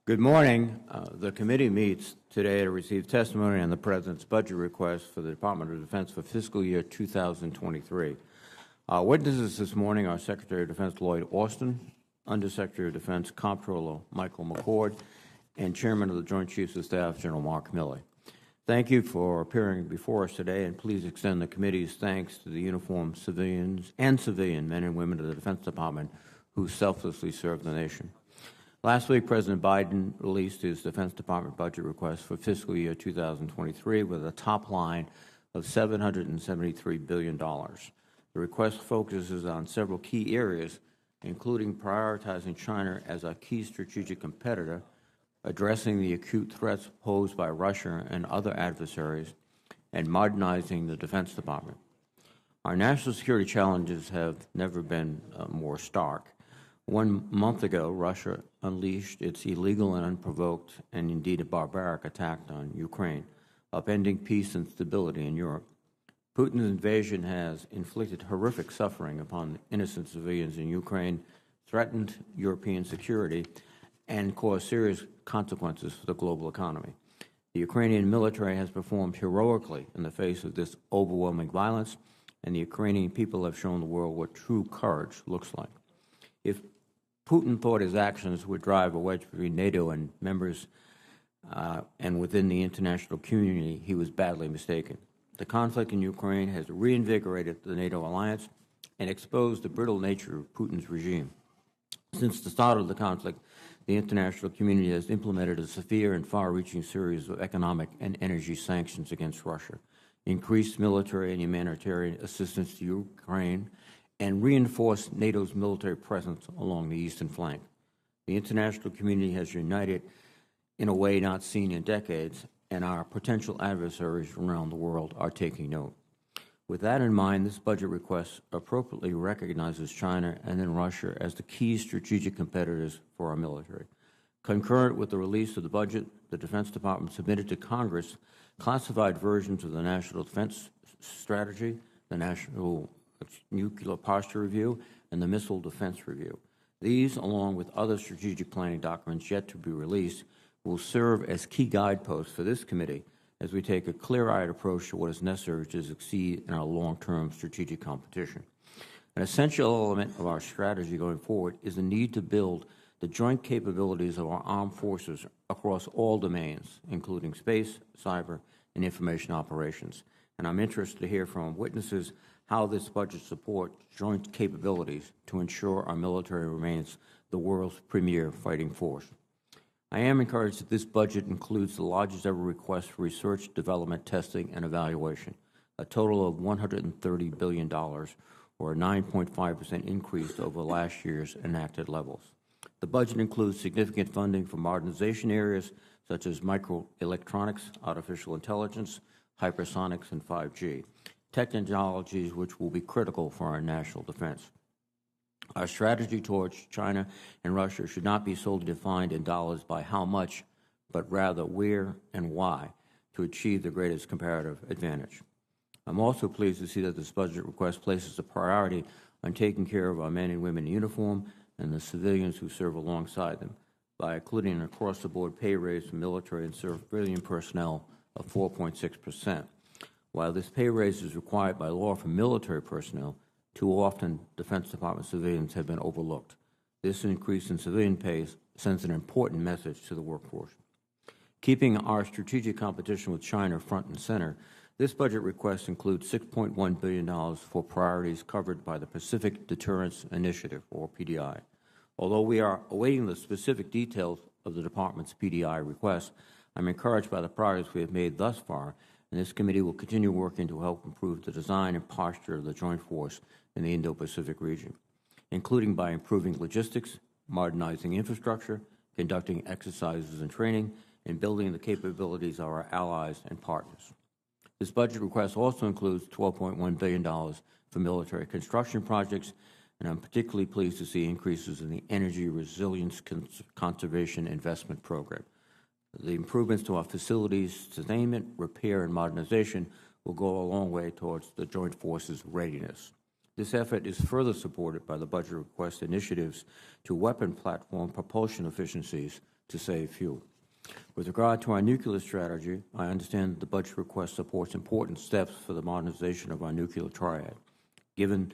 Good morning. The committee meets today to receive testimony on the President's budget request for the Department of Defense for fiscal year 2023. Witnesses this morning are Secretary of Defense Lloyd Austin, Undersecretary of Defense Comptroller Michael McCord, and Chairman of the Joint Chiefs of Staff General Mark Milley. Thank you for appearing before us today, and please extend the committee's thanks to the uniformed civilians and civilian men and women of the Defense Department who selflessly serve the nation. Last week, President Biden released his Defense Department budget request for fiscal year 2023 with a top line of $773 billion. The request focuses on several key areas, including prioritizing China as a key strategic competitor, addressing the acute threats posed by Russia and other adversaries, and modernizing the Defense Department. Our national security challenges have never been more stark. 1 month ago, Russia unleashed its illegal and unprovoked and indeed a barbaric attack on Ukraine, upending peace and stability in Europe. Putin's invasion has inflicted horrific suffering upon innocent civilians in Ukraine, threatened European security, and caused serious consequences for the global economy. The Ukrainian military has performed heroically in the face of this overwhelming violence, and the Ukrainian people have shown the world what true courage looks like. If Putin thought his actions would drive a wedge between NATO and members and within the international community, he was badly mistaken. The conflict in Ukraine has reinvigorated the NATO alliance and exposed the brittle nature of Putin's regime. Since the start of the conflict, the international community has implemented a severe and far-reaching series of economic and energy sanctions against Russia, increased military and humanitarian assistance to Ukraine, and reinforced NATO's military presence along the eastern flank. The international community has united in a way not seen in decades, and our potential adversaries around the world are taking note. With that in mind, this budget request appropriately recognizes China and then Russia as the key strategic competitors for our military. Concurrent with the release of the budget, the Defense Department submitted to Congress classified versions of the National Defense Strategy, the National Nuclear Posture Review, and the Missile Defense Review. These, along with other strategic planning documents yet to be released, will serve as key guideposts for this committee as we take a clear-eyed approach to what is necessary to succeed in our long-term strategic competition. An essential element of our strategy going forward is the need to build the joint capabilities of our armed forces across all domains, including space, cyber, and information operations. And I'm interested to hear from witnesses how this budget supports joint capabilities to ensure our military remains the world's premier fighting force. I am encouraged that this budget includes the largest ever request for research, development, testing, and evaluation, a total of $130 billion, or a 9.5% increase over last year's enacted levels. The budget includes significant funding for modernization areas such as microelectronics, artificial intelligence, hypersonics, and 5G, technologies which will be critical for our national defense. Our strategy towards China and Russia should not be solely defined in dollars by how much, but rather where and why to achieve the greatest comparative advantage. I'm also pleased to see that this budget request places a priority on taking care of our men and women in uniform and the civilians who serve alongside them by including an across-the-board pay raise for military and civilian personnel of 4.6%. While this pay raise is required by law for military personnel, too often Defense Department civilians have been overlooked. This increase in civilian pay sends an important message to the workforce. Keeping our strategic competition with China front and center, this budget request includes $6.1 billion for priorities covered by the Pacific Deterrence Initiative, or PDI. Although we are awaiting the specific details of the Department's PDI request, I'm encouraged by the progress we have made thus far, and this committee will continue working to help improve the design and posture of the joint force in the Indo-Pacific region, including by improving logistics, modernizing infrastructure, conducting exercises and training, and building the capabilities of our allies and partners. This budget request also includes $12.1 billion for military construction projects, and I'm particularly pleased to see increases in the Energy Resilience Conservation Investment Program. The improvements to our facilities, sustainment, repair, and modernization will go a long way towards the joint forces' readiness. This effort is further supported by the budget request initiatives to weapon platform propulsion efficiencies to save fuel. With regard to our nuclear strategy, I understand that the budget request supports important steps for the modernization of our nuclear triad. Given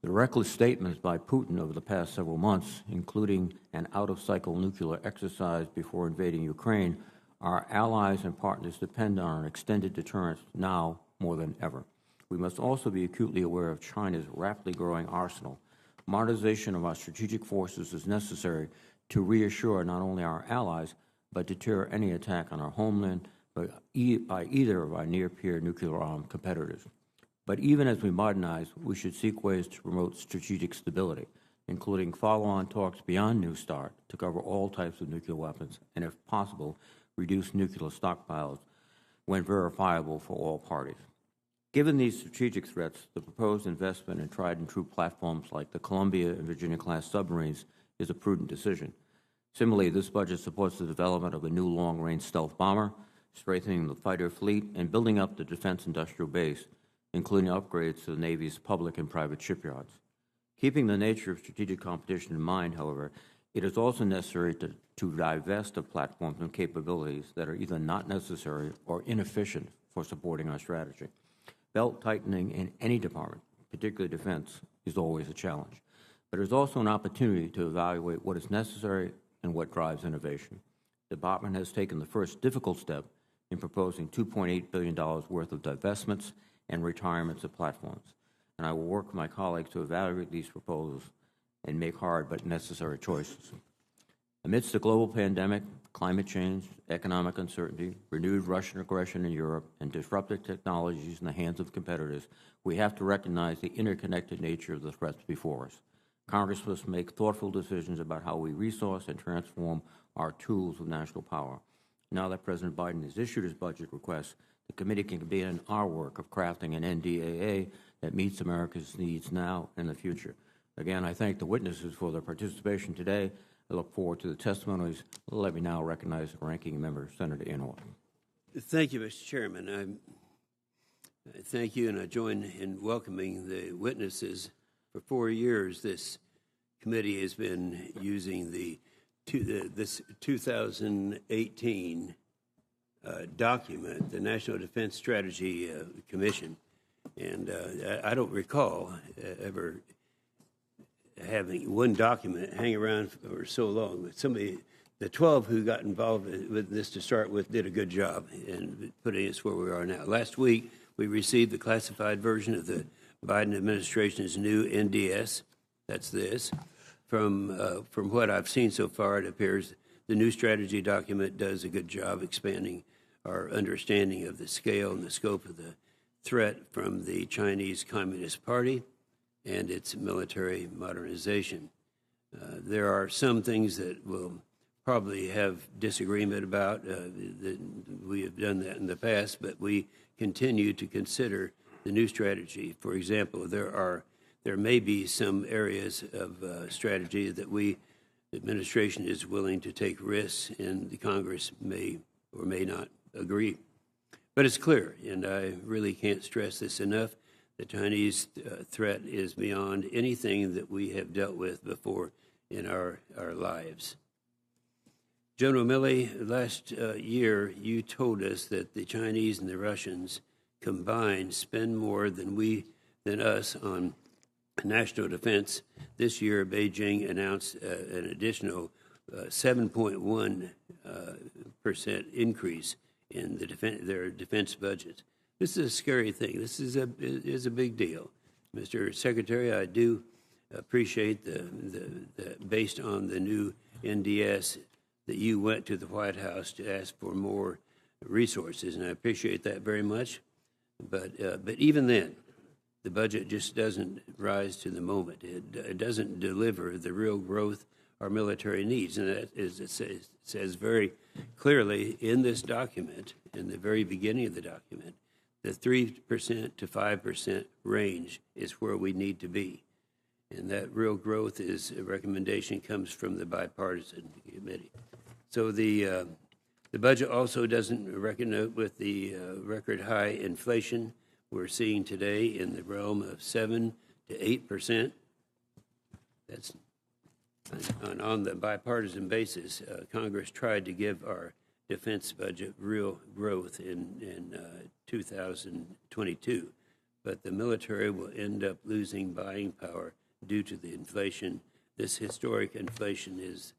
the reckless statements by Putin over the past several months, including an out-of-cycle nuclear exercise before invading Ukraine, our allies and partners depend on an extended deterrence now more than ever. We must also be acutely aware of China's rapidly growing arsenal. Modernization of our strategic forces is necessary to reassure not only our allies, but deter any attack on our homeland by either of our near-peer nuclear-armed competitors. But even as we modernize, we should seek ways to promote strategic stability, including follow-on talks beyond New START to cover all types of nuclear weapons and, if possible, reduce nuclear stockpiles when verifiable for all parties. Given these strategic threats, the proposed investment in tried-and-true platforms like the Columbia and Virginia-class submarines is a prudent decision. Similarly, this budget supports the development of a new long-range stealth bomber, strengthening the fighter fleet, and building up the defense industrial base, including upgrades to the Navy's public and private shipyards. Keeping the nature of strategic competition in mind, however, it is also necessary to divest of platforms and capabilities that are either not necessary or inefficient for supporting our strategy. Belt tightening in any department, particularly defense, is always a challenge. But there's also an opportunity to evaluate what is necessary and what drives innovation. The department has taken the first difficult step in proposing $2.8 billion worth of divestments and retirements of platforms. And I will work with my colleagues to evaluate these proposals and make hard but necessary choices. Amidst the global pandemic, climate change, economic uncertainty, renewed Russian aggression in Europe, and disruptive technologies in the hands of competitors, we have to recognize the interconnected nature of the threats before us. Congress must make thoughtful decisions about how we resource and transform our tools of national power. Now that President Biden has issued his budget request, the committee can begin our work of crafting an NDAA that meets America's needs now and in the future. Again, I thank the witnesses for their participation today. I look forward to the testimonies. Let me now recognize the ranking member, Senator Inhofe. Thank you, Mr. Chairman. I thank you, and I join in welcoming the witnesses. For 4 years, this committee has been using this 2018 document, the National Defense Strategy Commission, and I don't recall ever having one document hang around for so long. Somebody, the 12 who got involved with this to start with, did a good job in putting us where we are now. Last week, we received the classified version of the Biden administration's new NDS. That's this. From what I've seen so far, it appears the new strategy document does a good job expanding our understanding of the scale and the scope of the threat from the Chinese Communist Party and its military modernization. There are some things that we'll probably have disagreement about. We have done that in the past, but we continue to consider the new strategy. For example, there may be some areas of strategy that the administration is willing to take risks, and the Congress may or may not agree. But it's clear, and I really can't stress this enough, the Chinese threat is beyond anything that we have dealt with before in our lives. General Milley, last year you told us that the Chinese and the Russians combined spend more than us on national defense. This year, Beijing announced an additional 7.1% increase in their defense budget. This is a scary thing. This is a big deal. Mr. Secretary, I do appreciate the based on the new NDS that you went to the White House to ask for more resources, and I appreciate that very much. But even then, the budget just doesn't rise to the moment. It doesn't deliver the real growth our military needs, and that is, it says very clearly in this document, in the very beginning of the document, the 3% to 5% range is where we need to be. And that real growth is a recommendation comes from the bipartisan committee. So the budget also doesn't reckon with the record high inflation we're seeing today in the realm of 7 to 8%. on the bipartisan basis, Congress tried to give our defense budget real growth in 2022, but the military will end up losing buying power due to the inflation. This historic inflation is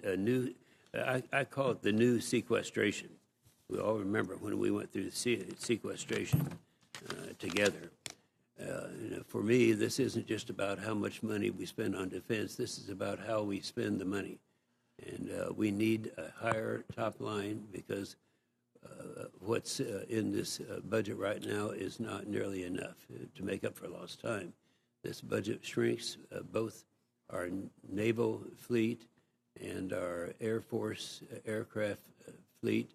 a new, I call it the new sequestration. We all remember when we went through the sequestration together. For me, this isn't just about how much money we spend on defense. This is about how we spend the money. And we need a higher top line because what's in this budget right now is not nearly enough to make up for lost time. This budget shrinks both our naval fleet and our Air Force aircraft fleet.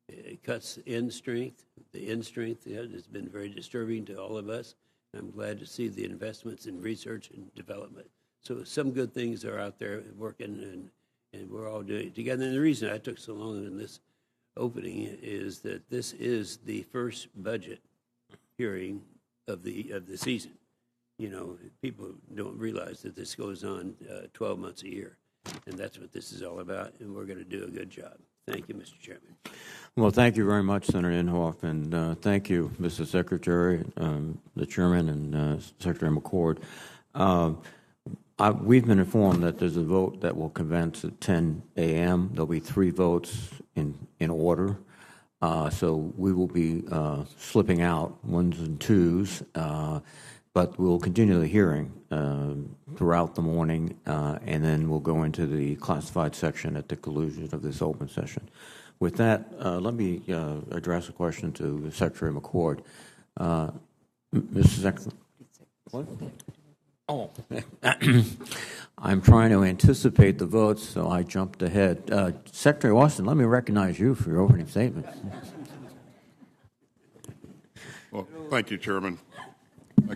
It cuts end strength. The end strength has been very disturbing to all of us. I'm glad to see the investments in research and development. So some good things are out there working, and we're all doing it together. And the reason I took so long in this opening is that this is the first budget hearing of the season. You know, people don't realize that this goes on 12 months a year, and that's what this is all about, and we're going to do a good job. Thank you, Mr. Chairman. Well, thank you very much, Senator Inhofe, and thank you, Mr. Secretary, the Chairman, and Secretary McCord. We've been informed that there's a vote that will commence at 10 a.m. There'll be 3 votes in order, so we will be slipping out ones and twos, but we'll continue the hearing throughout the morning, and then we'll go into the classified section at the conclusion of this open session. With that, let me address a question to Secretary McCord. Mr. Secretary, what? Oh, I'm trying to anticipate the votes, so I jumped ahead. Secretary Austin, let me recognize you for your opening statement. Well, thank you, Chairman.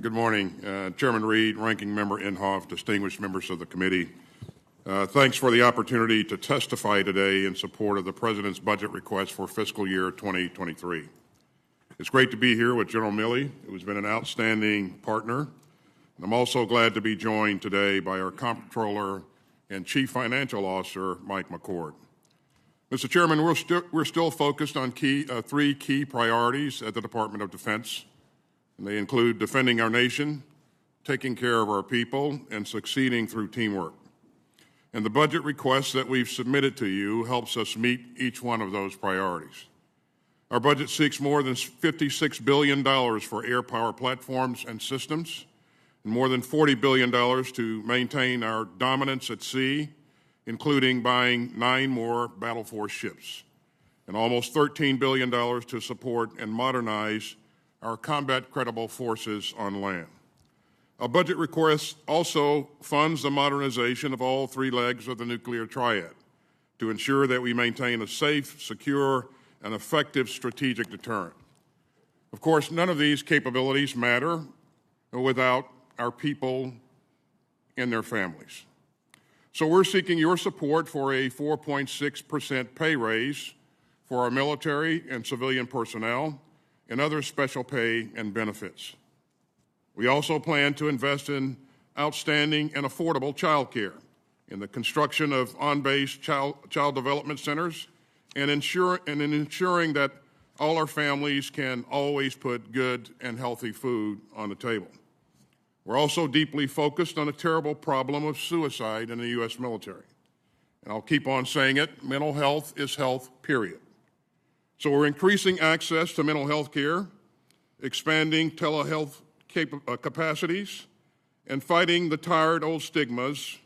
Good morning, Chairman Reed, Ranking Member Inhofe, distinguished members of the committee. Thanks for the opportunity to testify today in support of the President's budget request for fiscal year 2023. It's great to be here with General Milley, who has been an outstanding partner. And I'm also glad to be joined today by our Comptroller and Chief Financial Officer, Mike McCord. Mr. Chairman, we're still focused on 3 key priorities at the Department of Defense. And they include defending our nation, taking care of our people, and succeeding through teamwork. And the budget request that we've submitted to you helps us meet each one of those priorities. Our budget seeks more than $56 billion for air power platforms and systems, and more than $40 billion to maintain our dominance at sea, including buying 9 more Battle Force ships, and almost $13 billion to support and modernize our combat-credible forces on land. Our budget request also funds the modernization of all 3 legs of the nuclear triad to ensure that we maintain a safe, secure, and effective strategic deterrent. Of course, none of these capabilities matter without our people and their families. So we're seeking your support for a 4.6% pay raise for our military and civilian personnel and other special pay and benefits. We also plan to invest in outstanding and affordable child care, in the construction of on-base child development centers, and in ensuring that all our families can always put good and healthy food on the table. We're also deeply focused on the terrible problem of suicide in the U.S. military. And I'll keep on saying it, mental health is health, period. So we're increasing access to mental health care, expanding telehealth capacities, and fighting the tired old stigmas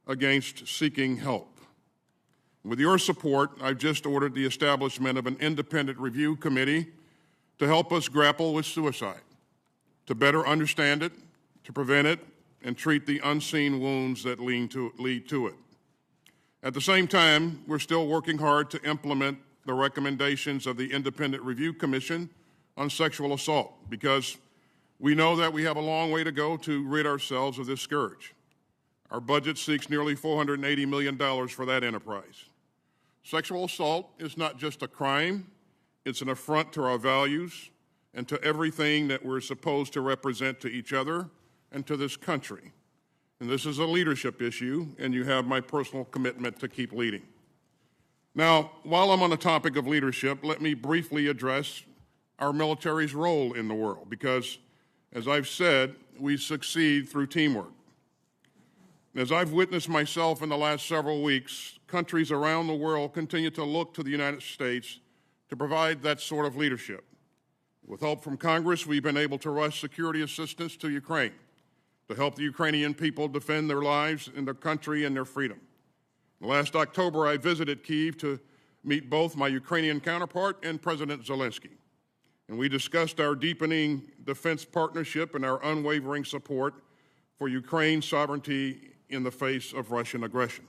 against seeking help. With your support, I've just ordered the establishment of an independent review committee to help us grapple with suicide, to better understand it, to prevent it, and treat the unseen wounds that lead to it. At the same time, we're still working hard to implement the recommendations of the Independent Review Commission on sexual assault, because we know that we have a long way to go to rid ourselves of this scourge. Our budget seeks nearly $480 million for that enterprise. Sexual assault is not just a crime, it's an affront to our values and to everything that we're supposed to represent to each other and to this country. And this is a leadership issue, and you have my personal commitment to keep leading. Now, while I'm on the topic of leadership, let me briefly address our military's role in the world, because, as I've said, we succeed through teamwork. As I've witnessed myself in the last several weeks, countries around the world continue to look to the United States to provide that sort of leadership. With help from Congress, we've been able to rush security assistance to Ukraine to help the Ukrainian people defend their lives and their country and their freedom. Last October, I visited Kyiv to meet both my Ukrainian counterpart and President Zelensky, and we discussed our deepening defense partnership and our unwavering support for Ukraine's sovereignty in the face of Russian aggression.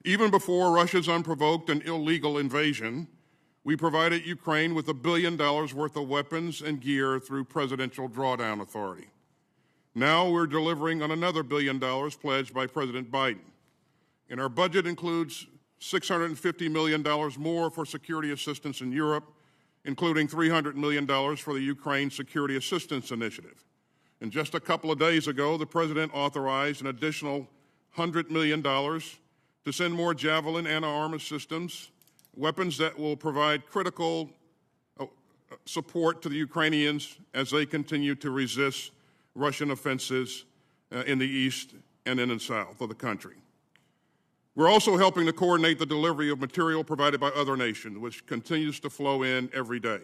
Even before Russia's unprovoked and illegal invasion, we provided Ukraine with $1 billion worth of weapons and gear through Presidential Drawdown Authority. Now we're delivering on another $1 billion pledged by President Biden. And our budget includes $650 million more for security assistance in Europe, including $300 million for the Ukraine Security Assistance Initiative. And just a couple of days ago, the President authorized an additional $100 million to send more Javelin anti-armor systems, weapons that will provide critical support to the Ukrainians as they continue to resist Russian offenses in the east and in the south of the country. We're also helping to coordinate the delivery of material provided by other nations, which continues to flow in every day.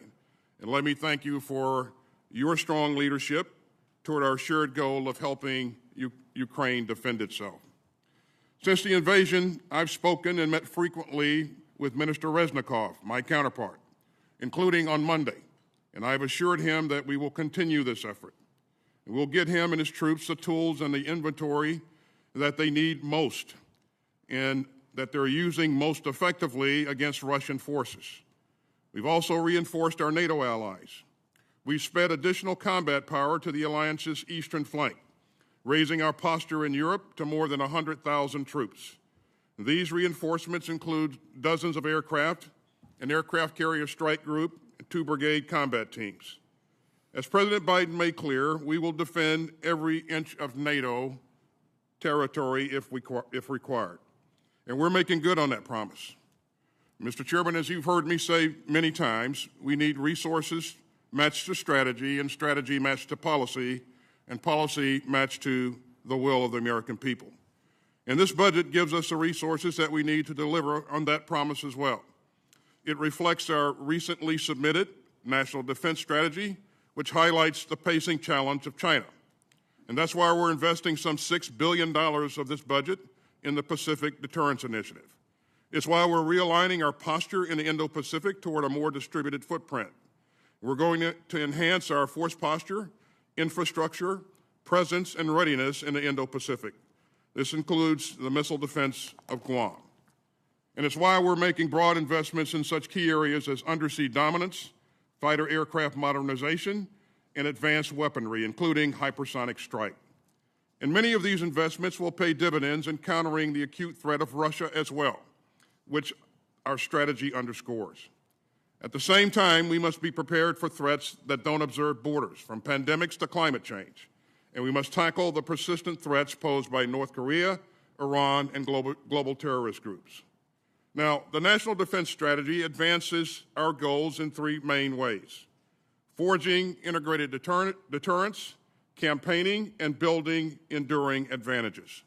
And let me thank you for your strong leadership toward our shared goal of helping Ukraine defend itself. Since the invasion, I've spoken and met frequently with Minister Reznikov, my counterpart, including on Monday, and I've assured him that we will continue this effort. And we'll get him and his troops the tools and the inventory that they need most, and that they're using most effectively against Russian forces. We've also reinforced our NATO allies. We've sped additional combat power to the alliance's eastern flank, raising our posture in Europe to more than 100,000 troops. These reinforcements include dozens of aircraft, an aircraft carrier strike group, and 2 brigade combat teams. As President Biden made clear, we will defend every inch of NATO territory if required. And we're making good on that promise. Mr. Chairman, as you've heard me say many times, we need resources matched to strategy, and strategy matched to policy, and policy matched to the will of the American people. And this budget gives us the resources that we need to deliver on that promise as well. It reflects our recently submitted National Defense Strategy, which highlights the pacing challenge of China. And that's why we're investing some $6 billion of this budget in the Pacific Deterrence Initiative. It's why we're realigning our posture in the Indo-Pacific toward a more distributed footprint. We're going to enhance our force posture, infrastructure, presence, and readiness in the Indo-Pacific. This includes the missile defense of Guam. And it's why we're making broad investments in such key areas as undersea dominance, fighter aircraft modernization, and advanced weaponry, including hypersonic strike. And many of these investments will pay dividends in countering the acute threat of Russia as well, which our strategy underscores. At the same time, we must be prepared for threats that don't observe borders, from pandemics to climate change. And we must tackle the persistent threats posed by North Korea, Iran, and global terrorist groups. Now, the National Defense Strategy advances our goals in 3 main ways: forging integrated deterrence, campaigning, and building enduring advantages.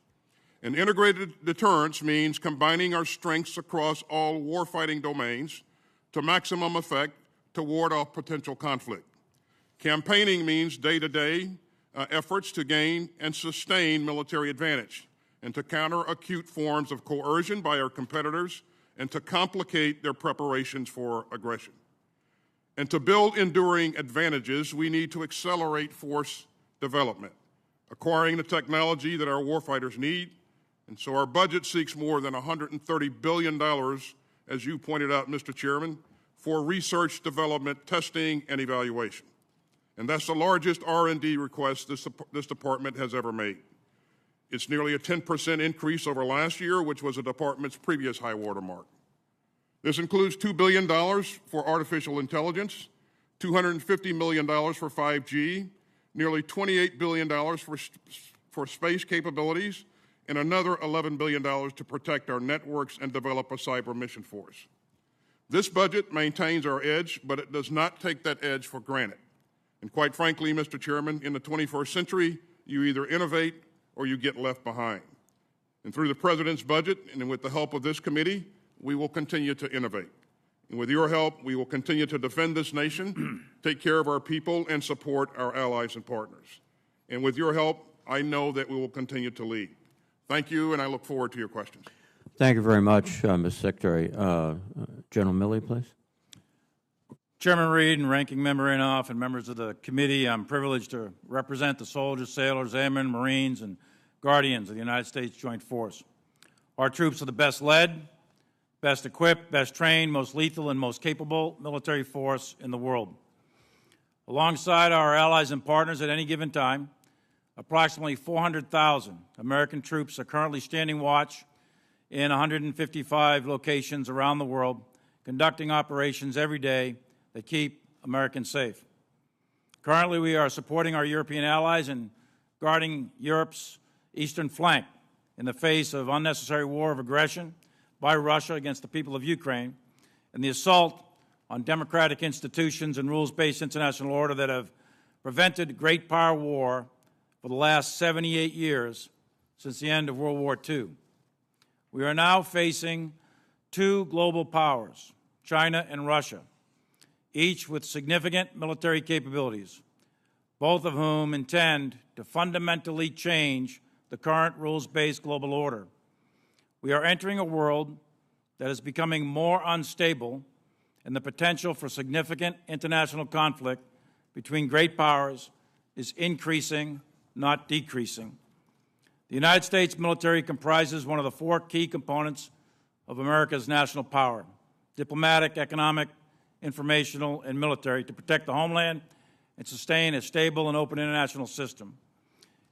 And integrated deterrence means combining our strengths across all warfighting domains to maximum effect to ward off potential conflict. Campaigning means day-to-day efforts to gain and sustain military advantage and to counter acute forms of coercion by our competitors and to complicate their preparations for aggression. And to build enduring advantages, we need to accelerate force development, acquiring the technology that our warfighters need. And so our budget seeks more than $130 billion, as you pointed out, Mr. Chairman, for research, development, testing, and evaluation. And that's the largest R&D request this department has ever made. It's nearly a 10% increase over last year, which was the department's previous high water mark. This includes $2 billion for artificial intelligence, $250 million for 5G, nearly $28 billion for for space capabilities, and another $11 billion to protect our networks and develop a cyber mission force. This budget maintains our edge, but it does not take that edge for granted. And quite frankly, Mr. Chairman, in the 21st century, you either innovate or you get left behind. And through the President's budget and with the help of this committee, we will continue to innovate. And with your help, we will continue to defend this nation, take care of our people, and support our allies and partners. And with your help, I know that we will continue to lead. Thank you, and I look forward to your questions. Thank you very much, Mr. Secretary. General Milley, please. Chairman Reed and Ranking Member Inhofe and members of the committee, I'm privileged to represent the soldiers, sailors, airmen, Marines, and guardians of the United States Joint Force. Our troops are the best led, best equipped, best trained, most lethal, and most capable military force in the world. Alongside our allies and partners at any given time, approximately 400,000 American troops are currently standing watch in 155 locations around the world, conducting operations every day that keep Americans safe. Currently, we are supporting our European allies in guarding Europe's eastern flank in the face of unnecessary war of aggression by Russia against the people of Ukraine and the assault on democratic institutions and rules-based international order that have prevented great power war for the last 78 years since the end of World War II. We are now facing two global powers, China and Russia, each with significant military capabilities, both of whom intend to fundamentally change the current rules-based global order. We are entering a world that is becoming more unstable, and the potential for significant international conflict between great powers is increasing, not decreasing. The United States military comprises one of the four key components of America's national power: diplomatic, economic, informational, and military, to protect the homeland and sustain a stable and open international system.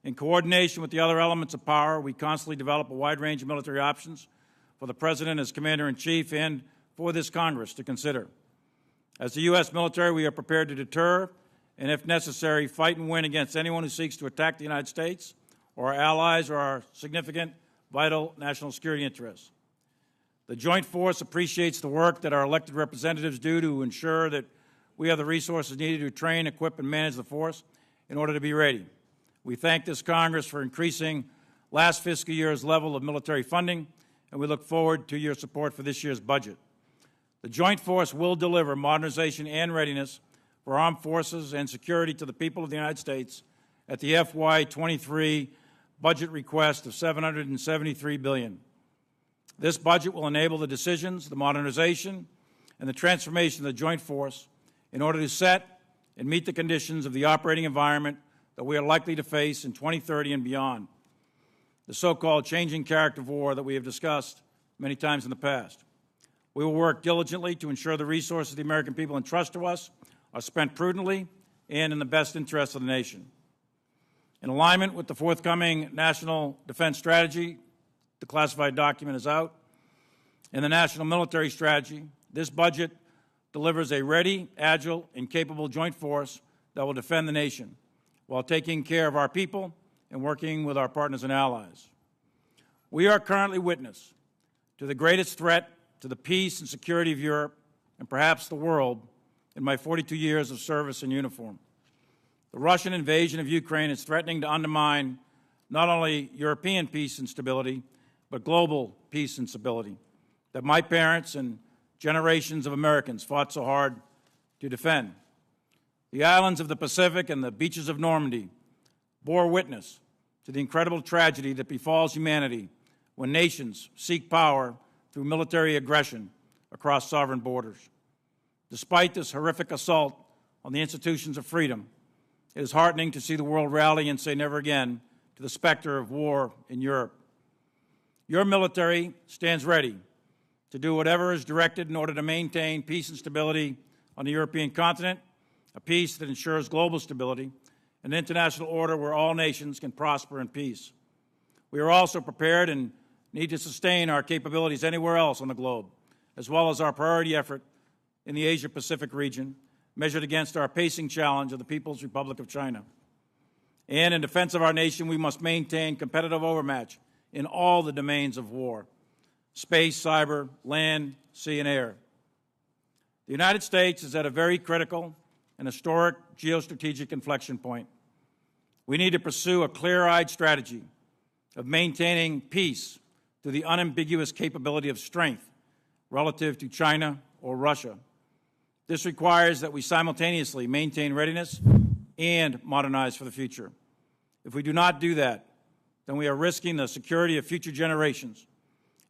In coordination with the other elements of power, we constantly develop a wide range of military options for the President as Commander-in-Chief and for this Congress to consider. As the U.S. military, we are prepared to deter and, if necessary, fight and win against anyone who seeks to attack the United States or our allies or our significant, vital national security interests. The Joint Force appreciates the work that our elected representatives do to ensure that we have the resources needed to train, equip, and manage the force in order to be ready. We thank this Congress for increasing last fiscal year's level of military funding, and we look forward to your support for this year's budget. The Joint Force will deliver modernization and readiness for armed forces and security to the people of the United States at the FY23 budget request of $773 billion. This budget will enable the decisions, the modernization, and the transformation of the Joint Force in order to set and meet the conditions of the operating environment that we are likely to face in 2030 and beyond, the so-called changing character of war that we have discussed many times in the past. We will work diligently to ensure the resources the American people entrust to us are spent prudently and in the best interest of the nation. In alignment with the forthcoming National Defense Strategy, the classified document is out, and the National Military Strategy, this budget delivers a ready, agile, and capable joint force that will defend the nation while taking care of our people and working with our partners and allies. We are currently witness to the greatest threat to the peace and security of Europe and perhaps the world in my 42 years of service in uniform. The Russian invasion of Ukraine is threatening to undermine not only European peace and stability, but global peace and stability that my parents and generations of Americans fought so hard to defend. The islands of the Pacific and the beaches of Normandy bore witness to the incredible tragedy that befalls humanity when nations seek power through military aggression across sovereign borders. Despite this horrific assault on the institutions of freedom, it is heartening to see the world rally and say never again to the specter of war in Europe. Your military stands ready to do whatever is directed in order to maintain peace and stability on the European continent, a peace that ensures global stability, an international order where all nations can prosper in peace. We are also prepared and need to sustain our capabilities anywhere else on the globe, as well as our priority effort in the Asia-Pacific region, measured against our pacing challenge of the People's Republic of China. And in defense of our nation, we must maintain competitive overmatch in all the domains of war: space, cyber, land, sea, and air. The United States is at a very critical and historic geostrategic inflection point. We need to pursue a clear-eyed strategy of maintaining peace through the unambiguous capability of strength relative to China or Russia. This requires that we simultaneously maintain readiness and modernize for the future. If we do not do that, then we are risking the security of future generations.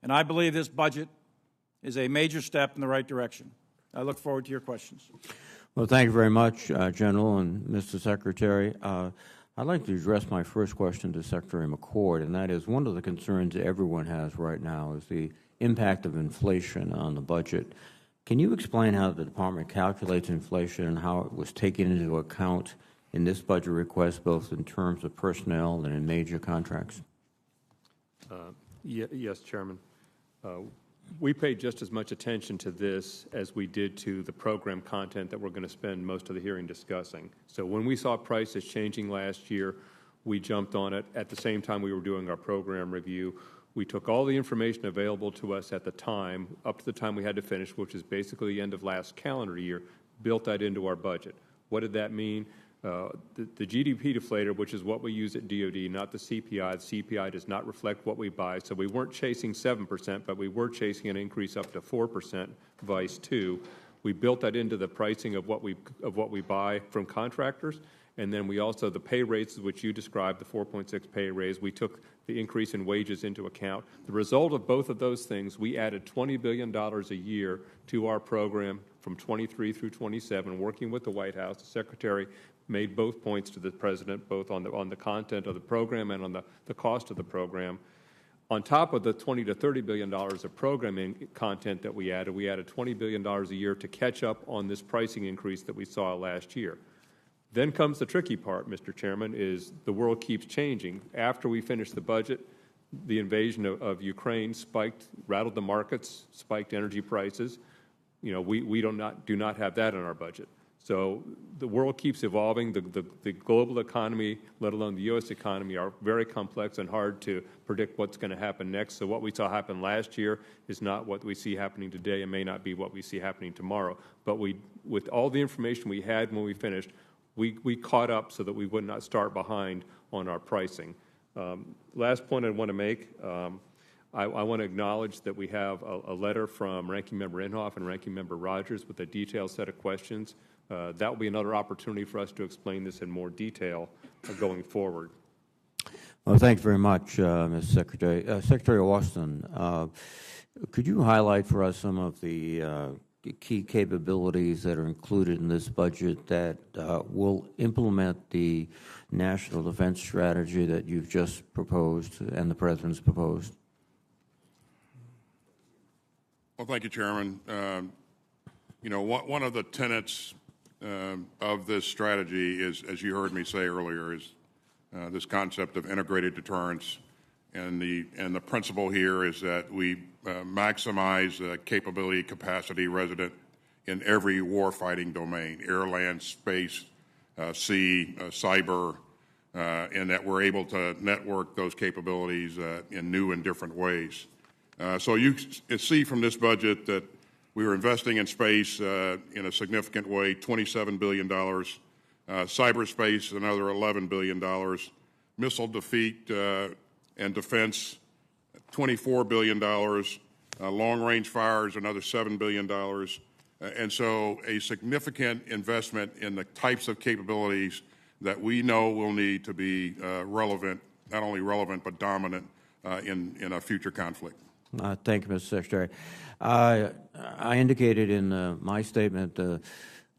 And I believe this budget is a major step in the right direction. I look forward to your questions. Well, thank you very much, General and Mr. Secretary. I'd like to address my first question to Secretary McCord, and that is one of the concerns everyone has right now is the impact of inflation on the budget. Can you explain how the Department calculates inflation and how it was taken into account in this budget request, both in terms of personnel and in major contracts? Yes, Chairman. We paid just as much attention to this as we did to the program content that we're going to spend most of the hearing discussing. So when we saw prices changing last year, we jumped on it. At the same time we were doing our program review, we took all the information available to us at the time, up to the time we had to finish, which is basically the end of last calendar year, built that into our budget. What did that mean? The GDP deflator, which is what we use at DOD, not the CPI. The CPI does not reflect what we buy, so we weren't chasing 7%, but we were chasing an increase up to 4%, vice 2. We built that into the pricing of what we buy from contractors, and then we also, the pay rates, which you described, the 4.6 pay raise, we took the increase in wages into account. The result of both of those things, we added $20 billion a year to our program from 23 through 27, working with the White House. The Secretary made both points to the President, both on the content of the program and on the cost of the program. On top of the $20 to $30 billion of programming content that we added $20 billion a year to catch up on this pricing increase that we saw last year. Then comes the tricky part, Mr. Chairman, is the world keeps changing. After we finished the budget, the invasion of Ukraine rattled the markets, spiked energy prices. You know, we do not have that in our budget. So the world keeps evolving. The global economy, let alone the U.S. economy, are very complex and hard to predict what's going to happen next. So what we saw happen last year is not what we see happening today and may not be what we see happening tomorrow. But with all the information we had when we finished, we caught up so that we would not start behind on our pricing. Last point I want to make, I want to acknowledge that we have a letter from Ranking Member Inhofe and Ranking Member Rogers with a detailed set of questions. That will be another opportunity for us to explain this in more detail going forward. Well, thanks very much, Mr. Secretary. Secretary Austin, could you highlight for us some of the key capabilities that are included in this budget that will implement the national defense strategy that you've just proposed and the President's proposed? Well, thank you, Chairman. You know, one of the tenets of this strategy is, as you heard me say earlier, is this concept of integrated deterrence, and the principle here is that we maximize capability, capacity resident in every warfighting domain: air, land, space, sea, cyber, and that we're able to network those capabilities in new and different ways. So you see from this budget that we were investing in space in a significant way, $27 billion. Cyberspace, another $11 billion. Missile defeat and defense, $24 billion. Long-range fires, another $7 billion. And so a significant investment in the types of capabilities that we know will need to be relevant, not only relevant, but dominant in a future conflict. Thank you, Mr. Secretary. I indicated in my statement the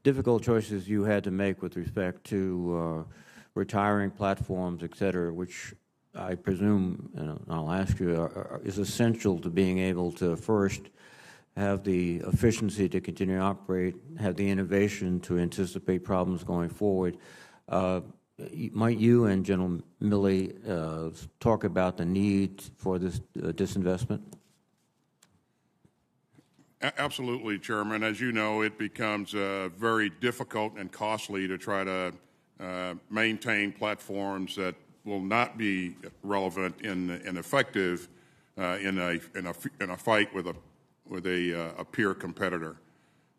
difficult choices you had to make with respect to retiring platforms, et cetera, which I presume, and I'll ask you, is essential to being able to first have the efficiency to continue to operate, have the innovation to anticipate problems going forward. Might you and General Milley talk about the need for this disinvestment? Absolutely, Chairman. As you know, it becomes very difficult and costly to try to maintain platforms that will not be relevant and effective in a fight with a peer competitor.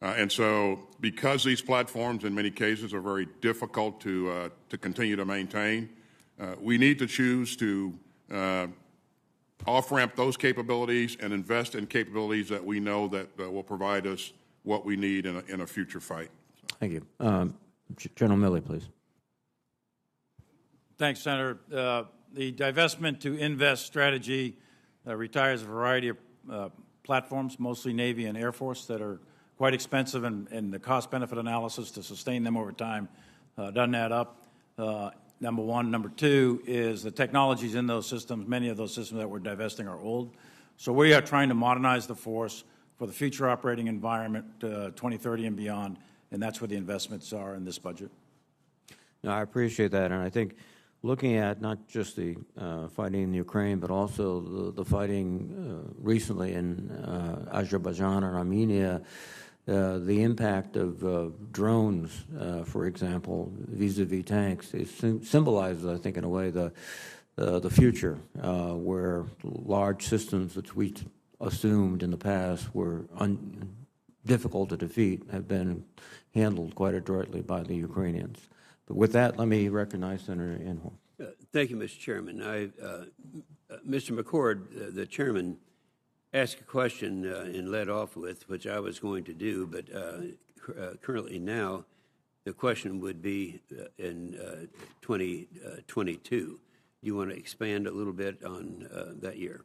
And so, because these platforms in many cases are very difficult to continue to maintain, we need to choose to off-ramp those capabilities and invest in capabilities that we know that will provide us what we need in a future fight. Thank you. General Milley, please. Thanks, Senator. The divestment to invest strategy retires a variety of platforms, mostly Navy and Air Force, that are quite expensive, and the cost-benefit analysis to sustain them over time doesn't add up. Number one. Number two is the technologies in those systems. Many of those systems that we're divesting are old. So we are trying to modernize the force for the future operating environment, 2030 and beyond, and that's where the investments are in this budget. No, I appreciate that, and I think looking at not just the fighting in Ukraine, but also the fighting recently in Azerbaijan and Armenia, the impact of drones, for example, vis-a-vis tanks, it symbolizes, I think, in a way, the future, where large systems that we assumed in the past were difficult to defeat have been handled quite adroitly by the Ukrainians. But with that, let me recognize Senator Inhofe. Thank you, Mr. Chairman. Mr. McCord, the chairman, asked a question and led off with, which I was going to do, but currently now the question would be in 2022. Do you want to expand a little bit on that year?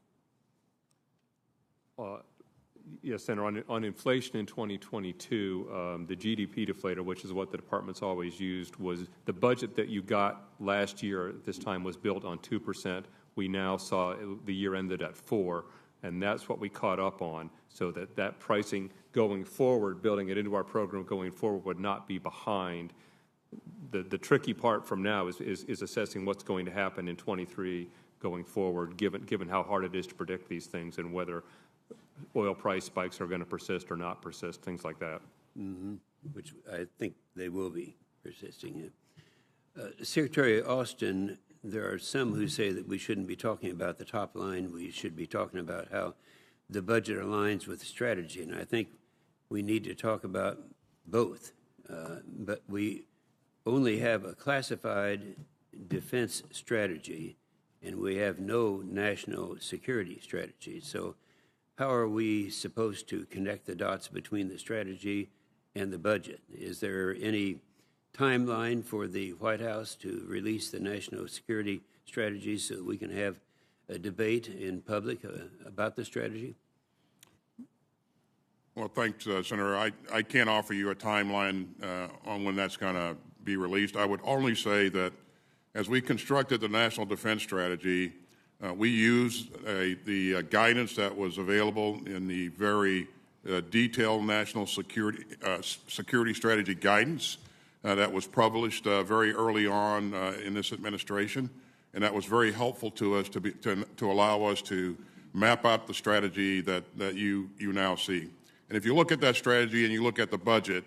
Yes, Senator. On inflation in 2022, the GDP deflator, which is what the department's always used, was the budget that you got last year at this time was built on 2%. We now saw the year ended at 4%, and that's what we caught up on, so that pricing going forward, building it into our program going forward, would not be behind. The tricky part from now is assessing what's going to happen in 23 going forward, given how hard it is to predict these things and whether oil price spikes are going to persist or not persist, things like that. Mm-hmm. Which I think they will be persisting. Secretary Austin, there are some who say that we shouldn't be talking about the top line. We should be talking about how the budget aligns with the strategy. And I think we need to talk about both. But we only have a classified defense strategy, and we have no national security strategy. So how are we supposed to connect the dots between the strategy and the budget? Is there any timeline for the White House to release the national security strategy so that we can have a debate in public about the strategy? Well, thanks, Senator. I can't offer you a timeline on when that's going to be released. I would only say that as we constructed the National Defense Strategy, we used the guidance that was available in the very detailed National Security Strategy guidance that was published very early on in this administration, and that was very helpful to us to allow us to map out the strategy that you now see. And if you look at that strategy and you look at the budget,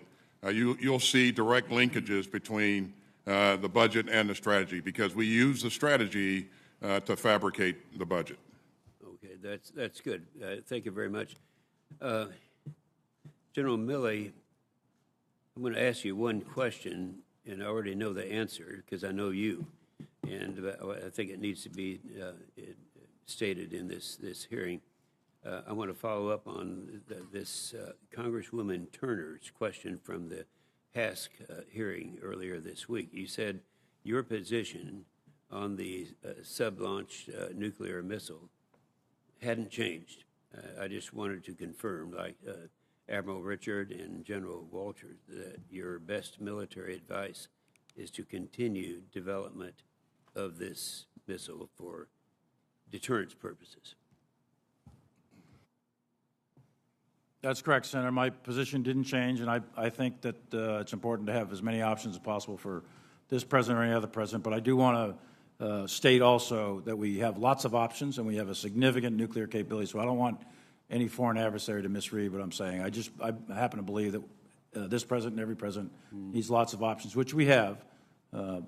you'll see direct linkages between the budget and the strategy, because we use the strategy to fabricate the budget. Okay, that's good. Thank you very much. General Milley, I'm going to ask you one question, and I already know the answer because I know you, and I think it needs to be stated in this hearing. I want to follow up on this Congresswoman Turner's question from the HASC hearing earlier this week. You said your position on the sub-launched nuclear missile hadn't changed. I just wanted to confirm, like Admiral Richard and General Walters, that your best military advice is to continue development of this missile for deterrence purposes. That's correct, Senator. My position didn't change, and I think that it's important to have as many options as possible for this president or any other president. But I do want to state also that we have lots of options, and we have a significant nuclear capability. So I don't want any foreign adversary to misread what I'm saying. I happen to believe that this president and every president needs lots of options, which we have.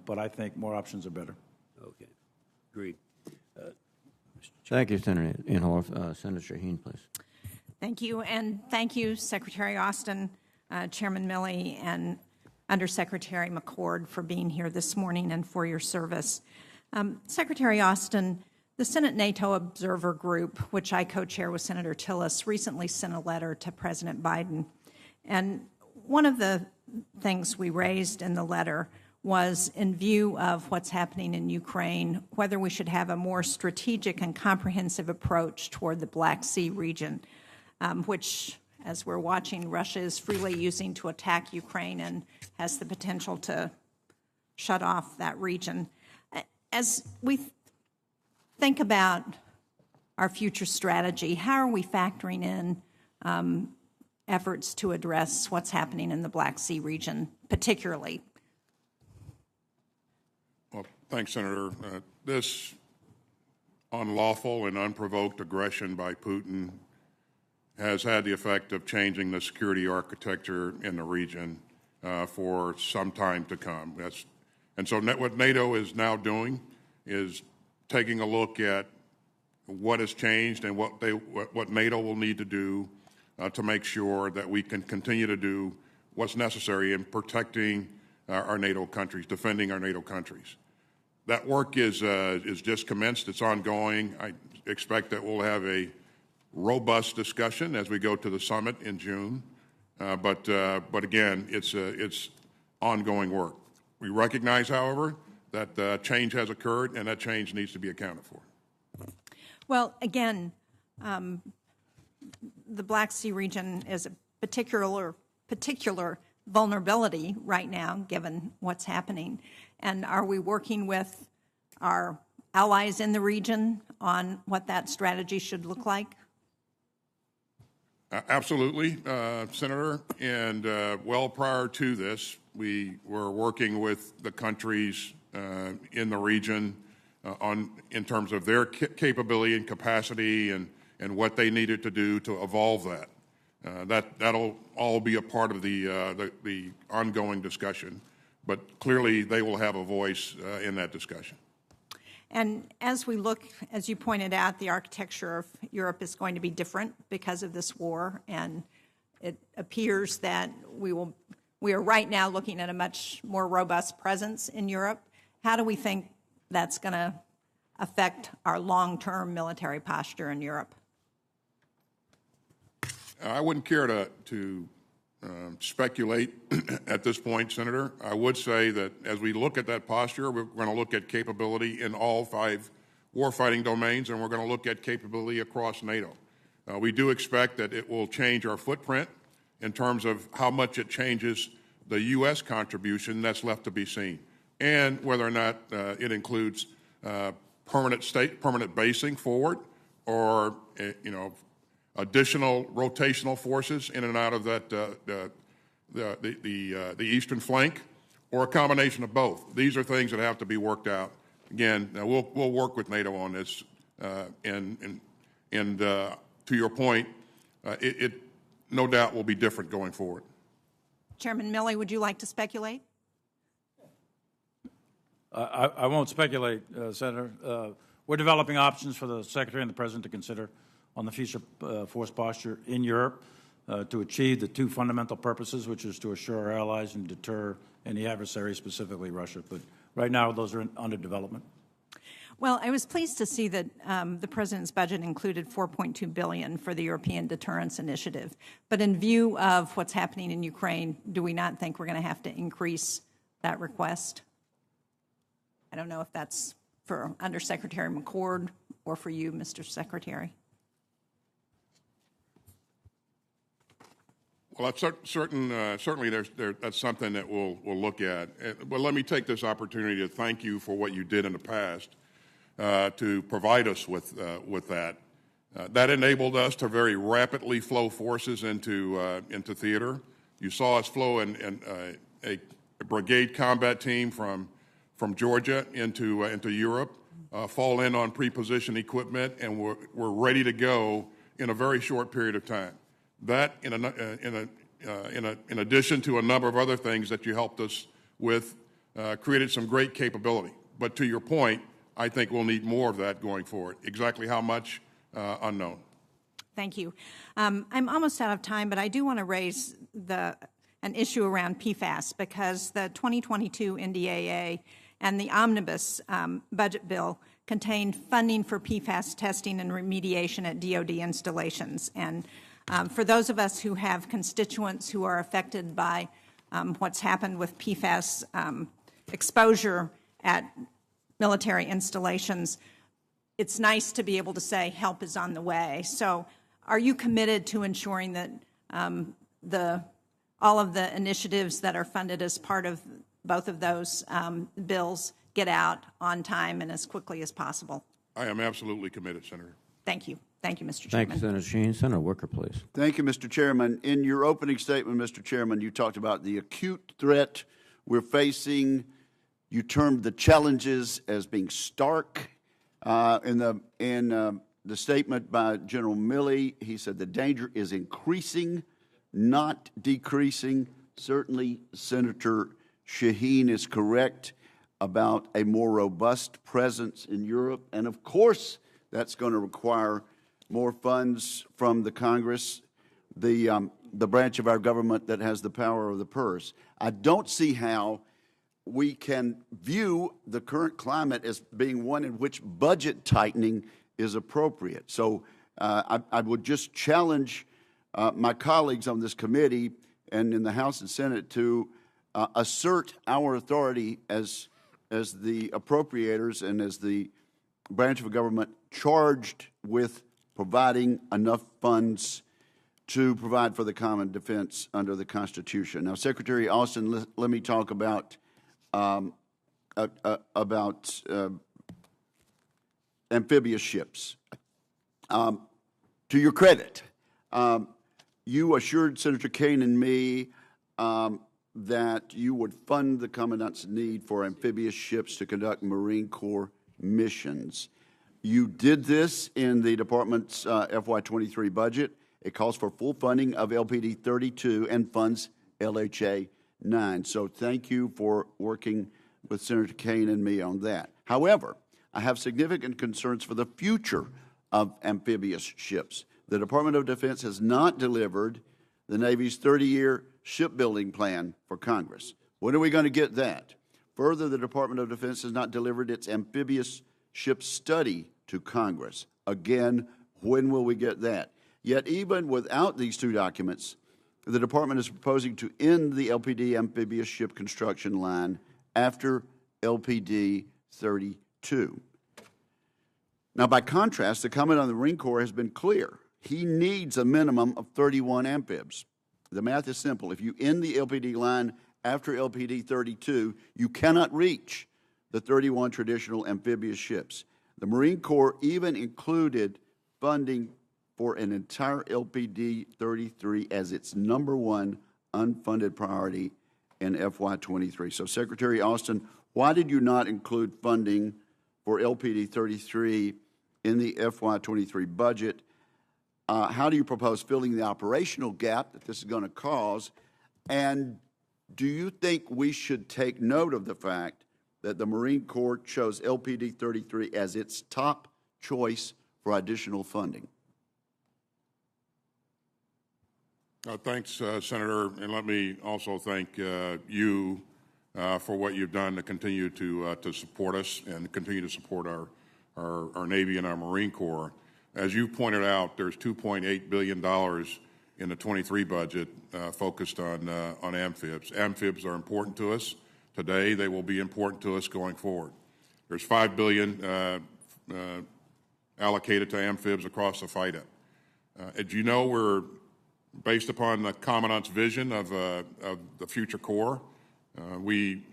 but I think more options are better. Okay, agreed. Thank you, Senator Inhofe. Senator Shaheen, please. Thank you, and thank you, Secretary Austin, Chairman Milley, and Undersecretary McCord for being here this morning and for your service. Secretary Austin, the Senate NATO Observer Group, which I co-chair with Senator Tillis, recently sent a letter to President Biden. And one of the things we raised in the letter was, in view of what's happening in Ukraine, whether we should have a more strategic and comprehensive approach toward the Black Sea region, which, as we're watching, Russia is freely using to attack Ukraine and has the potential to shut off that region. As we think about our future strategy, how are we factoring in efforts to address what's happening in the Black Sea region, particularly? Well, thanks, Senator. This unlawful and unprovoked aggression by Putin has had the effect of changing the security architecture in the region for some time to come. And so what NATO is now doing is taking a look at what has changed and what NATO will need to do to make sure that we can continue to do what's necessary in protecting our NATO countries, defending our NATO countries. That work is just commenced. It's ongoing. I expect that we'll have a robust discussion as we go to the summit in June. But again, it's ongoing work. We recognize, however, that change has occurred, and that change needs to be accounted for. Well, again, the Black Sea region is a particular vulnerability right now, given what's happening. And are we working with our allies in the region on what that strategy should look like? Absolutely, Senator. And well prior to this, we were working with the countries in the region in terms of their capability and capacity and what they needed to do to evolve that. That'll all be a part of the ongoing discussion, but clearly they will have a voice in that discussion. And as we look, as you pointed out, the architecture of Europe is going to be different because of this war, and it appears that we are right now looking at a much more robust presence in Europe. How do we think that's going to affect our long-term military posture in Europe? I wouldn't care to speculate at this point, Senator. I would say that as we look at that posture, we're going to look at capability in all 5 warfighting domains, and we're going to look at capability across NATO. We do expect that it will change our footprint in terms of how much it changes the U.S. contribution. That's left to be seen, and whether or not it includes permanent basing forward, or additional rotational forces in and out of that the eastern flank, or a combination of both. These are things that have to be worked out. Again, we'll work with NATO on this, and to your point, it no doubt will be different going forward. Chairman Milley, would you like to speculate? I won't speculate, Senator. We're developing options for the Secretary and the President to consider on the future force posture in Europe to achieve the 2 fundamental purposes, which is to assure our allies and deter any adversary, specifically Russia. But right now, those are under development. Well, I was pleased to see that the President's budget included $4.2 billion for the European Deterrence Initiative. But in view of what's happening in Ukraine, do we not think we're going to have to increase that request? I don't know if that's for Undersecretary McCord or for you, Mr. Secretary. Well, that's certainly that's something that we'll look at. But let me take this opportunity to thank you for what you did in the past to provide us with that. That enabled us to very rapidly flow forces into theater. You saw us flow a brigade combat team from Georgia into Europe, fall in on pre-positioned equipment, and we're ready to go in a very short period of time. That, in addition to a number of other things that you helped us with created some great capability. But to your point, I think we'll need more of that going forward. Exactly how much, unknown. Thank you. I'm almost out of time, but I do want to raise an issue around Pfas, because the 2022 NDAA and the omnibus budget bill contained funding for Pfas testing and remediation at DoD installations. And for those of us who have constituents who are affected by what's happened with Pfas exposure at military installations, it's nice to be able to say help is on the way. So are you committed to ensuring that all of the initiatives that are funded as part of both of those bills get out on time and as quickly as possible? I am absolutely committed, Senator. Thank you. Thank you, Mr. Thank Chairman. you, Senator Sheen. Senator Wicker, please. Thank you, Mr. Chairman. In your opening statement, Mr. Chairman, you talked about the acute threat we're facing. You termed the challenges as being stark. In the statement by General Milley, he said the danger is increasing, not decreasing. Certainly, Senator Shaheen is correct about a more robust presence in Europe. And of course, that's going to require more funds from the Congress, the branch of our government that has the power of the purse. I don't see how we can view the current climate as being one in which budget tightening is appropriate. So I would just challenge my colleagues on this committee and in the House and Senate to assert our authority as the appropriators and as the branch of government charged with providing enough funds to provide for the common defense under the Constitution. Now, Secretary Austin, let me talk about amphibious ships. To your credit, you assured Senator Kane and me that you would fund the Commandant's need for amphibious ships to conduct Marine Corps missions. You did this in the Department's FY23 budget. It calls for full funding of LPD 32 and funds LHA 9. So thank you for working with Senator Kane and me on that. However, I have significant concerns for the future of amphibious ships. The Department of Defense has not delivered the Navy's 30-year shipbuilding plan for Congress. When are we going to get that? Further, the Department of Defense has not delivered its amphibious ship study to Congress. Again, when will we get that? Yet even without these two documents, the Department is proposing to end the LPD amphibious ship construction line after LPD 32. Now, by contrast, the Commandant of the Marine Corps has been clear. He needs a minimum of 31 amphibs. The math is simple. If you end the LPD line after LPD 32, you cannot reach the 31 traditional amphibious ships. The Marine Corps even included funding for an entire LPD 33 as its #1 unfunded priority in FY23. So, Secretary Austin, why did you not include funding for LPD 33 in the FY23 budget? How do you propose filling the operational gap that this is going to cause? And do you think we should take note of the fact that the Marine Corps chose LPD 33 as its top choice for additional funding? Thanks, Senator, and let me also thank you for what you've done to continue to support us and continue to support our Navy and our Marine Corps. As you pointed out, there's $2.8 billion in the 23 budget focused on amphibs. Amphibs are important to us today. They will be important to us going forward. There's $5 billion allocated to amphibs across the FIDA. As you know, we're based upon the Commandant's vision of the future Corps. We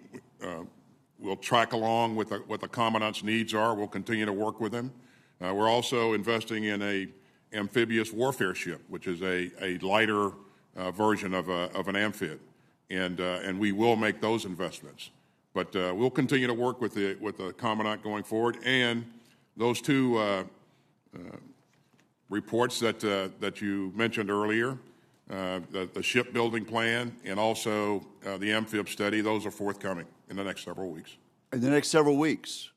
will track along with what the Commandant's needs are. We'll continue to work with him. We're also investing in a amphibious warfare ship, which is a lighter version of an amphib, and we will make those investments. But we'll continue to work with the Commandant going forward, and those two reports that you mentioned earlier. the shipbuilding plan, and also the amphib study. Those are forthcoming in the next several weeks. In the next several weeks.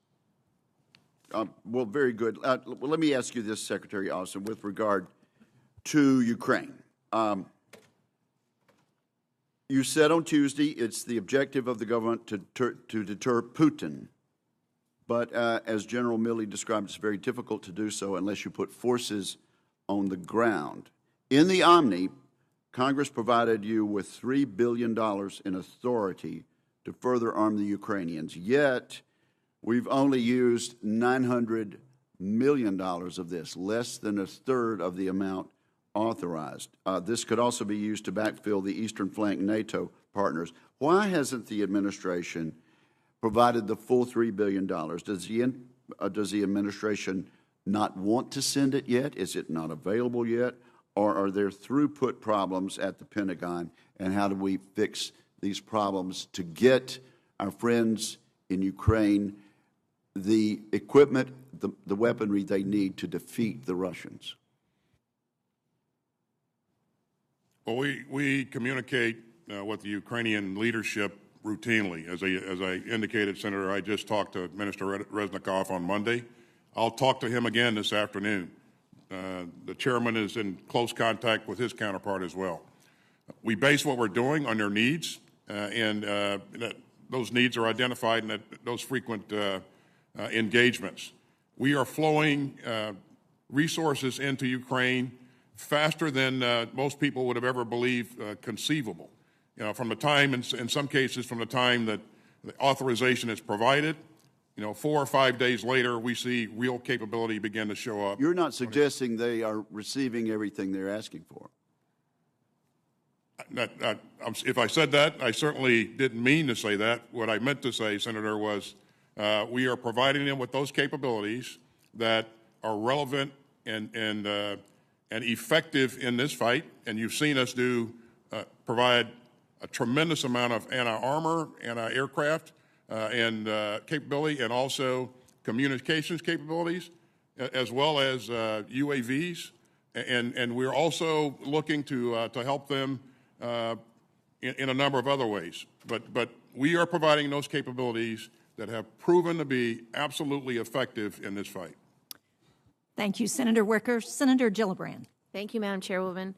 Well, very good. Well, let me ask you this, Secretary Austin, with regard to Ukraine. You said on Tuesday it's the objective of the government to deter Putin. But as General Milley described, it's very difficult to do so unless you put forces on the ground. In the Omni, Congress provided you with $3 billion in authority to further arm the Ukrainians. Yet, we've only used $900 million of this, less than a third of the amount authorized. This could also be used to backfill the Eastern Flank NATO partners. Why hasn't the administration provided the full $3 billion? Does the administration not want to send it yet? Is it not available yet? Or are there throughput problems at the Pentagon? And how do we fix these problems to get our friends in Ukraine the equipment, the weaponry they need to defeat the Russians? Well, we communicate with the Ukrainian leadership routinely. As I indicated, Senator, I just talked to Minister Reznikov on Monday. I'll talk to him again this afternoon. The chairman is in close contact with his counterpart as well. We base what we're doing on their needs, and those needs are identified in those frequent engagements. We are flowing resources into Ukraine faster than most people would have ever believed conceivable. You know, from the time, in some cases, from the time that the authorization is provided, 4 or 5 days later, we see real capability begin to show up. You're not suggesting they are receiving everything they're asking for. If I said that, I certainly didn't mean to say that. What I meant to say, Senator, was we are providing them with those capabilities that are relevant and effective in this fight. And you've seen us provide a tremendous amount of anti-armor, anti-aircraft, and capability, and also communications capabilities, as well as UAVs. And we're also looking to help them in a number of other ways. But we are providing those capabilities that have proven to be absolutely effective in this fight. Thank you, Senator Wicker. Senator Gillibrand. Thank you, Madam Chairwoman.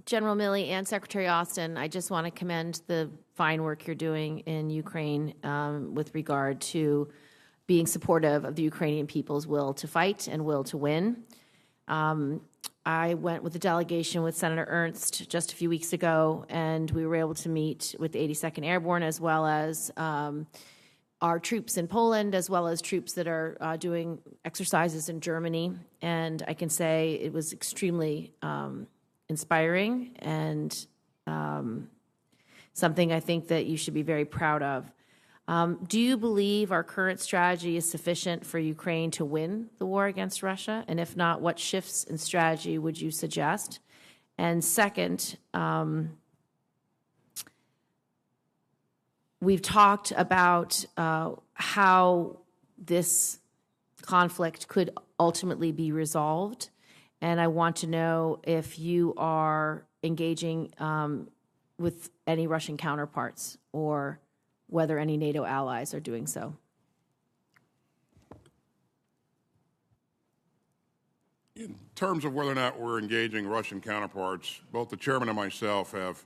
General Milley and Secretary Austin, I just want to commend the fine work you're doing in Ukraine with regard to being supportive of the Ukrainian people's will to fight and will to win. I went with a delegation with Senator Ernst just a few weeks ago, and we were able to meet with the 82nd Airborne as well as our troops in Poland, as well as troops that are doing exercises in Germany. And I can say it was extremely inspiring and something I think that you should be very proud of. Do you believe our current strategy is sufficient for Ukraine to win the war against Russia? And if not, what shifts in strategy would you suggest? And second, we've talked about how this conflict could ultimately be resolved. And I want to know if you are engaging with any Russian counterparts or whether any NATO allies are doing so. In terms of whether or not we're engaging Russian counterparts, both the chairman and myself have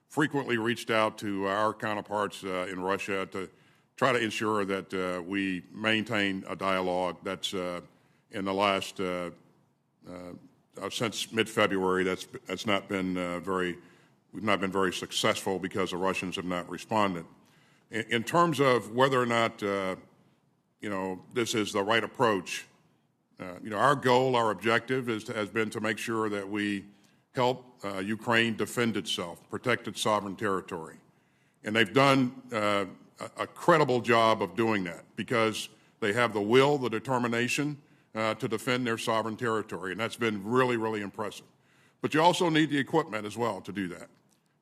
frequently reached out to our counterparts in Russia to try to ensure that we maintain a dialogue. That's in the last since mid-February. That's not been we've not been very successful because the Russians have not responded. In terms of whether or not this is the right approach, our goal, our objective has been to make sure that we help Ukraine defend itself, protect its sovereign territory. And they've done a credible job of doing that because they have the will, the determination to defend their sovereign territory. And that's been really, really impressive. But you also need the equipment as well to do that.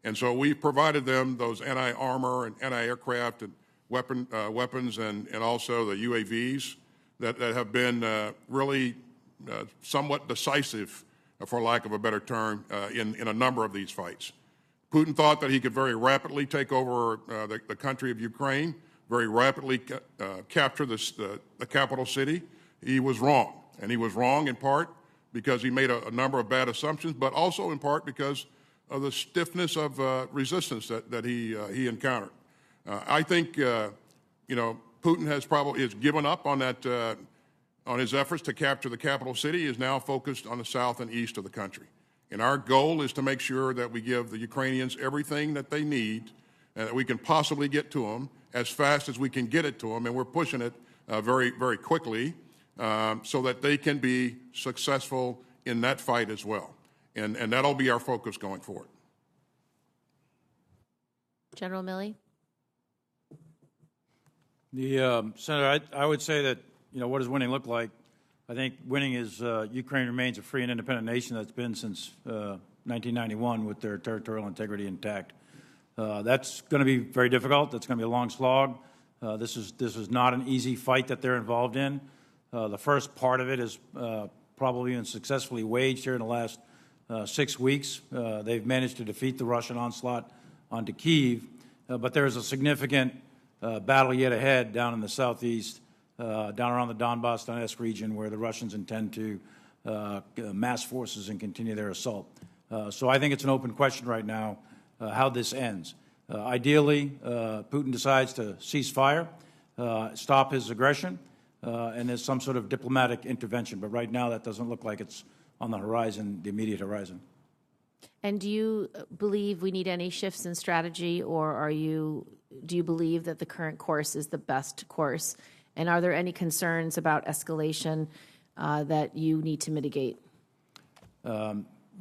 And so we've provided them those anti-armor and anti-aircraft and weapons and also the UAVs that have been really somewhat decisive for lack of a better term, in a number of these fights. Putin thought that he could very rapidly take over the country of Ukraine, very rapidly capture the capital city. He was wrong, and he was wrong in part because he made a number of bad assumptions, but also in part because of the stiffness of resistance that he encountered. I think Putin has given up on that on his efforts to capture the capital city. He is now focused on the south and east of the country. And our goal is to make sure that we give the Ukrainians everything that they need and that we can possibly get to them as fast as we can get it to them. And we're pushing it very, very quickly so that they can be successful in that fight as well. And that'll be our focus going forward. General Milley? Senator, I would say that, what does winning look like? I think winning is Ukraine remains a free and independent nation that's been since 1991 with their territorial integrity intact. That's going to be very difficult. That's going to be a long slog. This is not an easy fight that they're involved in. The first part of it is probably been successfully waged here in the last 6 weeks. They've managed to defeat the Russian onslaught onto Kyiv, but there is a significant battle yet ahead down in the southeast, down around the Donbass region, where the Russians intend to mass forces and continue their assault. So I think it's an open question right now how this ends. Ideally, Putin decides to cease fire, stop his aggression, and there's some sort of diplomatic intervention. But right now, that doesn't look like it's on the horizon, the immediate horizon. And do you believe we need any shifts in strategy, or do you believe that the current course is the best course? And are there any concerns about escalation that you need to mitigate?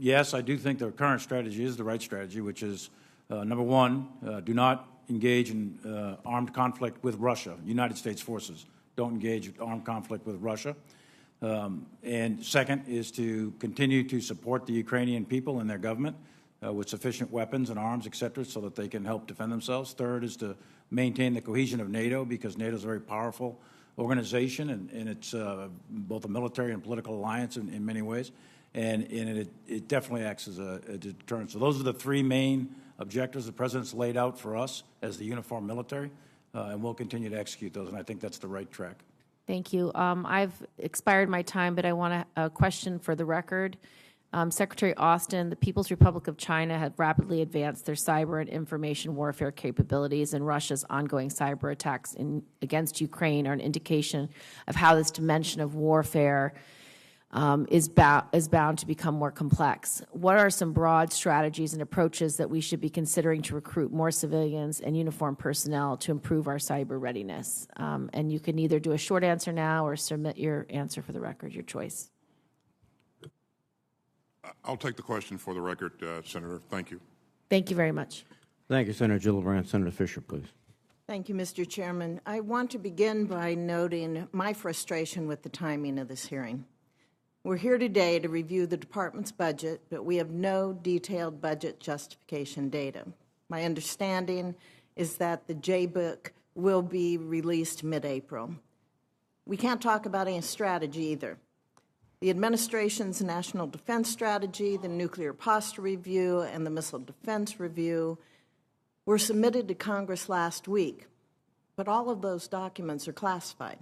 Yes, I do think the current strategy is the right strategy, which is, number one, do not engage in armed conflict with Russia. United States forces don't engage in armed conflict with Russia. And second is to continue to support the Ukrainian people and their government with sufficient weapons and arms, et cetera, so that they can help defend themselves. Third is to maintain the cohesion of NATO, because NATO is a very powerful organization, and it's both a military and political alliance in many ways. And it definitely acts as a deterrent. So those are the three main objectives the President's laid out for us as the uniformed military, and we'll continue to execute those, and I think that's the right track. Thank you. I've expired my time, but I want a question for the record. Secretary Austin, the People's Republic of China have rapidly advanced their cyber and information warfare capabilities, and Russia's ongoing cyber attacks against Ukraine are an indication of how this dimension of warfare is bound to become more complex. What are some broad strategies and approaches that we should be considering to recruit more civilians and uniformed personnel to improve our cyber readiness? And you can either do a short answer now or submit your answer for the record, your choice. I'll take the question for the record, Senator. Thank you. Thank you very much. Thank you, Senator Gillibrand. Senator Fisher, please. Thank you, Mr. Chairman. I want to begin by noting my frustration with the timing of this hearing. We're here today to review the department's budget, but we have no detailed budget justification data. My understanding is that the J-book will be released mid-April. We can't talk about any strategy either. The administration's national defense strategy, the nuclear posture review, and the missile defense review were submitted to Congress last week, but all of those documents are classified.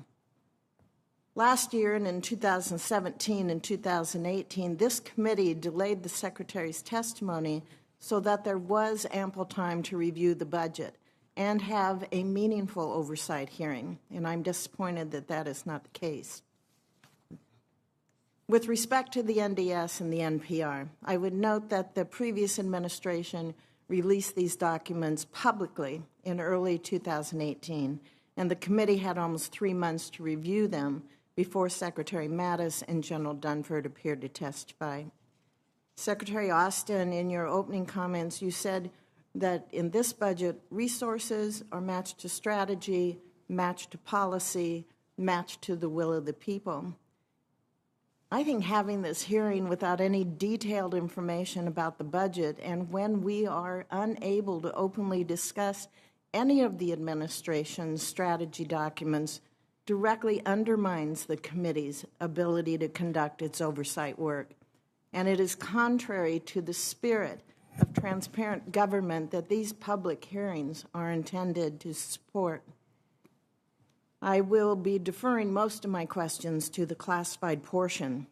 Last year, and in 2017 and 2018, this committee delayed the Secretary's testimony so that there was ample time to review the budget and have a meaningful oversight hearing, and I'm disappointed that that is not the case. With respect to the NDS and the NPR, I would note that the previous administration released these documents publicly in early 2018, and the committee had almost 3 months to review them before Secretary Mattis and General Dunford appeared to testify. Secretary Austin, in your opening comments, you said that in this budget, resources are matched to strategy, matched to policy, matched to the will of the people. I think having this hearing without any detailed information about the budget, and when we are unable to openly discuss any of the administration's strategy documents, directly undermines the committee's ability to conduct its oversight work. and it is contrary to the spirit of transparent government that these public hearings are intended to support. I will be deferring most of my questions to the classified portion,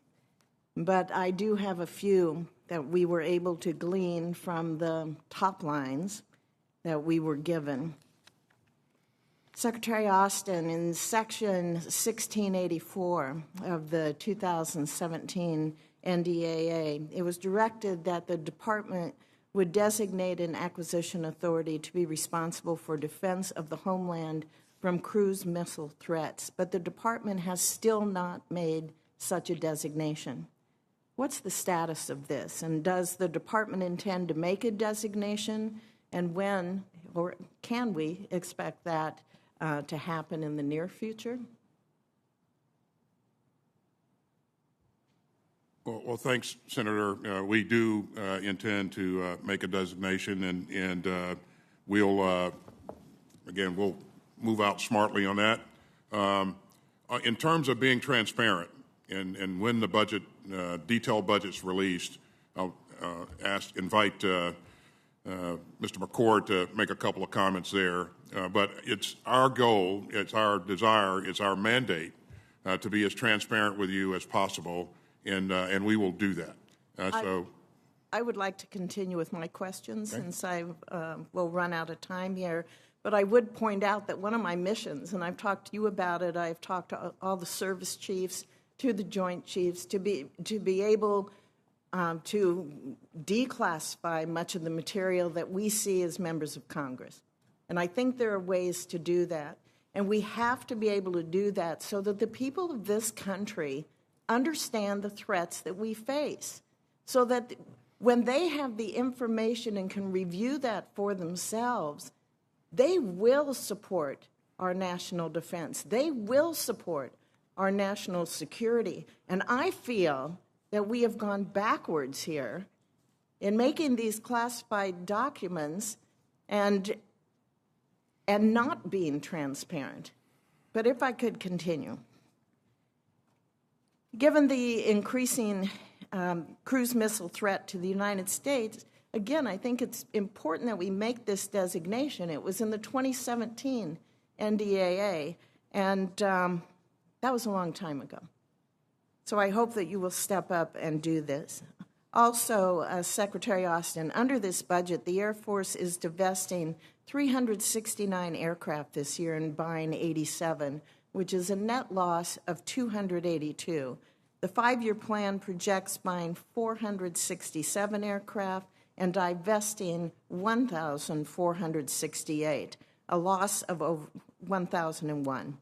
but I do have a few that we were able to glean from the top lines that we were given. Secretary Austin, in Section 1684 of the 2017 NDAA, it was directed that the Department would designate an acquisition authority to be responsible for defense of the homeland from cruise missile threats, but the Department has still not made such a designation. What's the status of this, and does the Department intend to make a designation, and when, or can we expect that to happen in the near future? Well, thanks, Senator. We do intend to make a designation, and we'll move out smartly on that. In terms of being transparent, and when the budget, detailed budget's released, I'll invite Mr. McCord to make a couple of comments there. But it's our goal, it's our desire, it's our mandate to be as transparent with you as possible, and we will do that. I would like to continue with my questions since I will run out of time here. But I would point out that one of my missions, and I've talked to you about it, I've talked to all the service chiefs, to the Joint Chiefs, to be able to declassify much of the material that we see as members of Congress. And I think there are ways to do that. And we have to be able to do that so that the people of this country understand the threats that we face, so that when they have the information and can review that for themselves, they will support our national defense. They will support our national security. And I feel that we have gone backwards here in making these classified documents and not being transparent. But if I could continue. Given the increasing cruise missile threat to the United States, again, I think it's important that we make this designation. It was in the 2017 NDAA, and that was a long time ago. So I hope that you will step up and do this. Also, Secretary Austin, under this budget, the Air Force is divesting 369 aircraft this year and buying 87, which is a net loss of 282. The 5-year plan projects buying 467 aircraft and divesting 1,468, a loss of over 1,001.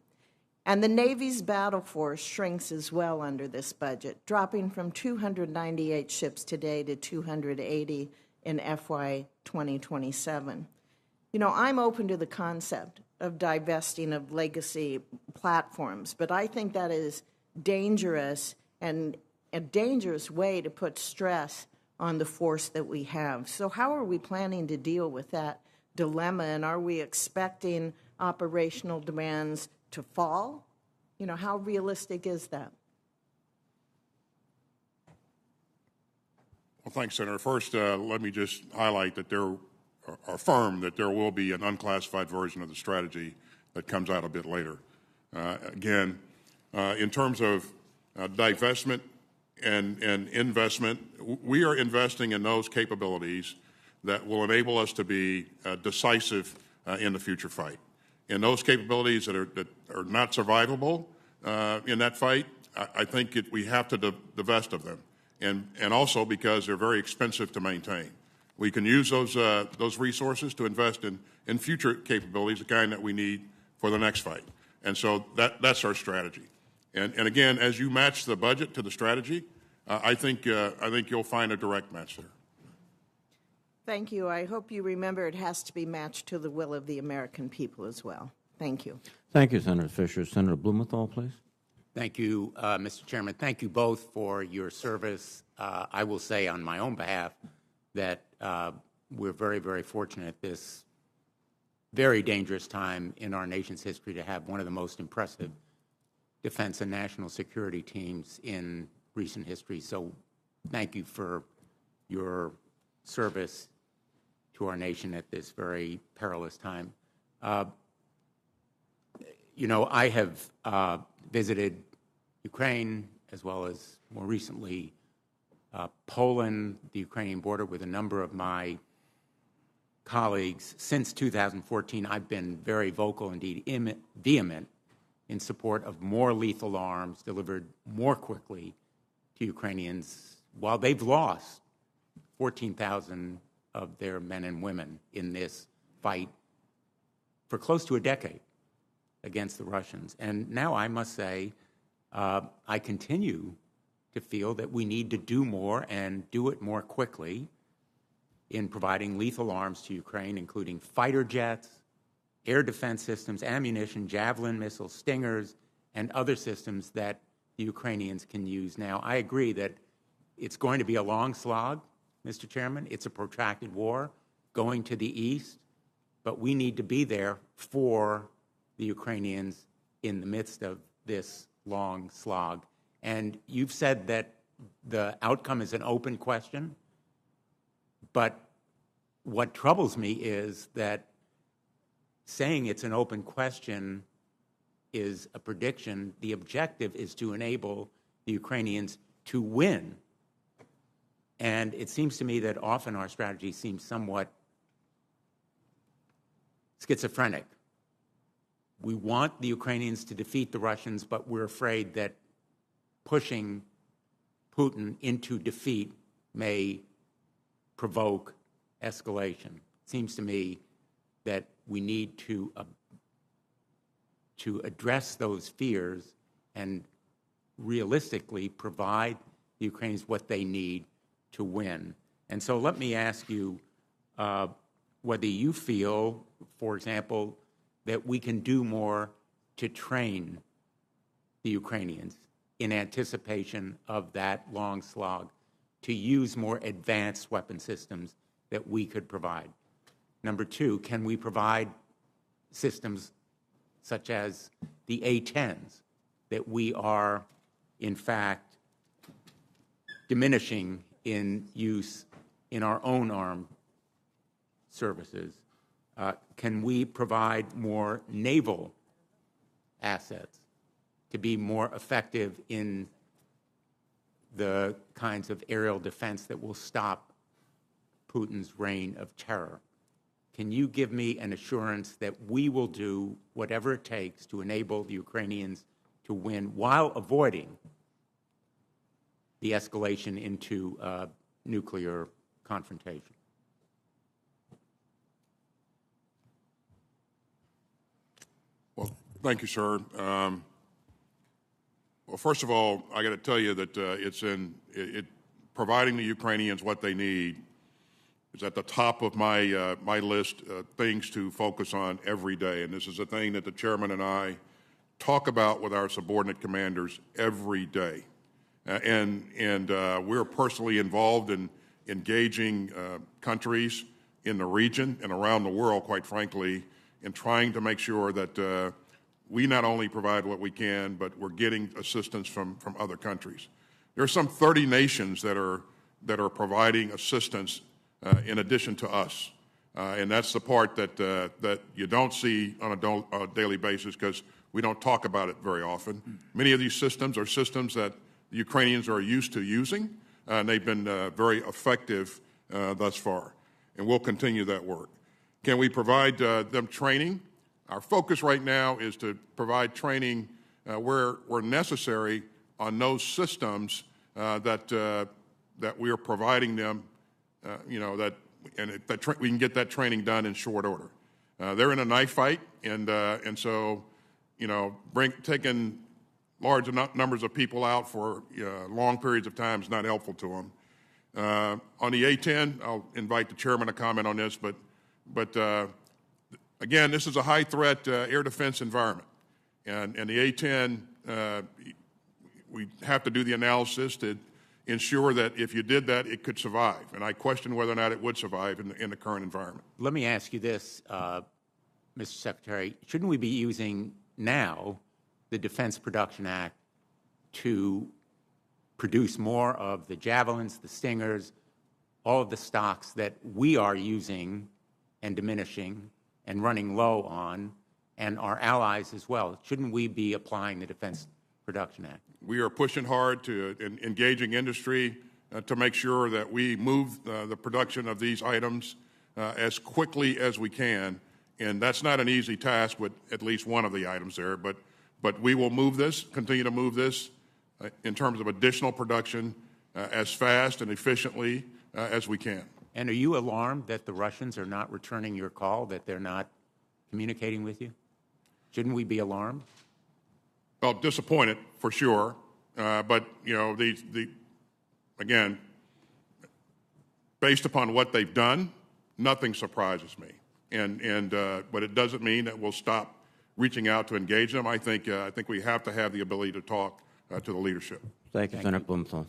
And the Navy's battle force shrinks as well under this budget, dropping from 298 ships today to 280 in FY 2027. You know, I'm open to the concept of divesting of legacy platforms, but I think that is dangerous and a dangerous way to put stress on the force that we have. So how are we planning to deal with that dilemma, and are we expecting operational demands to fall? You know, how realistic is that? Well, thanks, Senator. First, let me just highlight that affirm that there will be an unclassified version of the strategy that comes out a bit later. Again, in terms of divestment and investment, we are investing in those capabilities that will enable us to be decisive in the future fight. And those capabilities that are not survivable in that fight, I think we have to divest of them, and also because they're very expensive to maintain. We can use those resources to invest in future capabilities, the kind that we need for the next fight. And so that's our strategy. And again, as you match the budget to the strategy, I think you'll find a direct match there. Thank you. I hope you remember it has to be matched to the will of the American people as well. Thank you. Thank you, Senator Fisher. Senator Blumenthal, please. Thank you, Mr. Chairman. Thank you both for your service. I will say on my own behalf that we're very, very fortunate this very dangerous time in our nation's history to have one of the most impressive defense and national security teams in recent history. So thank you for your service to our nation at this very perilous time. You know, I have visited Ukraine as well as more recently Poland, the Ukrainian border, with a number of my colleagues. Since 2014, I've been very vocal, indeed vehement, in support of more lethal arms delivered more quickly to Ukrainians while they've lost 14,000 of their men and women in this fight for close to a decade against the Russians. And now I must say, I continue to feel that we need to do more and do it more quickly in providing lethal arms to Ukraine, including fighter jets, air defense systems, ammunition, Javelin missiles, Stingers, and other systems that the Ukrainians can use now. I agree that it's going to be a long slog, Mr. Chairman. It's a protracted war going to the east, but we need to be there for the Ukrainians in the midst of this long slog. And you've said that the outcome is an open question, but what troubles me is that saying it's an open question is a prediction. The objective is to enable the Ukrainians to win. And it seems to me that often our strategy seems somewhat schizophrenic. We want the Ukrainians to defeat the Russians, but we're afraid that pushing Putin into defeat may provoke escalation. It seems to me that we need to address those fears and realistically provide the Ukrainians what they need to win. And so let me ask you whether you feel, for example, that we can do more to train the Ukrainians in anticipation of that long slog, to use more advanced weapon systems that we could provide. Number two, can we provide systems such as the A-10s that we are, in fact, diminishing in use in our own armed services? Can we provide more naval assets to be more effective in the kinds of aerial defense that will stop Putin's reign of terror? Can you give me an assurance that we will do whatever it takes to enable the Ukrainians to win while avoiding the escalation into nuclear confrontation? Well, thank you, sir. Well, first of all, I got to tell you that providing the Ukrainians what they need is at the top of my my list of things to focus on every day. And this is a thing that the chairman and I talk about with our subordinate commanders every day. We're personally involved in engaging countries in the region and around the world, quite frankly, in trying to make sure that we not only provide what we can, but we're getting assistance from other countries. There are some 30 nations that are providing assistance in addition to us, and that's the part that you don't see on a daily basis because we don't talk about it very often. Many of these systems are systems that the Ukrainians are used to using, and they've been very effective thus far, and we'll continue that work. Can we provide them training? Our focus right now is to provide training where necessary on those systems that we are providing them. We can get that training done in short order. They're in a knife fight, and so taking large numbers of people out for long periods of time is not helpful to them. On the A-10, I'll invite the chairman to comment on this, but again, this is a high-threat air defense environment, and the A-10, we have to do the analysis to ensure that if you did that, it could survive. And I question whether or not it would survive in the current environment. Let me ask you this, Mr. Secretary. Shouldn't we be using now the Defense Production Act to produce more of the Javelins, the Stingers, all of the stocks that we are using and diminishing and running low on, and our allies as well? Shouldn't we be applying the Defense Production Act? We are pushing hard to engaging industry to make sure that we move the production of these items as quickly as we can. And that's not an easy task with at least one of the items there, but we will move this, continue to move this in terms of additional production as fast and efficiently as we can. And are you alarmed that the Russians are not returning your call, that they're not communicating with you? Shouldn't we be alarmed? Well, disappointed for sure, but you know, again, based upon what they've done, nothing surprises me. But it doesn't mean that we'll stop reaching out to engage them. I think we have to have the ability to talk to the leadership. Thank you, Senator Blumenthal.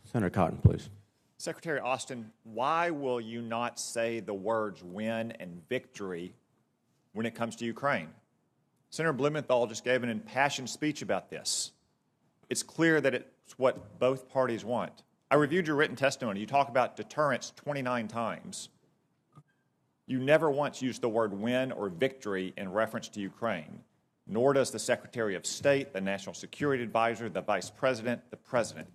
Senator Cotton, please. Secretary Austin, why will you not say the words win and victory when it comes to Ukraine? Senator Blumenthal just gave an impassioned speech about this. It's clear that it's what both parties want. I reviewed your written testimony. You talk about deterrence 29 times. You never once used the word win or victory in reference to Ukraine, nor does the Secretary of State, the National Security Advisor, the Vice President, the President.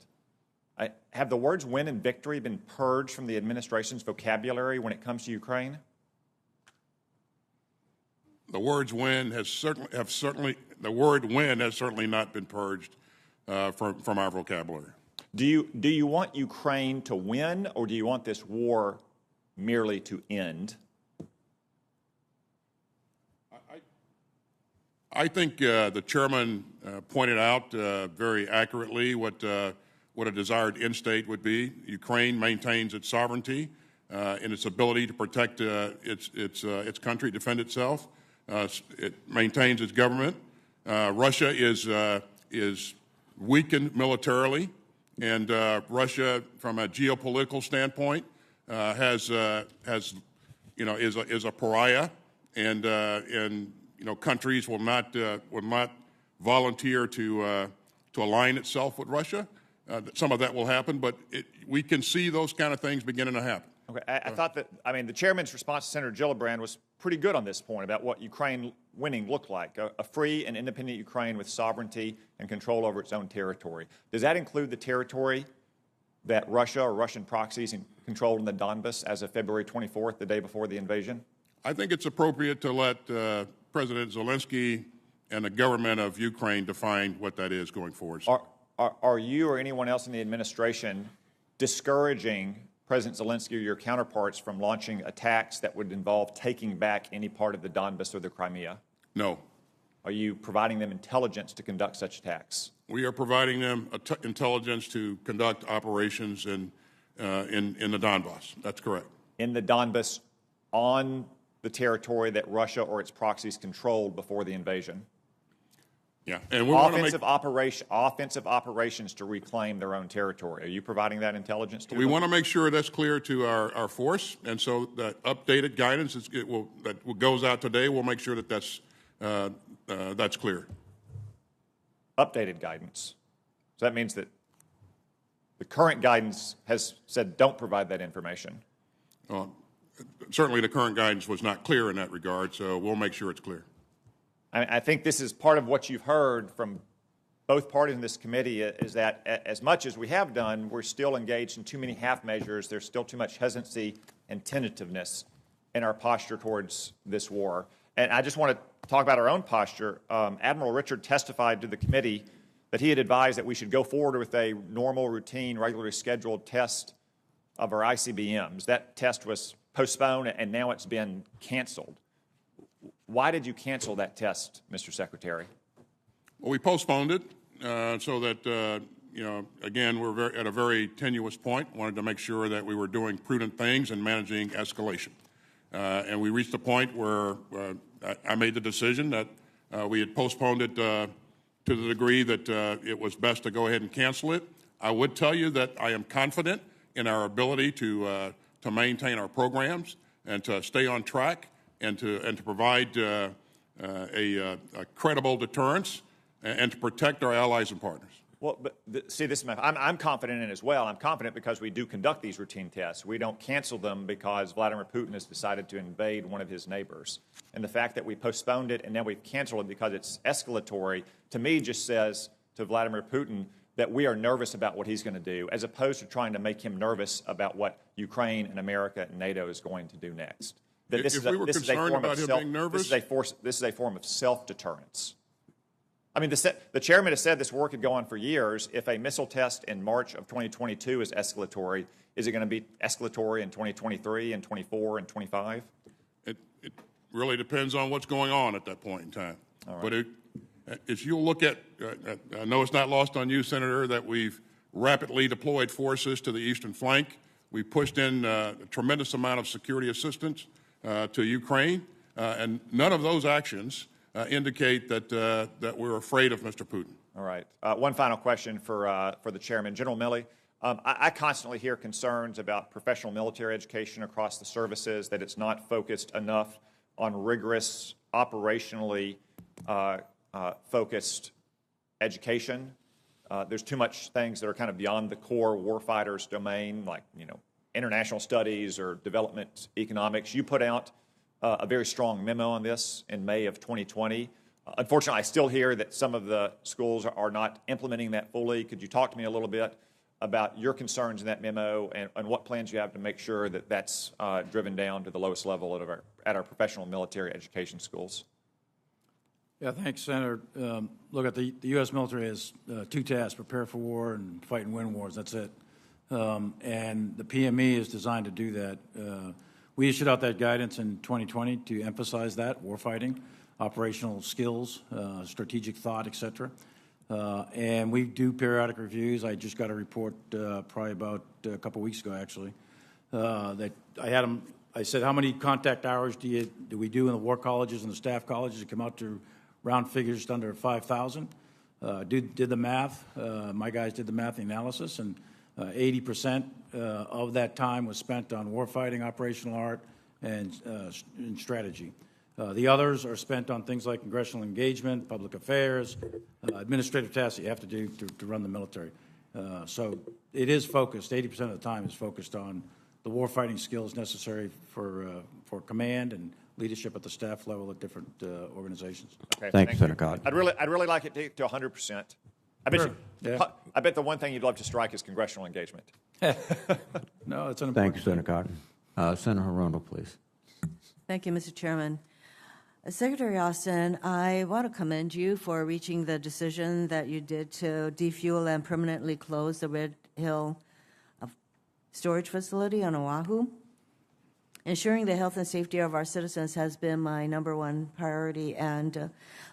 Have the words win and victory been purged from the administration's vocabulary when it comes to Ukraine? The words win has certainly the word win has certainly not been purged from our vocabulary. Do you want Ukraine to win, or do you want this war merely to end? I think the chairman pointed out very accurately what a desired end state would be. Ukraine maintains its sovereignty and its ability to protect its country, defend itself. It maintains its government. Russia is weakened militarily, and Russia, from a geopolitical standpoint, is a pariah, and countries will not volunteer to align itself with Russia. Some of that will happen, but we can see those kind of things beginning to happen. Okay, I thought that, the chairman's response to Senator Gillibrand was pretty good on this point about what Ukraine winning looked like, a free and independent Ukraine with sovereignty and control over its own territory. Does that include the territory that Russia or Russian proxies controlled in the Donbas as of February 24th, the day before the invasion? I think it's appropriate to let President Zelensky and the government of Ukraine define what that is going forward. Are you or anyone else in the administration discouraging President Zelensky or your counterparts from launching attacks that would involve taking back any part of the Donbas or the Crimea? No. Are you providing them intelligence to conduct such attacks? We are providing them intelligence to conduct operations in the Donbas. That's correct. In the Donbas, on the territory that Russia or its proxies controlled before the invasion? Yeah, and we want to make offensive operations to reclaim their own territory. Are you providing that intelligence to them? We want to make sure that's clear to our force, and so the updated guidance that goes out today, we'll make sure that that's clear. Updated guidance. So that means that the current guidance has said don't provide that information. Certainly, the current guidance was not clear in that regard, so we'll make sure it's clear. I think this is part of what you've heard from both parties in this committee is that as much as we have done, we're still engaged in too many half measures. There's still too much hesitancy and tentativeness in our posture towards this war. And I just want to talk about our own posture. Admiral Richard testified to the committee that he had advised that we should go forward with a normal, routine, regularly scheduled test of our ICBMs. That test was postponed, and now it's been canceled. Why did you cancel that test, Mr. Secretary? Well, we postponed it so that, again, we're at a very tenuous point. Wanted to make sure that we were doing prudent things and managing escalation. And we reached a point where I made the decision that we had postponed it to the degree that it was best to go ahead and cancel it. I would tell you that I am confident in our ability to maintain our programs and to stay on track and to provide a credible deterrence and to protect our allies and partners. Well, but see, this is I'm confident in it as well. I'm confident because we do conduct these routine tests. We don't cancel them because Vladimir Putin has decided to invade one of his neighbors. And the fact that we postponed it and now we've canceled it because it's escalatory, to me just says to Vladimir Putin that we are nervous about what he's going to do, as opposed to trying to make him nervous about what Ukraine and America and NATO is going to do next. That this If we were concerned about him being nervous? This is a form of self-deterrence. I mean, the chairman has said this work could go on for years. If a missile test in March of 2022 is escalatory, is it going to be escalatory in 2023 and 24 and 25? It really depends on what's going on at that point in time. But if you look at, I know it's not lost on you, Senator, that we've rapidly deployed forces to the eastern flank. We pushed in a tremendous amount of security assistance to Ukraine, and none of those actions indicate that we're afraid of Mr. Putin. All right. One final question for the chairman. General Milley, I constantly hear concerns about professional military education across the services, that it's not focused enough on rigorous, operationally focused education. There's too much things that are kind of beyond the core warfighter's domain, like, international studies or development economics. You put out a very strong memo on this in May of 2020. Unfortunately, I still hear that some of the schools are not implementing that fully. Could you talk to me a little bit about your concerns in that memo and what plans you have to make sure that that's driven down to the lowest level at our professional military education schools? Yeah, thanks, Senator. Look, the U.S. military has two tasks: prepare for war and fight and win wars. That's it. And the PME is designed to do that. We issued out that guidance in 2020 to emphasize that, warfighting, operational skills, strategic thought, et cetera. And we do periodic reviews. I just got a report probably about a couple weeks ago, actually, that I had them. I said, how many contact hours do we do in the war colleges and the staff colleges? It come out to round figures just under 5,000. Did the math. My guys did the math, the analysis, and 80% of that time was spent on warfighting, operational art, and strategy. The others are spent on things like congressional engagement, public affairs, administrative tasks that you have to do to run the military. So it is focused. 80% of the time is focused on the warfighting skills necessary for command and leadership at the staff level at different organizations. Okay, thank you, Senator Cotton. I'd really like it to 100%. I bet the one thing you'd love to strike is congressional engagement. No, it's an important. Thank you, Senator Cotton. Senator Hirono, please. Thank you, Mr. Chairman. Secretary Austin, I want to commend you for reaching the decision that you did to defuel and permanently close the Red Hill storage facility on Oahu. Ensuring the health and safety of our citizens has been my #1 priority, and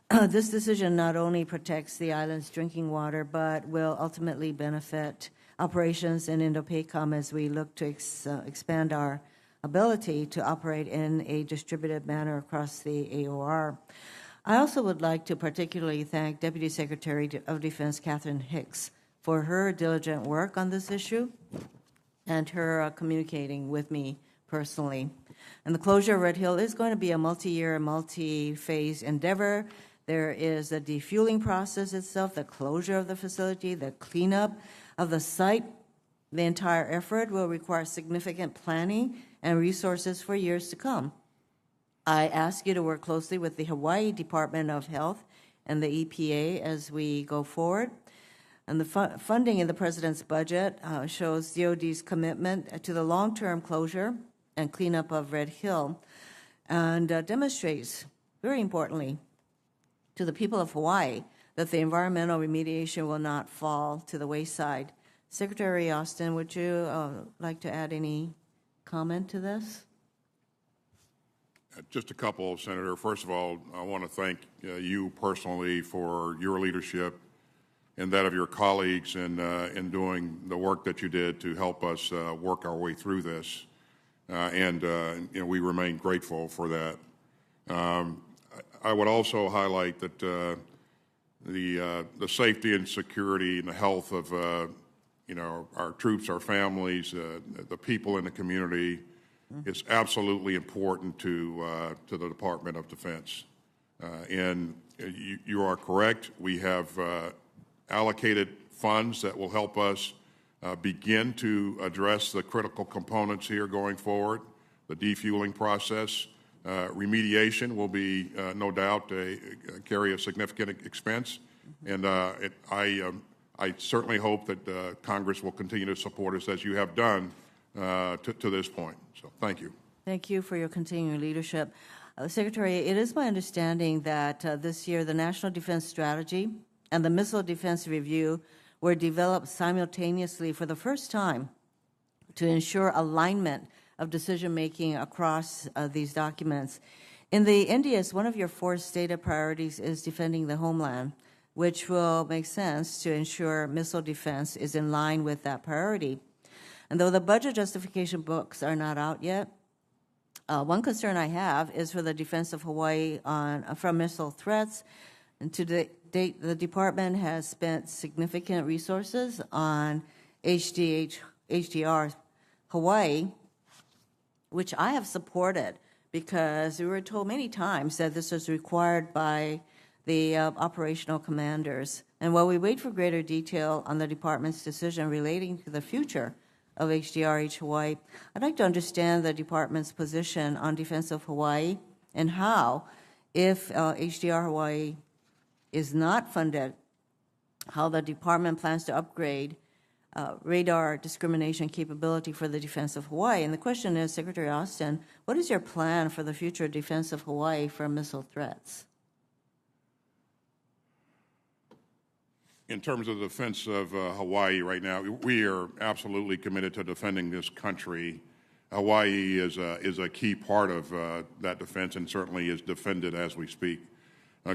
this decision not only protects the island's drinking water, but will ultimately benefit operations in Indo-PACOM as we look to expand our ability to operate in a distributed manner across the AOR. I also would like to particularly thank Deputy Secretary of Defense Catherine Hicks for her diligent work on this issue and her communicating with me personally. And the closure of Red Hill is going to be a multi-year, multi-phase endeavor. There is the defueling process itself, the closure of the facility, the cleanup of the site. The entire effort will require significant planning and resources for years to come. I ask you to work closely with the Hawaii Department of Health and the EPA as we go forward. And the funding in the President's budget shows DOD's commitment to the long-term closure and cleanup of Red Hill, and demonstrates, very importantly, to the people of Hawaii that the environmental remediation will not fall to the wayside. Secretary Austin, would you like to add any comment to this? Just a couple, Senator. First of all, I want to thank you personally for your leadership and that of your colleagues in doing the work that you did to help us work our way through this. We remain grateful for that. I would also highlight that the safety and security and the health of our troops, our families, the people in the community is absolutely important to the Department of Defense. And you are correct. We have allocated funds that will help us begin to address the critical components here going forward, the defueling process. Remediation will be, no doubt, carry a significant expense, and I certainly hope that Congress will continue to support us as you have done to this point. So thank you. Thank you for your continuing leadership. Secretary, it is my understanding that this year the National Defense Strategy and the Missile Defense Review were developed simultaneously for the first time to ensure alignment of decision-making across these documents. In the NDS, one of your 4 stated priorities is defending the homeland, which will make sense to ensure missile defense is in line with that priority. And though the budget justification books are not out yet, one concern I have is for the defense of Hawaii from missile threats. And to date, the department has spent significant resources on HDR Hawaii, which I have supported because we were told many times that this was required by the operational commanders. And while we wait for greater detail on the department's decision relating to the future of HDRH Hawaii, I'd like to understand the department's position on defense of Hawaii and how, if HDR Hawaii is not funded, how the department plans to upgrade radar discrimination capability for the defense of Hawaii. And the question is, Secretary Austin, what is your plan for the future defense of Hawaii from missile threats? In terms of the defense of Hawaii right now, we are absolutely committed to defending this country. Hawaii is a key part of that defense and certainly is defended as we speak.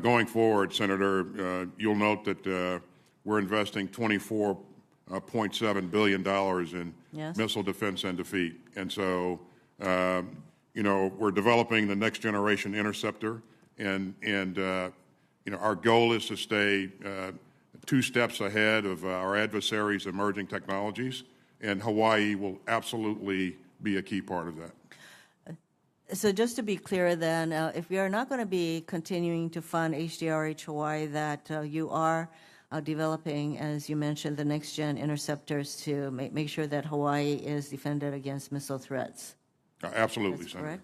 Going forward, Senator, you'll note that we're investing $24.7 billion in missile defense and defeat. And so, we're developing the next generation interceptor, and our goal is to stay 2 steps ahead of our adversaries' emerging technologies, and Hawaii will absolutely be a key part of that. So just to be clear then, if we are not going to be continuing to fund HDRH Hawaii, that you are developing, as you mentioned, the next-gen interceptors to make sure that Hawaii is defended against missile threats. Absolutely, That's Senator. correct?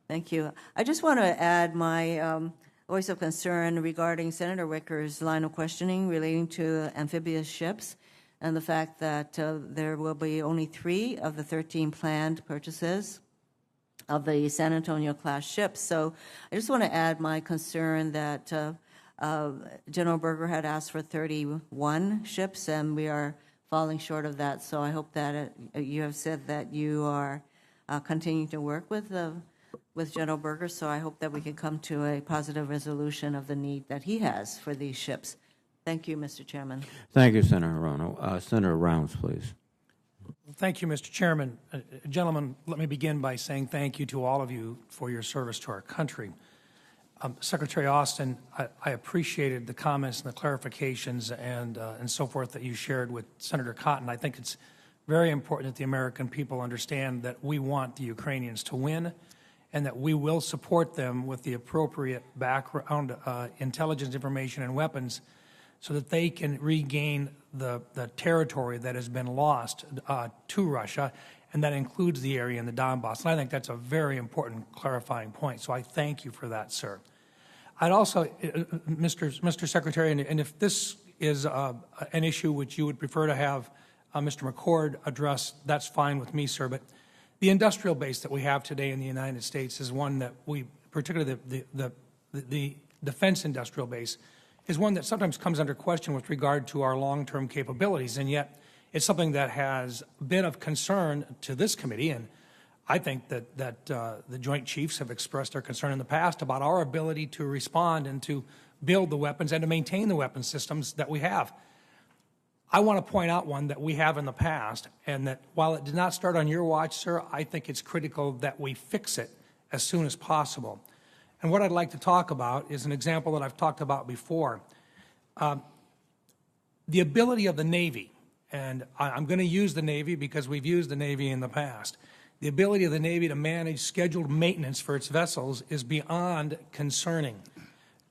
Thank you. I just want to add my voice of concern regarding Senator Wicker's line of questioning relating to amphibious ships and the fact that there will be only 3 of the 13 planned purchases of the San Antonio-class ships. So I just want to add my concern that General Berger had asked for 31 ships, and we are falling short of that. So I hope that you have said that you are continuing to work with General Berger, so I hope that we can come to a positive resolution of the need that he has for these ships. Thank you, Mr. Chairman. Thank you, Senator Hirono. Senator Rounds, please. Thank you, Mr. Chairman. Gentlemen, let me begin by saying thank you to all of you for your service to our country. Secretary Austin, I appreciated the comments and the clarifications and so forth that you shared with Senator Cotton. I think it's very important that the American people understand that we want the Ukrainians to win and that we will support them with the appropriate background intelligence information and weapons so that they can regain the territory that has been lost to Russia, and that includes the area in the Donbass. And I think that's a very important clarifying point, so I thank you for that, sir. I'd also, Mr. Secretary, and if this is an issue which you would prefer to have Mr. McCord address, that's fine with me, sir, but the industrial base that we have today in the United States is one that we, particularly the defense industrial base, is one that sometimes comes under question with regard to our long-term capabilities, and yet it's something that has been of concern to this committee, and I think that the Joint Chiefs have expressed their concern in the past about our ability to respond and to build the weapons and to maintain the weapons systems that we have. I want to point out one that we have in the past, and that while it did not start on your watch, sir, I think it's critical that we fix it as soon as possible. And what I'd like to talk about is an example that I've talked about before. The ability of the Navy, and I'm going to use the Navy because we've used the Navy in the past. The ability of the Navy to manage scheduled maintenance for its vessels is beyond concerning.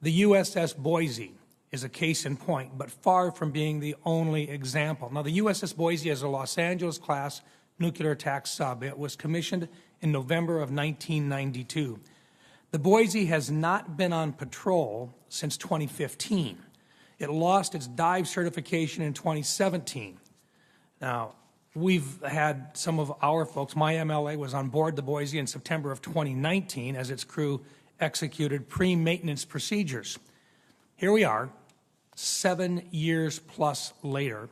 The USS Boise is a case in point, but far from being the only example. Now, the USS Boise is a Los Angeles-class nuclear attack sub. It was commissioned in November of 1992. The Boise has not been on patrol since 2015. It lost its dive certification in 2017. Now, we've had some of our folks, my MLA was on board the Boise in September of 2019 as its crew executed pre-maintenance procedures. Here we are, 7 years plus later,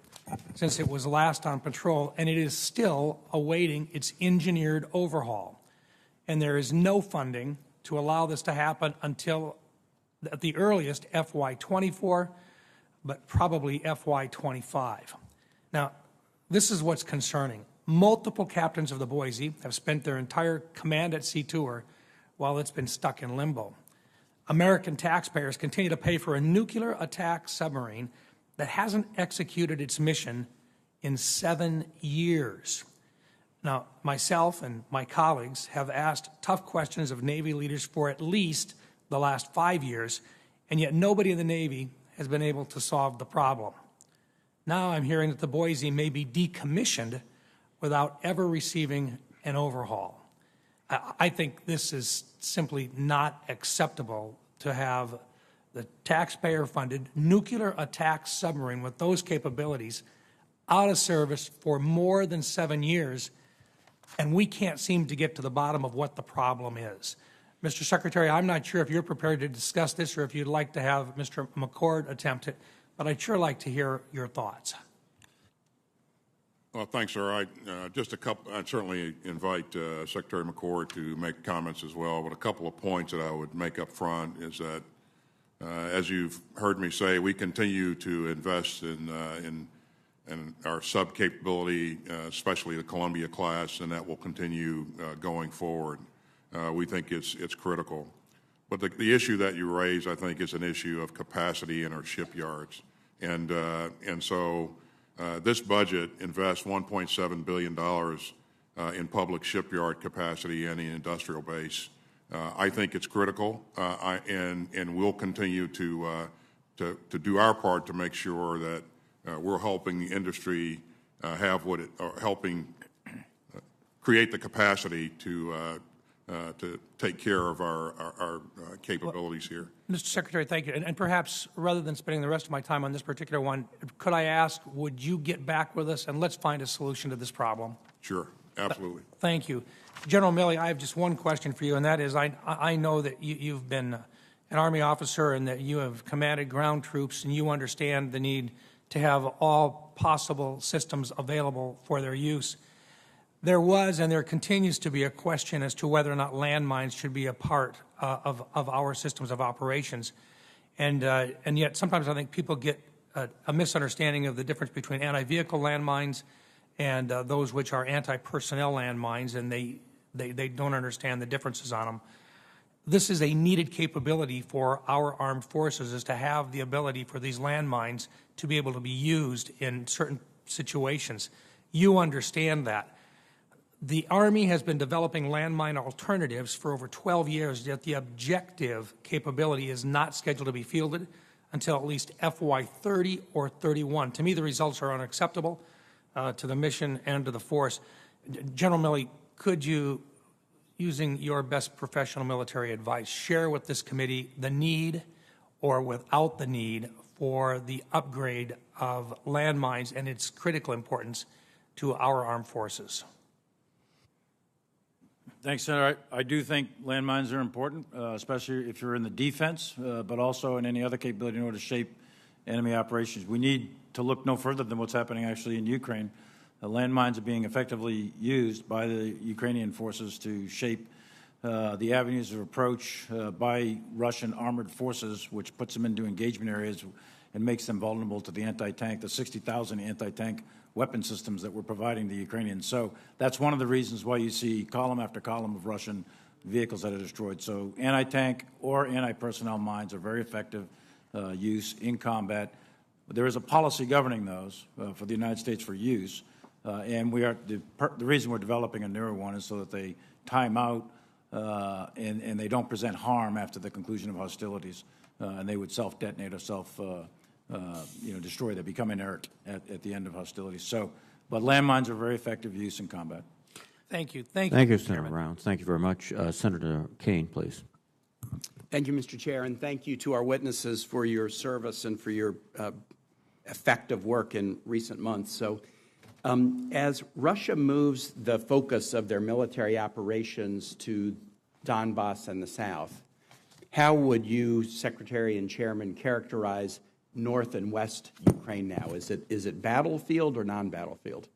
since it was last on patrol, and it is still awaiting its engineered overhaul. And there is no funding to allow this to happen until, at the earliest, FY24, but probably FY25. Now, this is what's concerning. Multiple captains of the Boise have spent their entire command at sea tour while it's been stuck in limbo. American taxpayers continue to pay for a nuclear attack submarine that hasn't executed its mission in 7 years. Now, myself and my colleagues have asked tough questions of Navy leaders for at least the last 5 years, and yet nobody in the Navy has been able to solve the problem. Now I'm hearing that the Boise may be decommissioned without ever receiving an overhaul. I think this is simply not acceptable to have the taxpayer-funded nuclear attack submarine with those capabilities out of service for more than 7 years, and we can't seem to get to the bottom of what the problem is. Mr. Secretary, I'm not sure if you're prepared to discuss this or if you'd like to have Mr. McCord attempt it, but I'd sure like to hear your thoughts. Well, thanks, sir. I'd certainly invite Secretary McCord to make comments as well, but a couple of points that I would make up front is that, as you've heard me say, we continue to invest in our sub capability, especially the Columbia class, and that will continue going forward. We think it's critical. But the issue that you raise, I think, is an issue of capacity in our shipyards. And so this budget invests $1.7 billion in public shipyard capacity and the industrial base. I think it's critical, and we'll continue to do our part to make sure that we're helping the industry have what it, or helping create the capacity to take care of our capabilities here. Mr. Secretary, thank you. And perhaps rather than spending the rest of my time on this particular one, could I ask, would you get back with us and let's find a solution to this problem? Sure, absolutely. Thank you. General Milley, I have just one question for you, and that is I know that you've been an Army officer and that you have commanded ground troops and you understand the need to have all possible systems available for their use. There was and there continues to be a question as to whether or not landmines should be a part of our systems of operations. And yet sometimes I think people get a misunderstanding of the difference between anti-vehicle landmines and those which are anti-personnel landmines, and they don't understand the differences on them. This is a needed capability for our armed forces, is to have the ability for these landmines to be able to be used in certain situations. You understand that. The Army has been developing landmine alternatives for over 12 years, yet the objective capability is not scheduled to be fielded until at least FY30 or 31. To me, the results are unacceptable to the mission and to the force. General Milley, could you, using your best professional military advice, share with this committee the need or without the need for the upgrade of landmines and its critical importance to our armed forces? Thanks, Senator. I do think landmines are important, especially if you're in the defense, but also in any other capability in order to shape enemy operations. We need to look no further than what's happening actually in Ukraine. Landmines are being effectively used by the Ukrainian forces to shape the avenues of approach by Russian armored forces, which puts them into engagement areas and makes them vulnerable to the anti-tank, the 60,000 anti-tank weapon systems that we're providing the Ukrainians. So that's one of the reasons why you see column after column of Russian vehicles that are destroyed. So anti-tank or anti-personnel mines are very effective use in combat. There is a policy governing those for the United States for use, and we are the reason we're developing a newer one is so that they time out and they don't present harm after the conclusion of hostilities. and they would self-detonate or destroy. They become inert at the end of hostilities. So, but landmines are very effective use in combat. Thank you. Thank you, Senator Rounds. Thank you very much. Senator Kane, please. Thank you, Mr. Chair, and thank you to our witnesses for your service and for your effective work in recent months. So, as Russia moves the focus of their military operations to Donbass and the south, how would you, Secretary and Chairman, characterize north and west Ukraine now? Is it battlefield or non-battlefield?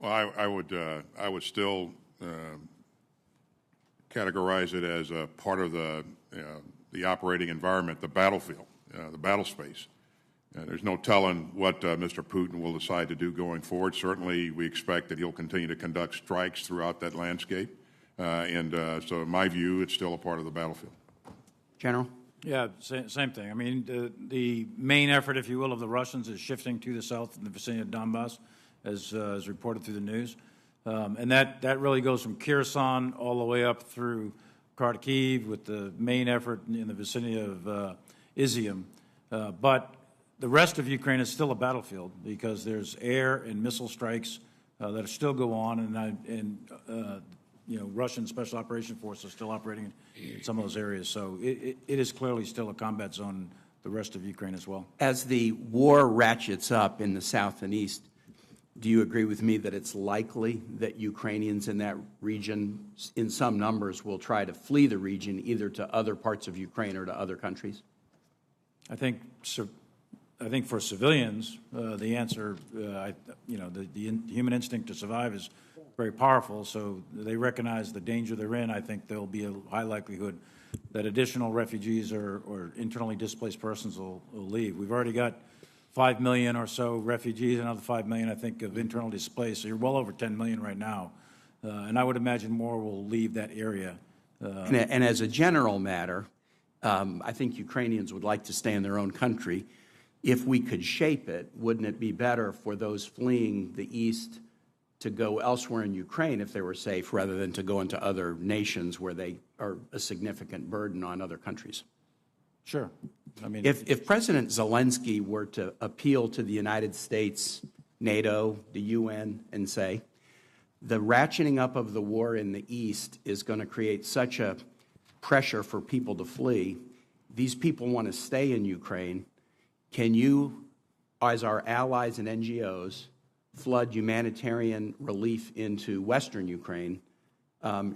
Well, I would still categorize it as a part of the operating environment, the battlefield, the battle space. There's no telling what Mr. Putin will decide to do going forward. Certainly, we expect that he'll continue to conduct strikes throughout that landscape. So in my view, it's still a part of the battlefield. General? Yeah, same thing. I mean, the main effort, if you will, of the Russians is shifting to the south in the vicinity of Donbass, as reported through the news. And that really goes from Kherson all the way up through Kharkiv, with the main effort in the vicinity of Izium. But the rest of Ukraine is still a battlefield because there's air and missile strikes that still go on, and Russian Special Operations Force are still operating in some of those areas. So it is clearly still a combat zone in the rest of Ukraine as well. As the war ratchets up in the south and east, do you agree with me that it's likely that Ukrainians in that region, in some numbers, will try to flee the region either to other parts of Ukraine or to other countries? I think for civilians, the answer, the human instinct to survive is very powerful. So they recognize the danger they're in. I think there'll be a high likelihood that additional refugees or internally displaced persons will leave. We've already got 5 million or so refugees, another 5 million, I think, of internally displaced. So you're well over 10 million right now. And I would imagine more will leave that area. And as a general matter, I think Ukrainians would like to stay in their own country. If we could shape it, wouldn't it be better for those fleeing the east to go elsewhere in Ukraine if they were safe, rather than to go into other nations where they are a significant burden on other countries? Sure. I mean, if President Zelensky were to appeal to the United States, NATO, the UN, and say, the ratcheting up of the war in the East is going to create such a pressure for people to flee, these people want to stay in Ukraine, can you, as our allies and NGOs, flood humanitarian relief into Western Ukraine,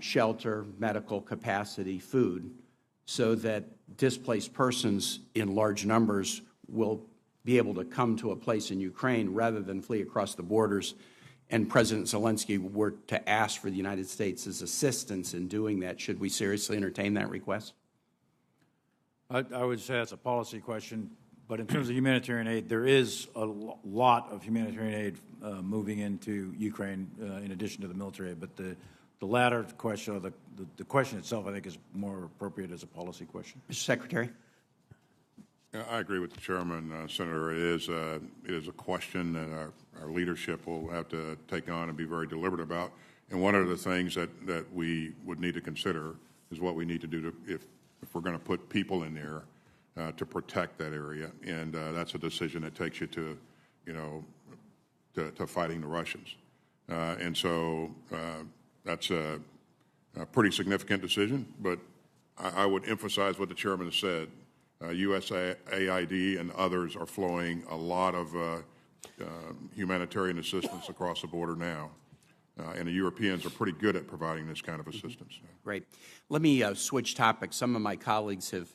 shelter, medical capacity, food, so that displaced persons in large numbers will be able to come to a place in Ukraine rather than flee across the borders, and President Zelensky were to ask for the United States' assistance in doing that? Should we seriously entertain that request? I would say that's a policy question. But in terms of humanitarian aid, there is a lot of humanitarian aid moving into Ukraine in addition to the military aid. But the latter question, or the question itself, I think is more appropriate as a policy question. Mr. Secretary? I agree with the chairman, Senator. It is a question that our leadership will have to take on and be very deliberate about. And one of the things that we would need to consider is what we need to do if we're going to put people in there to protect that area, and that's a decision that takes you to fighting the Russians, and so that's a pretty significant decision. But I would emphasize what the chairman has said. USAID and others are flowing a lot of humanitarian assistance across the border now, and the Europeans are pretty good at providing this kind of assistance. Great. Let me switch topics. Some of my colleagues have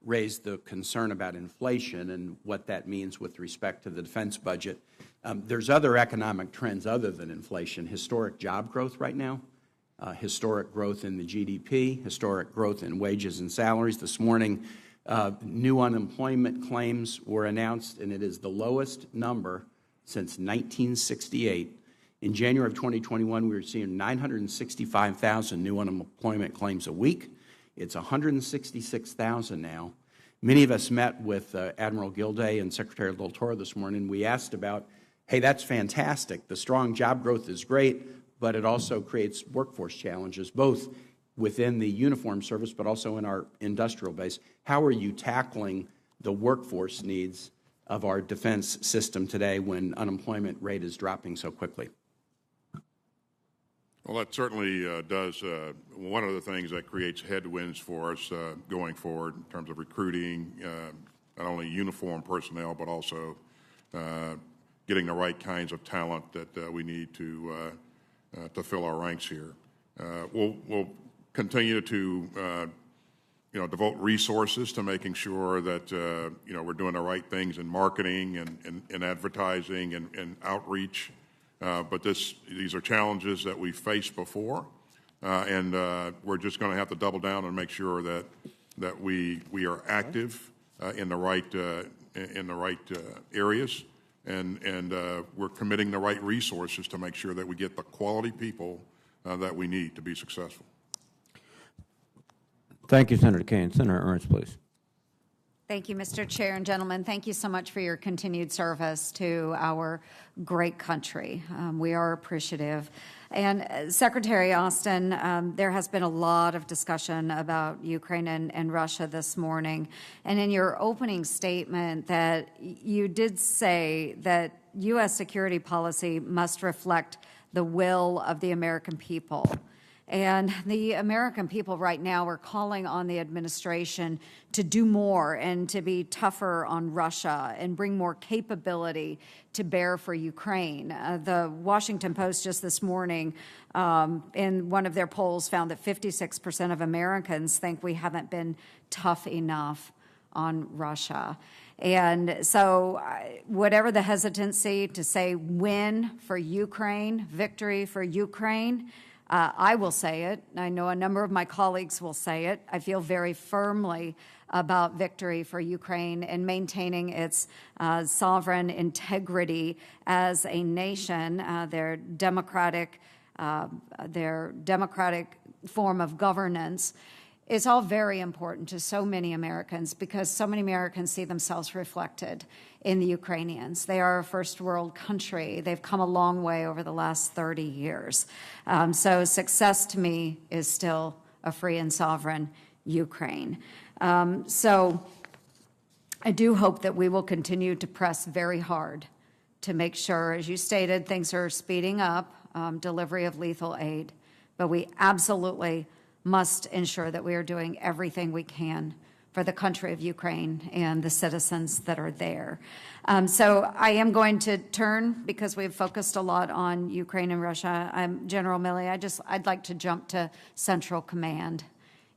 raised the concern about inflation and what that means with respect to the defense budget. There's other economic trends other than inflation. Historic job growth right now, historic growth in the GDP, historic growth in wages and salaries. This morning, new unemployment claims were announced, and it is the lowest number since 1968. In January of 2021, we were seeing 965,000 new unemployment claims a week. It's 166,000 now. Many of us met with Admiral Gilday and Secretary Del Toro this morning. We asked about, hey, that's fantastic. The strong job growth is great, but it also creates workforce challenges, both within the uniformed service, but also in our industrial base. How are you tackling the workforce needs of our defense system today when unemployment rate is dropping so quickly? Well, that certainly does. One of the things that creates headwinds for us going forward in terms of recruiting not only uniformed personnel, but also getting the right kinds of talent that we need to fill our ranks here. We'll continue to devote resources to making sure that we're doing the right things in marketing and advertising and outreach. But these are challenges that we've faced before, and we're just going to have to double down and make sure that we are active in the right areas, and we're committing the right resources to make sure that we get the quality people that we need to be successful. Thank you, Senator Kaine. Senator Ernst, please. Thank you, Mr. Chair and gentlemen. Thank you so much for your continued service to our great country. We are appreciative. And Secretary Austin, there has been a lot of discussion about Ukraine and Russia this morning. And in your opening statement that you did say that U.S. security policy must reflect the will of the American people. And the American people right now are calling on the administration to do more and to be tougher on Russia and bring more capability to bear for Ukraine. The Washington Post just this morning in one of their polls found that 56% of Americans think we haven't been tough enough on Russia. And so whatever the hesitancy to say win for Ukraine, victory for Ukraine, I will say it. I know a number of my colleagues will say it. I feel very firmly about victory for Ukraine and maintaining its sovereign integrity as a nation, their democratic form of governance. It's all very important to so many Americans because so many Americans see themselves reflected in the Ukrainians. They are a first world country. They've come a long way over the last 30 years. So success to me is still a free and sovereign Ukraine. So I do hope that we will continue to press very hard to make sure, as you stated, things are speeding up, delivery of lethal aid, but we absolutely must ensure that we are doing everything we can for the country of Ukraine and the citizens that are there. So I am going to turn, because we've focused a lot on Ukraine and Russia. General Milley, I'd like to jump to Central Command,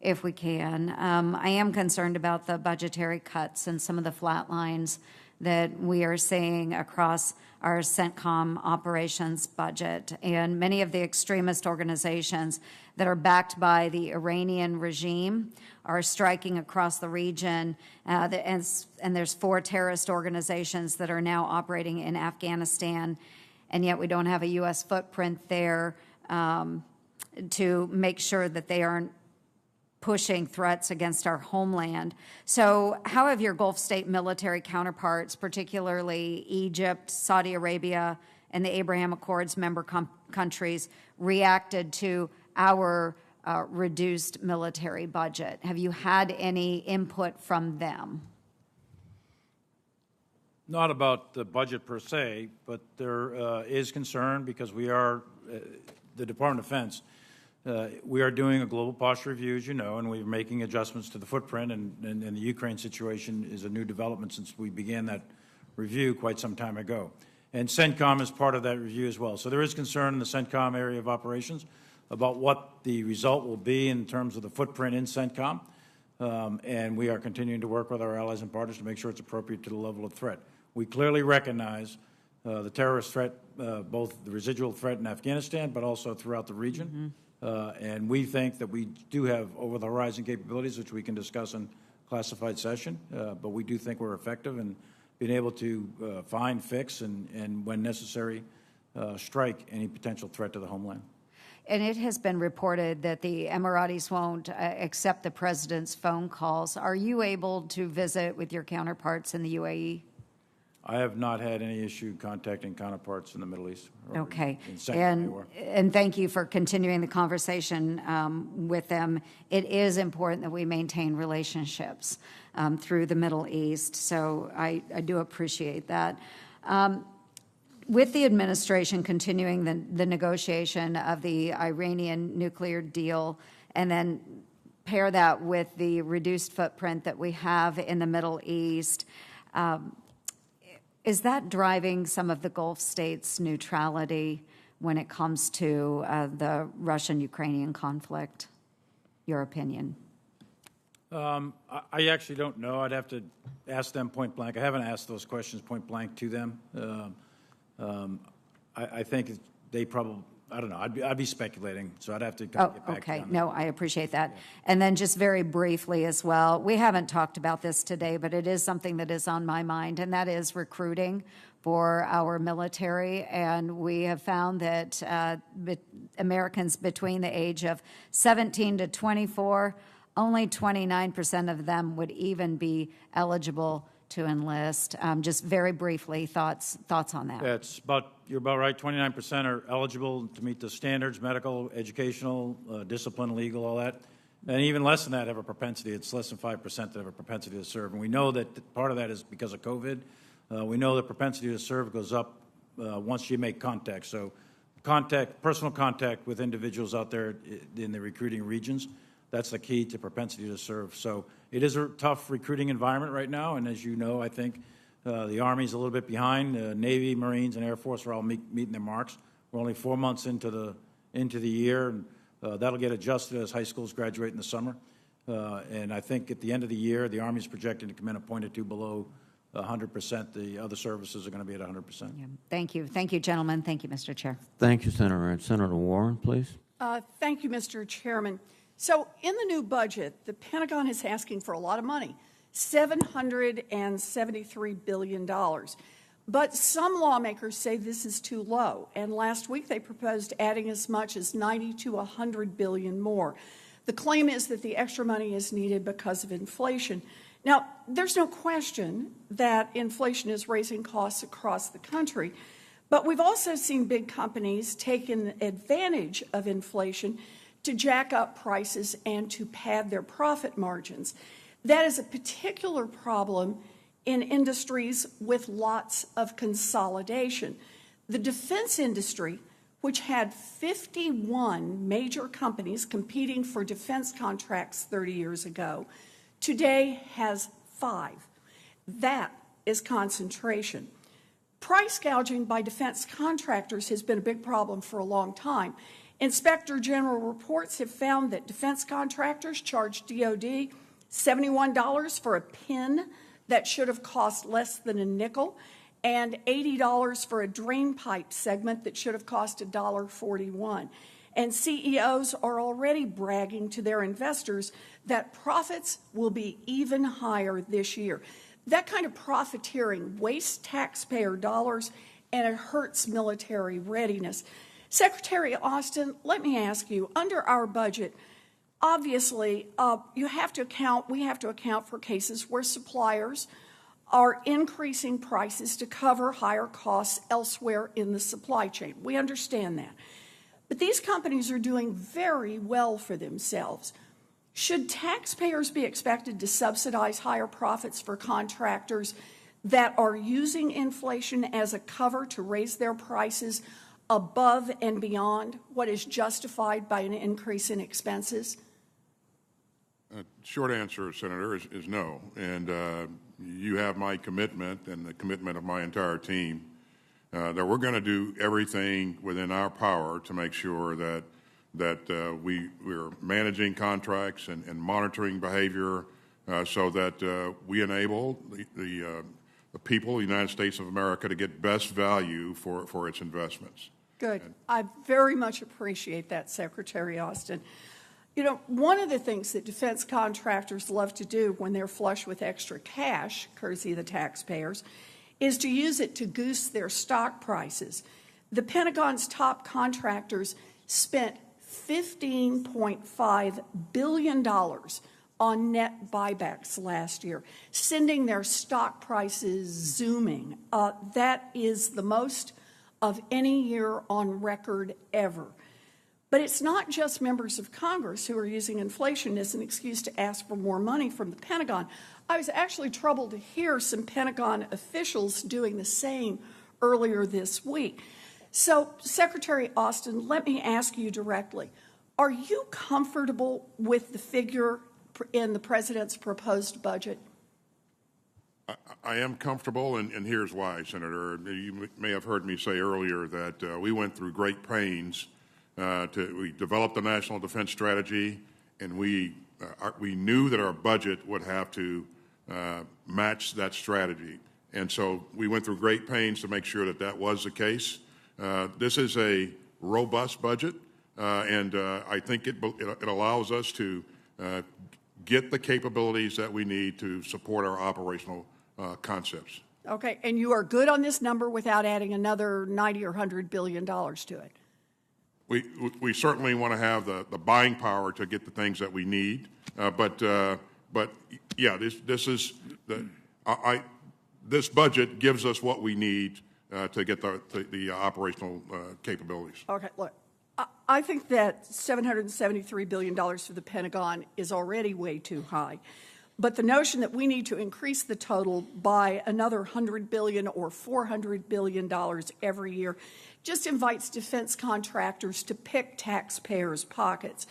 if we can. I am concerned about the budgetary cuts and some of the flat lines that we are seeing across our CENTCOM operations budget. And many of the extremist organizations that are backed by the Iranian regime are striking across the region. And there's 4 terrorist organizations that are now operating in Afghanistan, and yet we don't have a U.S. footprint there to make sure that they aren't pushing threats against our homeland. So how have your Gulf state military counterparts, particularly Egypt, Saudi Arabia, and the Abraham Accords member countries, reacted to our reduced military budget? Have you had any input from them? Not about the budget per se, but there is concern because we are, the Department of Defense, we are doing a global posture review, as you know, and we're making adjustments to the footprint, and the Ukraine situation is a new development since we began that review quite some time ago. And CENTCOM is part of that review as well. So there is concern in the CENTCOM area of operations about what the result will be in terms of the footprint in CENTCOM, and we are continuing to work with our allies and partners to make sure it's appropriate to the level of threat. We clearly recognize the terrorist threat, both the residual threat in Afghanistan, but also throughout the region. Mm-hmm. And we think that we do have over-the-horizon capabilities, which we can discuss in classified session, but we do think we're effective in being able to find, fix, and when necessary, strike any potential threat to the homeland. And it has been reported that the Emiratis won't accept the president's phone calls. Are you able to visit with your counterparts in the UAE? I have not had any issue contacting counterparts in the Middle East. Or Okay. in Secretary War. And thank you for continuing the conversation with them. It is important that we maintain relationships through the Middle East, so I do appreciate that. With the administration continuing the negotiation of the Iranian nuclear deal, and then pair that with the reduced footprint that we have in the Middle East, is that driving some of the Gulf states' neutrality when it comes to the Russian-Ukrainian conflict? Your opinion? I actually don't know. I'd have to ask them point blank. I haven't asked those questions point blank to them. I think they probably, I don't know, I'd be speculating, so I'd have to kind of get back to you on that. No, I appreciate that. Yeah. And then just very briefly as well, we haven't talked about this today, but it is something that is on my mind, and that is recruiting for our military. And we have found that Americans between the age of 17 to 24, only 29% of them would even be eligible to enlist. Just very briefly, thoughts on that? Yeah, you're about right. 29% are eligible to meet the standards, medical, educational, discipline, legal, all that. And even less than that have a propensity. It's less than 5% that have a propensity to serve. And we know that part of that is because of COVID. We know the propensity to serve goes up once you make contact. So personal contact with individuals out there in the recruiting regions, that's the key to propensity to serve. So it is a tough recruiting environment right now, and as you know, I think the Army's a little bit behind. Navy, Marines, and Air Force are all meeting their marks. We're only 4 months into the year, and that'll get adjusted as high schools graduate in the summer. And I think at the end of the year, the Army's projected to come in a point or two below 100%. The other services are going to be at 100%. Yeah. Thank you. Thank you, gentlemen. Thank you, Mr. Chair. Thank you, Senator. And Senator Warren, please. Thank you, Mr. Chairman. So in the new budget, the Pentagon is asking for a lot of money, $773 billion. But some lawmakers say this is too low. And last week they proposed adding as much as 90 to 100 billion more. The claim is that the extra money is needed because of inflation. Now, there's no question that inflation is raising costs across the country. But we've also seen big companies taking advantage of inflation to jack up prices and to pad their profit margins. That is a particular problem in industries with lots of consolidation. The defense industry, which had 51 major companies competing for defense contracts 30 years ago, today has 5. That is concentration. Price gouging by defense contractors has been a big problem for a long time. Inspector General reports have found that defense contractors charge DOD $71 for a pin that should have cost less than a nickel, and $80 for a drain pipe segment that should have cost $1.41. And CEOs are already bragging to their investors that profits will be even higher this year. That kind of profiteering wastes taxpayer dollars and it hurts military readiness. Secretary Austin, let me ask you, under our budget, obviously, we have to account for cases where suppliers are increasing prices to cover higher costs elsewhere in the supply chain. We understand that. But these companies are doing very well for themselves. Should taxpayers be expected to subsidize higher profits for contractors that are using inflation as a cover to raise their prices above and beyond what is justified by an increase in expenses? Short answer, Senator, is no. And you have my commitment and the commitment of my entire team that we're going to do everything within our power to make sure that we're managing contracts and monitoring behavior so that we enable the people of the United States of America to get best value for its investments. Good. I very much appreciate that, Secretary Austin. You know, one of the things that defense contractors love to do when they're flush with extra cash, courtesy of the taxpayers, is to use it to goose their stock prices. The Pentagon's top contractors spent $15.5 billion on net buybacks last year, sending their stock prices zooming. That is the most of any year on record ever. But it's not just members of Congress who are using inflation as an excuse to ask for more money from the Pentagon. I was actually troubled to hear some Pentagon officials doing the same earlier this week. So, Secretary Austin, let me ask you directly. Are you comfortable with the figure in the President's proposed budget? I am comfortable, and here's why, Senator. You may have heard me say earlier that we went through great pains. We developed the National Defense Strategy, and we knew that our budget would have to match that strategy. And so we went through great pains to make sure that that was the case. This is a robust budget, and I think it allows us to get the capabilities that we need to support our operational concepts. Okay, and you are good on this number without adding another $90 or $100 billion to it? We certainly want to have the buying power to get the things that we need, but yeah, this budget gives us what we need to get the operational capabilities. Okay, look, I think that $773 billion for the Pentagon is already way too high. But the notion that we need to increase the total by another $100 billion or $400 billion every year just invites defense contractors to pick taxpayers' pockets.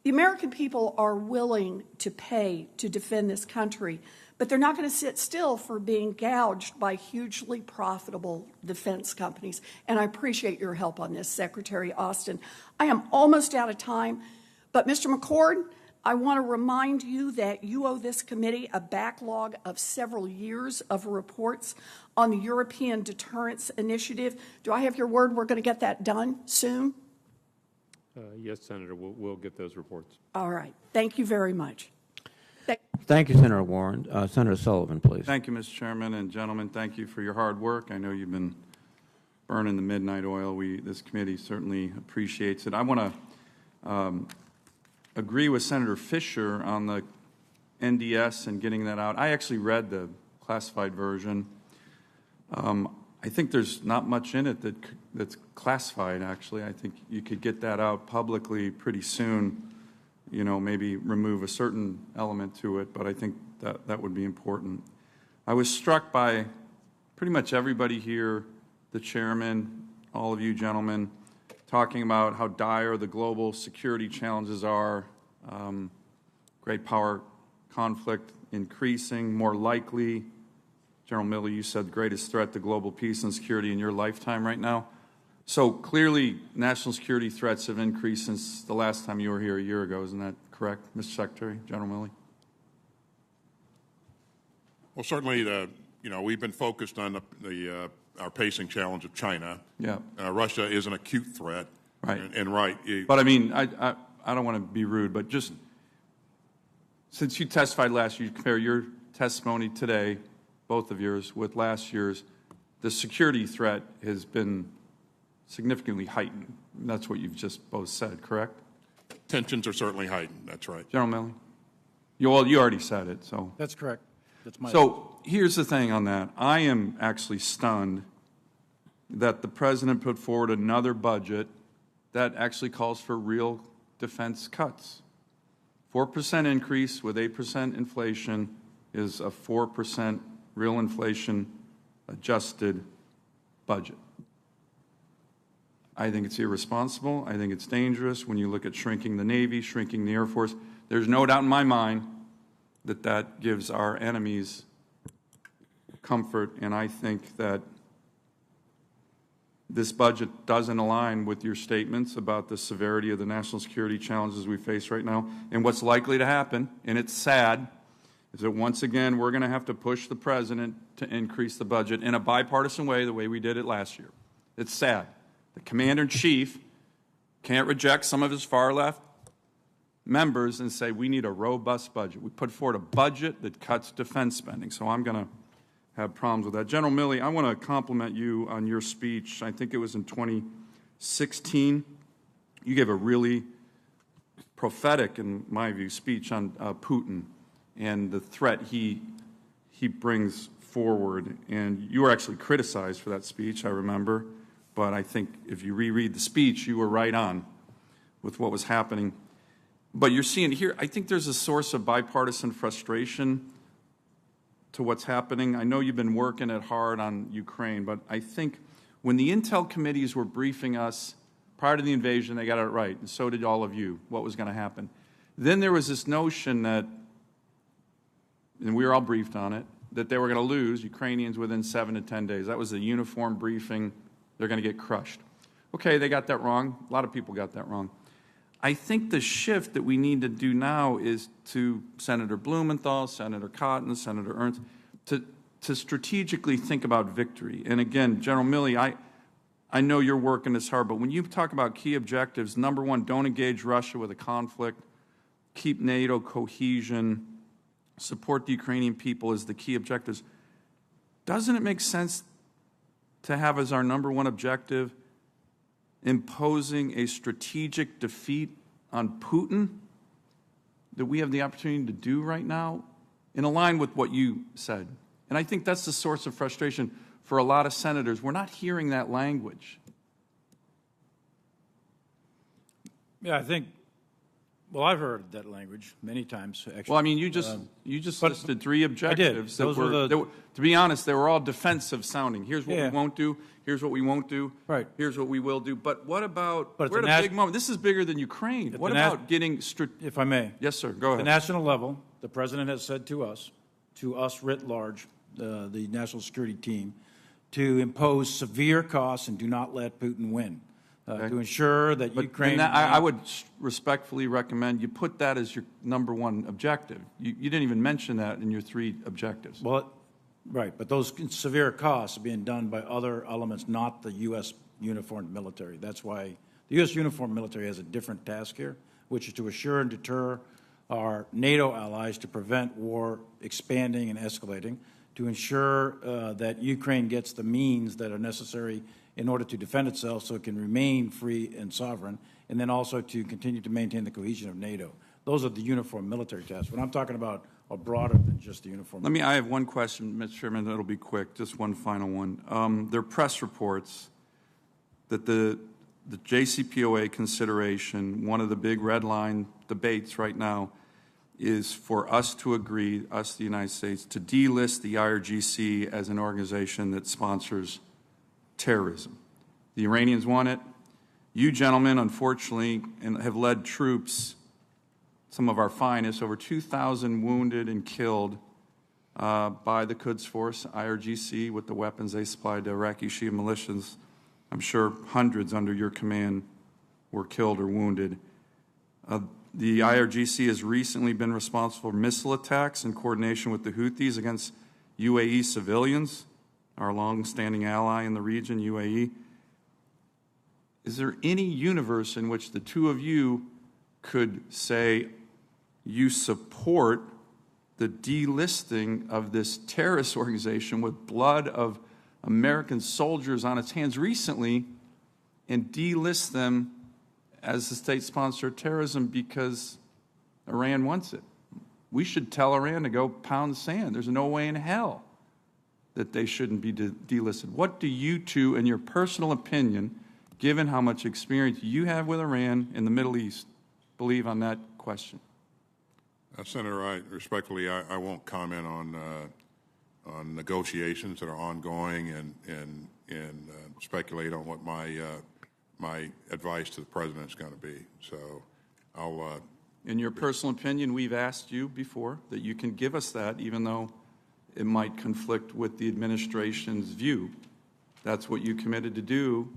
The American people are willing to pay to defend this country, but they're not going to sit still for being gouged by hugely profitable defense companies. And I appreciate your help on this, Secretary Austin. I am almost out of time, but Mr. McCord, I want to remind you that you owe this committee a backlog of several years of reports on the European Deterrence Initiative. Do I have your word we're going to get that done soon? Yes, Senator, we'll get those reports. All right. Thank you very much. Thank you, Senator Warren. Senator Sullivan, please. Thank you, Mr. Chairman, and gentlemen, thank you for your hard work. I know you've been burning the midnight oil. This committee certainly appreciates it. I want to agree with Senator Fisher on the NDS and getting that out. I actually read the classified version. I think there's not much in it that's classified, actually. I think you could get that out publicly pretty soon, you know, maybe remove a certain element to it, but I think that would be important. I was struck by pretty much everybody here, the chairman, all of you gentlemen, talking about how dire the global security challenges are, great power conflict increasing, more likely. General Milley, you said the greatest threat to global peace and security in your lifetime right now. So clearly, national security threats have increased since the last time you were here a year ago. Isn't that correct, Mr. Secretary, General Milley? Well, certainly, we've been focused on our pacing challenge of China. Yeah. Russia is an acute threat. Right. And right. But I mean, I don't want to be rude, but just since you testified last year, you compare your testimony today, both of yours, with last year's, the security threat has been significantly heightened. That's what you've just both said, correct? Tensions are certainly heightened. That's right. General Milley? You already said it, so. That's correct. So here's the thing on that. I am actually stunned that the President put forward another budget that actually calls for real defense cuts. 4% increase with 8% inflation is a 4% real inflation adjusted budget. I think it's irresponsible. I think it's dangerous when you look at shrinking the Navy, shrinking the Air Force. There's no doubt in my mind that that gives our enemies comfort, and I think that this budget doesn't align with your statements about the severity of the national security challenges we face right now. And what's likely to happen, and it's sad, is that once again we're going to have to push the President to increase the budget in a bipartisan way, the way we did it last year. It's sad. The Commander-in-Chief can't reject some of his far-left members and say we need a robust budget. We put forward a budget that cuts defense spending, so I'm going to have problems with that. General Milley, I want to compliment you on your speech. I think it was in 2016. You gave a really prophetic, in my view, speech on Putin and the threat he brings forward. And you were actually criticized for that speech, I remember. But I think if you reread the speech, you were right on with what was happening. But you're seeing here, I think there's a source of bipartisan frustration to what's happening. I know you've been working it hard on Ukraine, but I think when the intel committees were briefing us prior to the invasion, they got it right, and so did all of you, what was going to happen. Then there was this notion that, and we were all briefed on it, that they were going to lose Ukrainians within 7 to 10 days. That was a uniform briefing. They're going to get crushed. Okay, they got that wrong. A lot of people got that wrong. I think the shift that we need to do now is to Senator Blumenthal, Senator Cotton, Senator Ernst, to strategically think about victory. And again, General Milley, I know you're working this hard, but when you talk about key objectives, number one, don't engage Russia with a conflict, keep NATO cohesion, support the Ukrainian people as the key objectives. Doesn't it make sense to have as our number one objective imposing a strategic defeat on Putin that we have the opportunity to do right now, in line with what you said? And I think that's the source of frustration for a lot of senators. We're not hearing that language. Yeah, I think, well, I've heard that language many times, actually. Well, I mean, you just listed 3 objectives. I did. Those were to be honest, they were all defensive sounding. Here's what Yeah. we won't do. Here's what we won't do. Right. Here's what we will do. But what about, But at we're the at a big moment. This is bigger than Ukraine. What about getting, if I may. Yes, sir, go At ahead. the national level, the President has said to us writ large, the national security team, to impose severe costs and do not let Putin win. To ensure that Ukraine... I would respectfully recommend you put that as your number one objective. You didn't even mention that in your 3 objectives. Well, right, but those severe costs are being done by other elements, not the U.S. uniformed military. That's why the U.S. uniformed military has a different task here, which is to assure and deter our NATO allies to prevent war expanding and escalating, to ensure that Ukraine gets the means that are necessary in order to defend itself so it can remain free and sovereign, and then also to continue to maintain the cohesion of NATO. Those are the uniform military tasks. What I'm talking about are broader than just the uniform. I have one question, Mr. Chairman, that'll be quick, just one final one. There are press reports that the JCPOA consideration, one of the big red line debates right now, is for us to agree, us, the United States, to delist the IRGC as an organization that sponsors terrorism. The Iranians want it. You gentlemen, unfortunately, have led troops, some of our finest, over 2,000 wounded and killed by the Quds Force, IRGC, with the weapons they supplied to Iraqi Shia militias. I'm sure hundreds under your command were killed or wounded. The IRGC has recently been responsible for missile attacks in coordination with the Houthis against UAE civilians, our long-standing ally in the region, UAE. Is there any universe in which the two of you could say you support the delisting of this terrorist organization with blood of American soldiers on its hands recently and delist them as the state sponsor of terrorism because Iran wants it? We should tell Iran to go pound sand. There's no way in hell that they shouldn't be delisted. What do you two, in your personal opinion, given how much experience you have with Iran in the Middle East, believe on that question? Senator, respectfully, I won't comment on negotiations that are ongoing and speculate on what my advice to the President is going to be. So I'll... In your personal opinion, we've asked you before that you can give us that, even though it might conflict with the administration's view. That's what you committed to do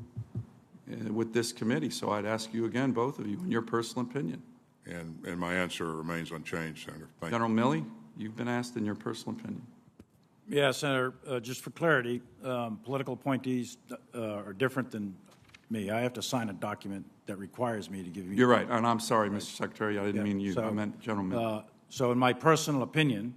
with this committee. So I'd ask you again, both of you, in your personal opinion. And my answer remains unchanged, Senator. Thank General Milley, you've been asked in your personal opinion. Yeah, Senator, just for clarity, political appointees are different than me. I have to sign a document that requires me to give you... You're right, and I'm sorry, Mr. Secretary, I didn't mean you. I meant General Milley. So in my personal opinion,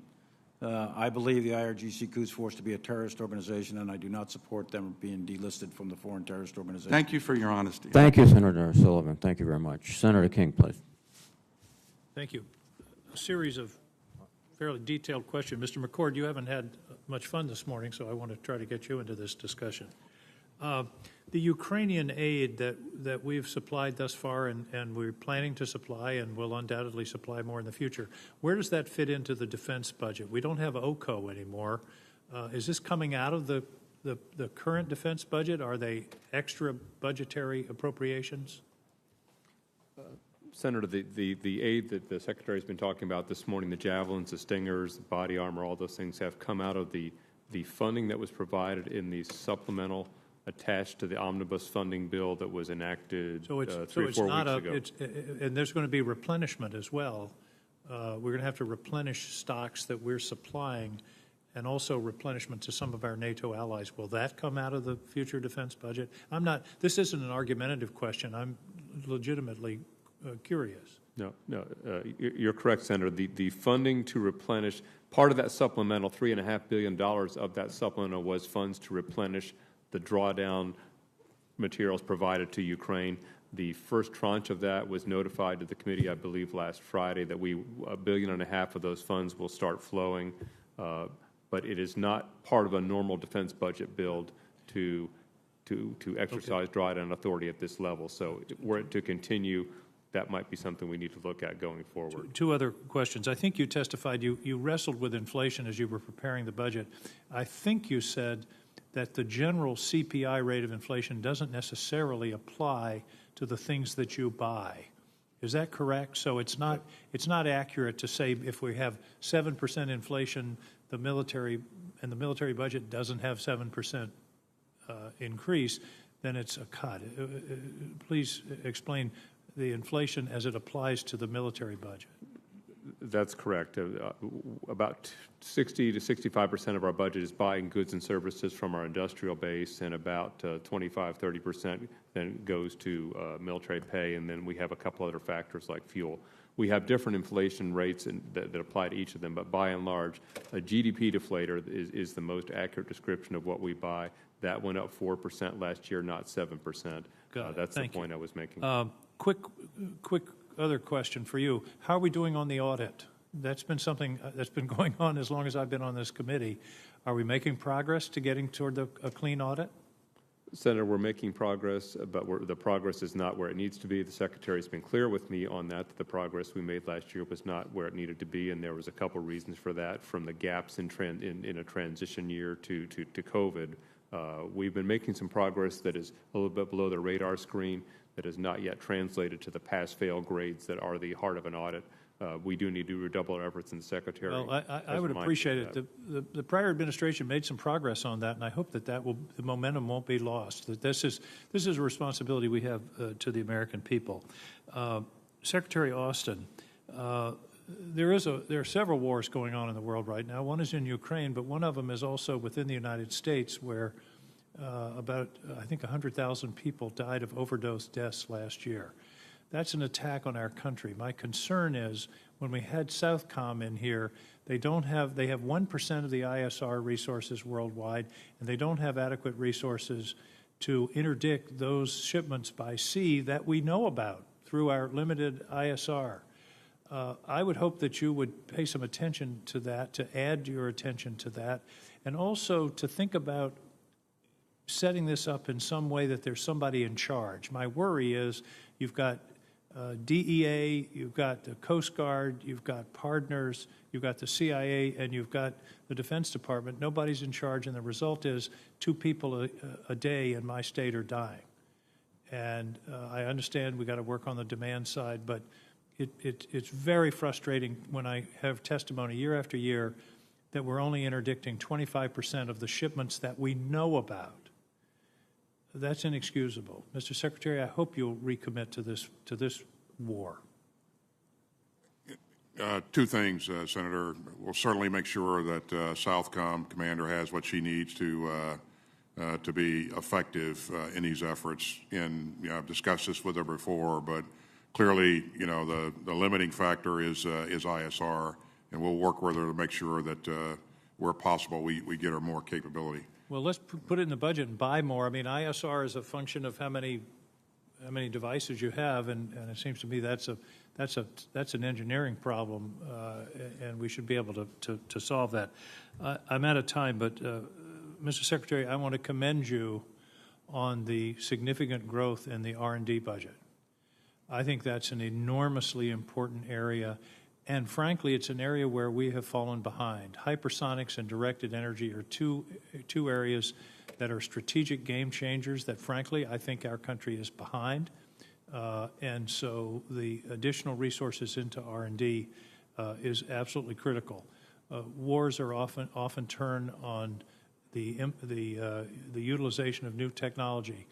I believe the IRGC Quds Force to be a terrorist organization, and I do not support them being delisted from the foreign terrorist organization. Thank you for your honesty. Thank you, Senator Sullivan. Thank you very much. Senator King, please. Thank you. A series of fairly detailed questions. Mr. McCord, you haven't had much fun this morning, so I want to try to get you into this discussion. The Ukrainian aid that we've supplied thus far and we're planning to supply and will undoubtedly supply more in the future, where does that fit into the defense budget? We don't have OCO anymore. Is this coming out of the current defense budget? Are they extra budgetary appropriations? Senator, the aid that the Secretary has been talking about this morning, the javelins, the stingers, the body armor, all those things have come out of the funding that was provided in the supplemental attached to the omnibus funding bill that was enacted 3 or 4 weeks ago. And there's going to be replenishment as well. We're going to have to replenish stocks that we're supplying and also replenishment to some of our NATO allies. Will that come out of the future defense budget? This isn't an argumentative question. I'm legitimately curious. No, you're correct, Senator. The funding to replenish, part of that supplemental, $3.5 billion of that supplemental was funds to replenish the drawdown materials provided to Ukraine. The first tranche of that was notified to the committee, I believe, last Friday, that $1.5 billion of those funds will start flowing. But it is not part of a normal defense budget build to exercise drawdown authority at this level. So were it to continue, that might be something we need to look at going forward. Two other questions. I think you testified you wrestled with inflation as you were preparing the budget. I think you said that the general CPI rate of inflation doesn't necessarily apply to the things that you buy. Is that correct? So it's not accurate to say if we have 7% inflation, the military budget doesn't have 7% increase, then it's a cut. Please explain the inflation as it applies to the military budget. That's correct. About 60 to 65% of our budget is buying goods and services from our industrial base, and about 25-30% then goes to military pay, and then we have a couple other factors like fuel. We have different inflation rates that apply to each of them, but by and large, a GDP deflator is the most accurate description of what we buy. That went up 4% last year, not 7%. That's the point I was making. Quick other question for you. How are we doing on the audit? That's been something that's been going on as long as I've been on this committee. Are we making progress to getting toward a clean audit? Senator, we're making progress, but the progress is not where it needs to be. The Secretary has been clear with me on that the progress we made last year was not where it needed to be, and there was a couple reasons for that, from the gaps in a transition year to COVID. We've been making some progress that is a little bit below the radar screen, that is not yet translated to the pass-fail grades that are the heart of an audit. We do need to redouble our efforts in the Secretary. Well, I would appreciate it. The prior administration made some progress on that, and I hope that the momentum won't be lost. That this is a responsibility we have to the American people. Secretary Austin, there are several wars going on in the world right now. One is in Ukraine, but one of them is also within the United States, where about, I think, 100,000 people died of overdose deaths last year. That's an attack on our country. My concern is when we had Southcom in here, they have 1% of the ISR resources worldwide, and they don't have adequate resources to interdict those shipments by sea that we know about through our limited ISR. I would hope that you would pay some attention to that, to add your attention to that, and also to think about setting this up in some way that there's somebody in charge. My worry is you've got DEA, you've got the Coast Guard, you've got partners, you've got the CIA, and you've got the Defense Department. Nobody's in charge, and the result is 2 people a day in my state are dying. And I understand we've got to work on the demand side, but it's very frustrating when I have testimony year after year that we're only interdicting 25% of the shipments that we know about. That's inexcusable. Mr. Secretary, I hope you'll recommit to this war. 2 things, Senator. We'll certainly make sure that Southcom commander has what she needs to be effective in these efforts. And I've discussed this with her before, but clearly, the limiting factor is ISR, and we'll work with her to make sure that where possible we get her more capability. Well, let's put it in the budget and buy more. I mean, ISR is a function of how many devices you have, and it seems to me that's an engineering problem, and we should be able to solve that. I'm out of time, but Mr. Secretary, I want to commend you on the significant growth in the R&D budget. I think that's an enormously important area, and frankly, it's an area where we have fallen behind. Hypersonics and directed energy are two areas that are strategic game changers that, frankly, I think our country is behind. And so the additional resources into R&D is absolutely critical. Wars are often turn on the utilization of new technology.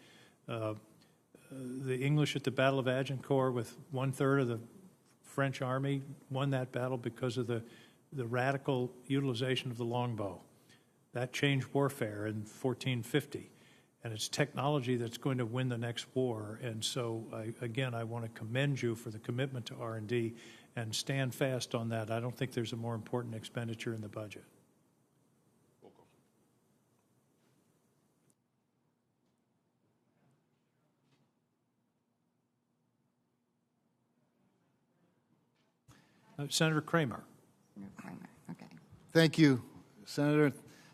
The English at the Battle of Agincourt, with 1/3 of the French army, won that battle because of the radical utilization of the longbow. That changed warfare in 1450, and it's technology that's going to win the next war. And so, I want to commend you for the commitment to R&D and stand fast on that. I don't think there's a more important expenditure in the budget. Senator Kramer. Okay. Thank you, Senator.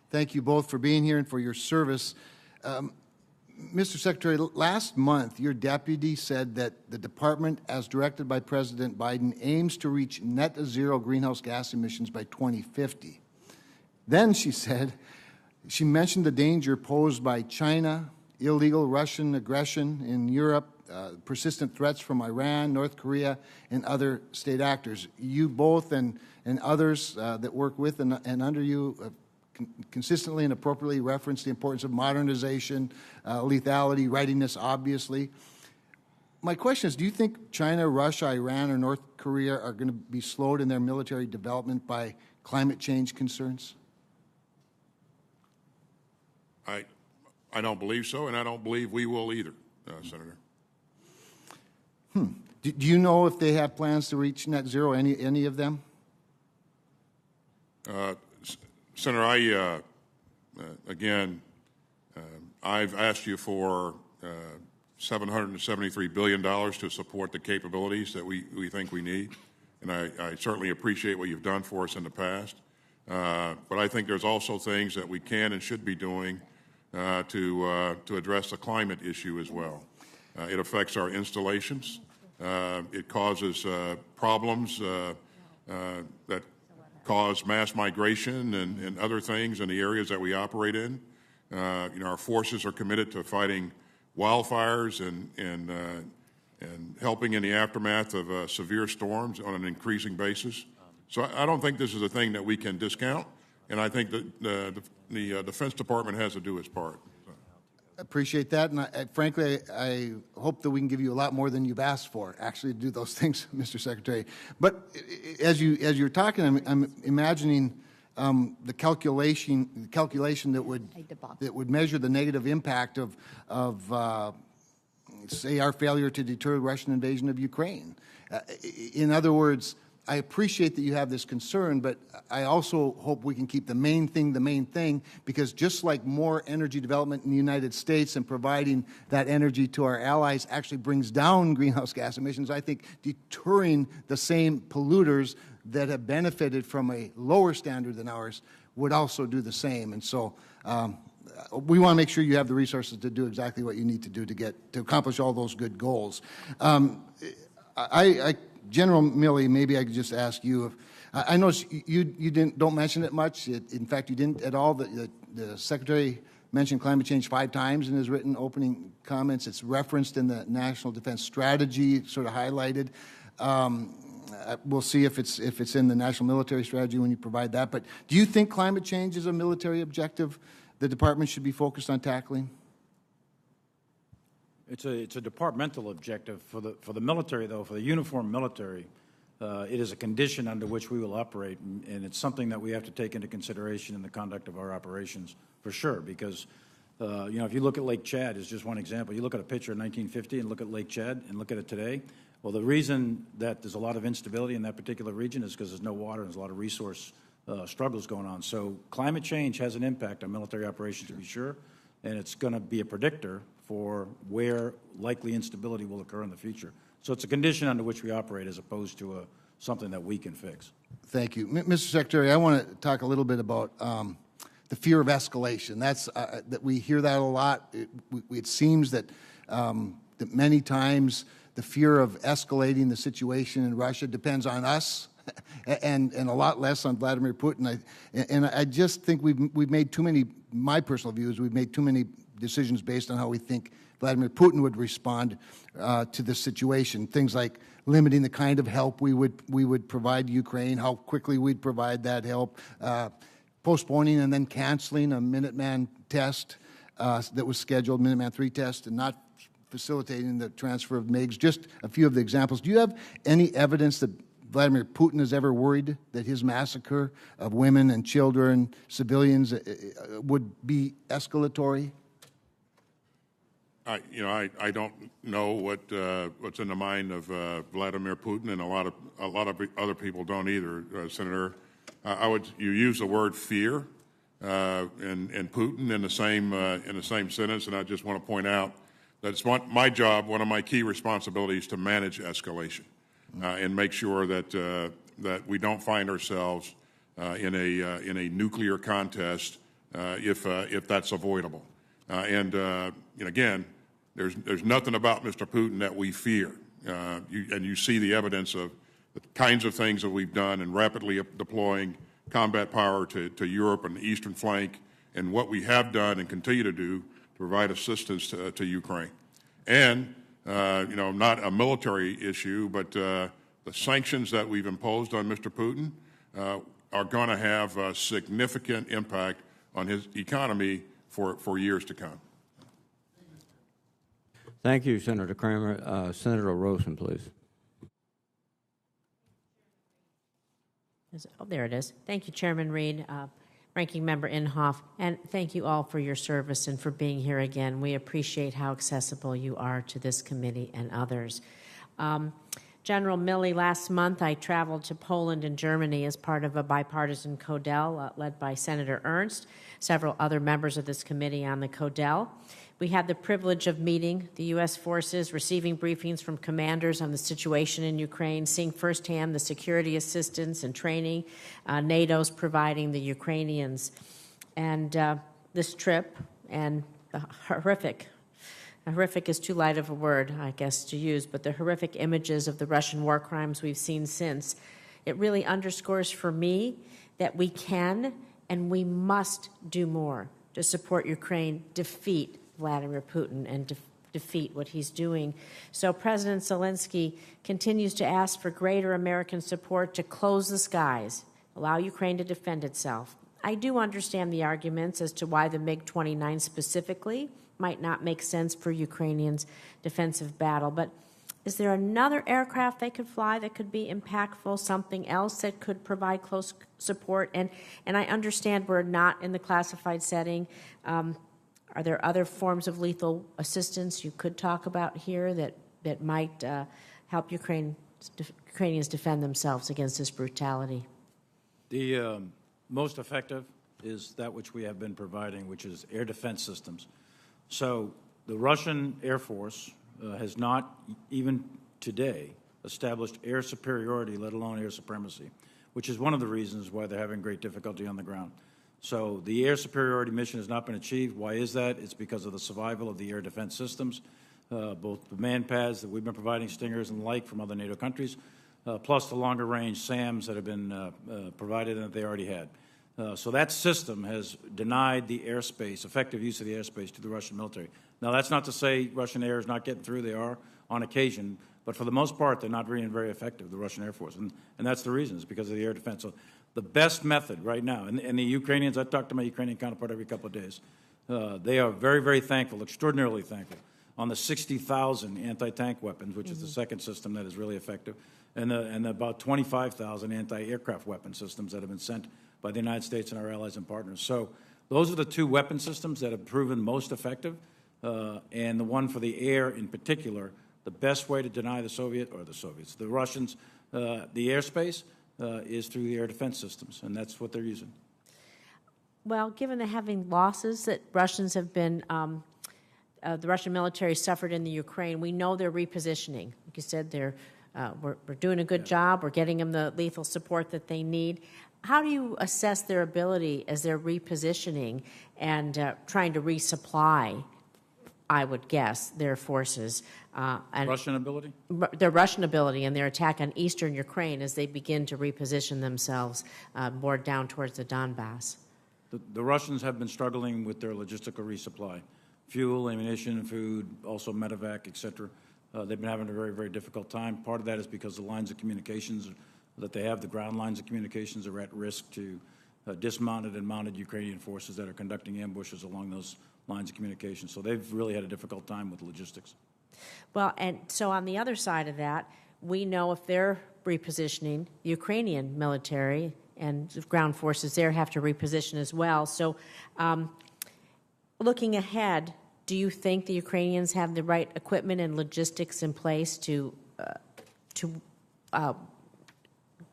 Thank you both for being here and for your service. Mr. Secretary, last month your deputy said that the department, as directed by President Biden, aims to reach net zero greenhouse gas emissions by 2050. Then she mentioned the danger posed by China, illegal Russian aggression in Europe, persistent threats from Iran, North Korea, and other state actors. You both and others that work with and under you consistently and appropriately reference the importance of modernization, lethality, readiness, obviously. My question is, do you think China, Russia, Iran, or North Korea are going to be slowed in their military development by climate change concerns? I don't believe so, and I don't believe we will either, Senator. Do you know if they have plans to reach net zero, any of them? Senator, I've asked you for $773 billion to support the capabilities that we think we need, and I certainly appreciate what you've done for us in the past. But I think there's also things that we can and should be doing to address the climate issue as well. It affects our installations. It causes problems that cause mass migration and other things in the areas that we operate in. Our forces are committed to fighting wildfires and helping in the aftermath of severe storms on an increasing basis. So I don't think this is a thing that we can discount, and I think that the Defense Department has to do its part. Appreciate that, and frankly, I hope that we can give you a lot more than you've asked for, actually, to do those things, Mr. Secretary. But as you're talking, I'm imagining the calculation that would measure the negative impact of say, our failure to deter the Russian invasion of Ukraine. In other words, I appreciate that you have this concern, but I also hope we can keep the main thing, because just like more energy development in the United States and providing that energy to our allies actually brings down greenhouse gas emissions, I think deterring the same polluters that have benefited from a lower standard than ours would also do the same. And so we want to make sure you have the resources to do exactly what you need to do to accomplish all those good goals. General Milley, maybe I could just ask you. I know you don't mention it much. In fact, you didn't at all. The Secretary mentioned climate change 5 times in his written opening comments. It's referenced in the National Defense Strategy, sort of highlighted. We'll see if it's in the National Military Strategy when you provide that. But do you think climate change is a military objective the Department should be focused on tackling? It's a departmental objective. For the military, though, for the uniformed military, it is a condition under which we will operate, and it's something that we have to take into consideration in the conduct of our operations, for sure, because, if you look at Lake Chad as just one example, you look at a picture of 1950 and look at Lake Chad and look at it today, well, the reason that there's a lot of instability in that particular region is because there's no water and there's a lot of resource struggles going on. So climate change has an impact on military operations, to be sure, and it's going to be a predictor for where likely instability will occur in the future. So it's a condition under which we operate as opposed to something that we can fix. Thank you. Mr. Secretary, I want to talk a little bit about the fear of escalation. That's, that we hear that a lot. It seems that, that many times the fear of escalating the situation in Russia depends on us and a lot less on Vladimir Putin. I just think we've made too many, my personal view is we've made too many decisions based on how we think Vladimir Putin would respond to this situation. Things like limiting the kind of help we would provide Ukraine, how quickly we'd provide that help, postponing and then canceling a Minuteman test that was scheduled, Minuteman III test, and not facilitating the transfer of MiGs. Just a few of the examples. Do you have any evidence that Vladimir Putin has ever worried that his massacre of women and children, civilians, would be escalatory? I don't know what's in the mind of Vladimir Putin, and a lot of other people don't either, Senator. You use the word fear and Putin in the same sentence, and I just want to point out that it's my job, one of my key responsibilities, to manage escalation and make sure that we don't find ourselves in a nuclear contest if that's avoidable. And again, there's nothing about Mr. Putin that we fear, and you see the evidence of the kinds of things that we've done in rapidly deploying combat power to Europe and the eastern flank, and what we have done and continue to do to provide assistance to Ukraine. And, not a military issue, but the sanctions that we've imposed on Mr. Putin are going to have a significant impact on his economy for years to come. Thank you, Senator Kramer. Senator Rosen, please. Oh, there it is. Thank you, Chairman Reed, Ranking Member Inhofe, and thank you all for your service and for being here again. We appreciate how accessible you are to this committee and others. General Milley, last month I traveled to Poland and Germany as part of a bipartisan CODEL led by Senator Ernst, several other members of this committee on the CODEL. We had the privilege of meeting the U.S. forces, receiving briefings from commanders on the situation in Ukraine, seeing firsthand the security assistance and training NATO's providing the Ukrainians. And this trip and the horrific is too light of a word, I guess, to use, but the horrific images of the Russian war crimes we've seen since, it really underscores for me that we can and we must do more to support Ukraine defeat Vladimir Putin and defeat what he's doing. So President Zelensky continues to ask for greater American support to close the skies, allow Ukraine to defend itself. I do understand the arguments as to why the MiG-29 specifically might not make sense for Ukrainians' defensive battle, but is there another aircraft they could fly that could be impactful, something else that could provide close support? And I understand we're not in the classified setting. Are there other forms of lethal assistance you could talk about here that might help Ukrainians defend themselves against this brutality? The most effective is that which we have been providing, which is air defense systems. So the Russian Air Force has not, even today, established air superiority, let alone air supremacy, which is one of the reasons why they're having great difficulty on the ground. So the air superiority mission has not been achieved. Why is that? It's because of the survival of the air defense systems, both the man pads that we've been providing, Stingers and the like from other NATO countries, plus the longer range SAMs that have been provided and that they already had. So that system has denied the airspace, effective use of the airspace to the Russian military. Now, that's not to say Russian air is not getting through. They are on occasion. But for the most part, they're not being very effective, the Russian Air Force. And that's the reason. It's because of the air defense. So the best method right now, and the Ukrainians, I talk to my Ukrainian counterpart every couple of days, they are very, very thankful, extraordinarily thankful, on the 60,000 anti-tank weapons, which is the second system that is really effective, and the about 25,000 anti-aircraft weapon systems that have been sent by the United States and our allies and partners. So those are the two weapon systems that have proven most effective, and the one for the air in particular, the best way to deny the Russians, the airspace is through the air defense systems, and that's what they're using. Well, given the having losses that Russians have been the Russian military suffered in the Ukraine. We know they're repositioning. Like you said, we're doing a good job. We're getting them the lethal support that they need. How do you assess their ability as they're repositioning and trying to resupply, I would guess, their forces? And Russian ability? Their Russian ability and their attack on eastern Ukraine as they begin to reposition themselves more down towards the Donbass. The Russians have been struggling with their logistical resupply. Fuel, ammunition, food, also medevac, et cetera. They've been having a very, very difficult time. Part of that is because the lines of communications that they have, the ground lines of communications, are at risk to dismounted and mounted Ukrainian forces that are conducting ambushes along those lines of communication. So they've really had a difficult time with logistics. Well, and so on the other side of that, we know if they're repositioning, the Ukrainian military and ground forces there have to reposition as well. So looking ahead, do you think the Ukrainians have the right equipment and logistics in place to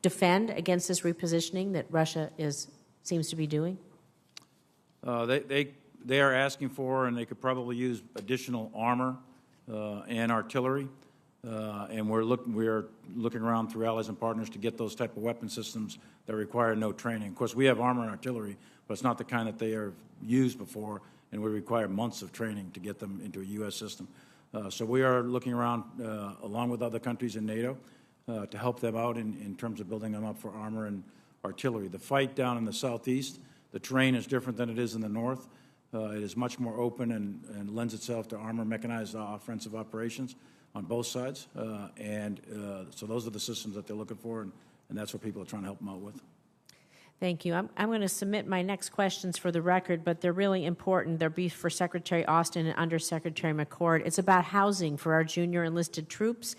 defend against this repositioning that Russia seems to be doing? They are asking for, and they could probably use additional armor and artillery. And we are looking around through allies and partners to get those type of weapon systems that require no training. Of course, we have armor and artillery, but it's not the kind that they have used before, and we require months of training to get them into a U.S. system. So we are looking around, along with other countries in NATO, to help them out in terms of building them up for armor and artillery. The fight down in the southeast, the terrain is different than it is in the north. It is much more open and lends itself to armor mechanized offensive operations on both sides. So those are the systems that they're looking for, and that's what people are trying to help them out with. Thank you. I'm going to submit my next questions for the record, but they're really important. They're for Secretary Austin and Undersecretary McCord. It's about housing for our junior enlisted troops.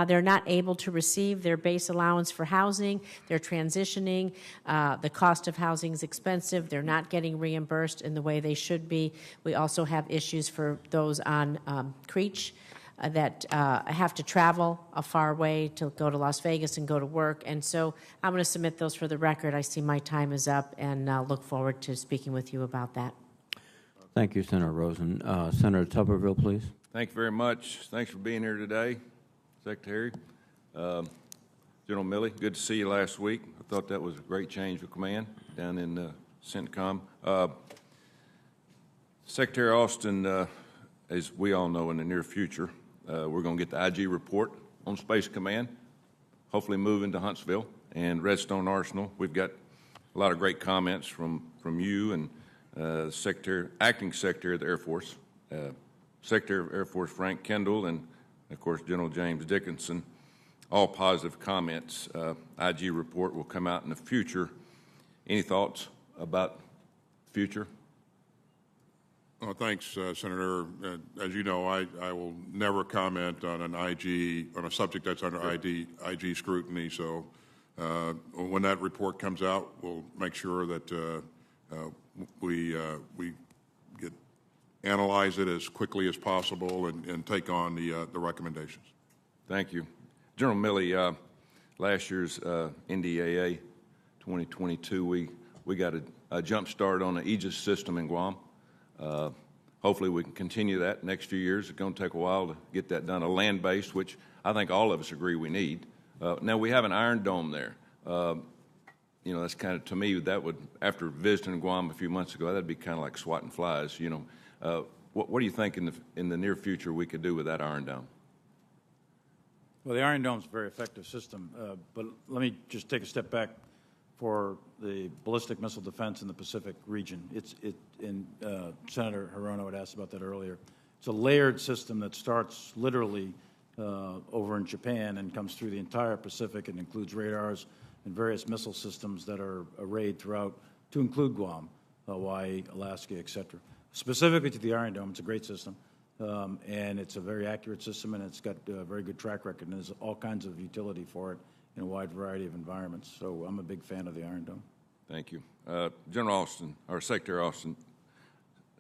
They're not able to receive their base allowance for housing. They're transitioning. The cost of housing is expensive. They're not getting reimbursed in the way they should be. We also have issues for those on Creech that have to travel a far way to go to Las Vegas and go to work. And so I'm going to submit those for the record. I see my time is up, and look forward to speaking with you about that. Thank you, Senator Rosen. Senator Tuberville, please. Thank you very much. Thanks for being here today, Secretary. General Milley, good to see you last week. I thought that was a great change of command down in CENTCOM. Secretary Austin, as we all know, in the near future, we're going to get the IG report on Space Command, hopefully move into Huntsville and Redstone Arsenal. We've got a lot of great comments from you and Acting Secretary of the Air Force, Secretary of Air Force Frank Kendall, and, of course, General James Dickinson. All positive comments. IG report will come out in the future. Any thoughts about the future? Oh, thanks, Senator. As you know, I will never comment on a subject that's under IG scrutiny. So when that report comes out, we'll make sure that we analyze it as quickly as possible and take on the recommendations. Thank you. General Milley, last year's NDAA 2022, we got a jump start on the Aegis system in Guam. Hopefully we can continue that next few years. It's going to take a while to get that done, a land-based, which I think all of us agree we need. Now, we have an Iron Dome there. That's kind of, to me, that would, after visiting Guam a few months ago, that'd be kind of like swatting flies, What do you think in the near future we could do with that Iron Dome? Well, the Iron Dome is a very effective system, but let me just take a step back for the ballistic missile defense in the Pacific region. Senator Hirono had asked about that earlier. It's a layered system that starts literally over in Japan and comes through the entire Pacific and includes radars and various missile systems that are arrayed throughout, to include Guam, Hawaii, Alaska, et cetera. Specifically to the Iron Dome, it's a great system, and it's a very accurate system, and it's got a very good track record, and there's all kinds of utility for it in a wide variety of environments. So I'm a big fan of the Iron Dome. Thank you. General Austin, or Secretary Austin,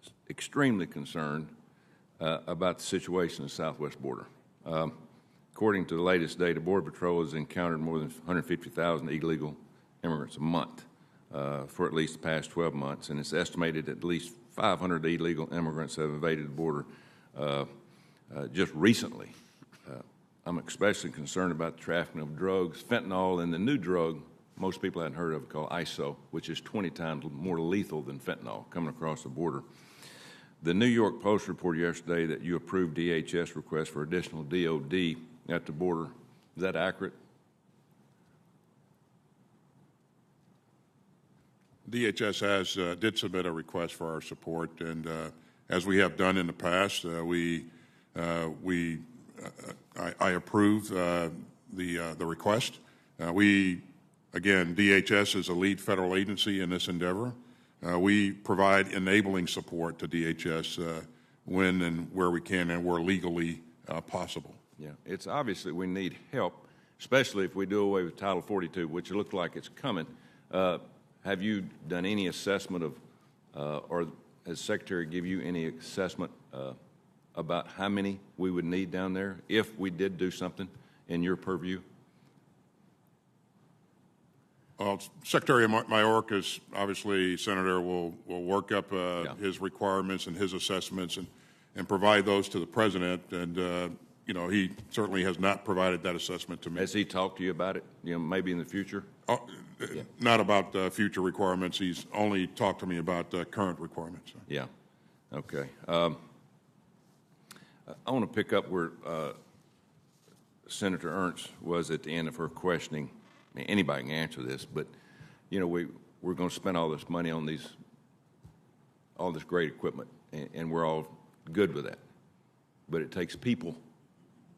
is extremely concerned about the situation in the southwest border. According to the latest data, Border Patrol has encountered more than 150,000 illegal immigrants a month for at least the past 12 months, and it's estimated at least 500 illegal immigrants have evaded the border just recently. I'm especially concerned about the trafficking of drugs, fentanyl, and the new drug most people hadn't heard of called ISO, which is 20 times more lethal than fentanyl coming across the border. The New York Post reported yesterday that you approved DHS requests for additional DOD at the border. Is that accurate? DHS did submit a request for our support, and as we have done in the past, I approve the request. Again, DHS is a lead federal agency in this endeavor. We provide enabling support to DHS when and where we can and where legally possible. Yeah, it's obviously we need help, especially if we do away with Title 42, which looks like it's coming. Have you done any assessment of, or has Secretary give you any assessment about how many we would need down there if we did do something in your purview? Secretary Mayorkas, obviously, Senator, will work up his requirements and his assessments and provide those to the President. And, you know, he certainly has not provided that assessment to me. Has he talked to you about it, you know, maybe in the future? Not about future requirements. He's only talked to me about current requirements. Yeah. Okay. I want to pick up where Senator Ernst was at the end of her questioning. I mean, anybody can answer this, but you know, we're going to spend all this money on all this great equipment, and we're all good with that. But it takes people.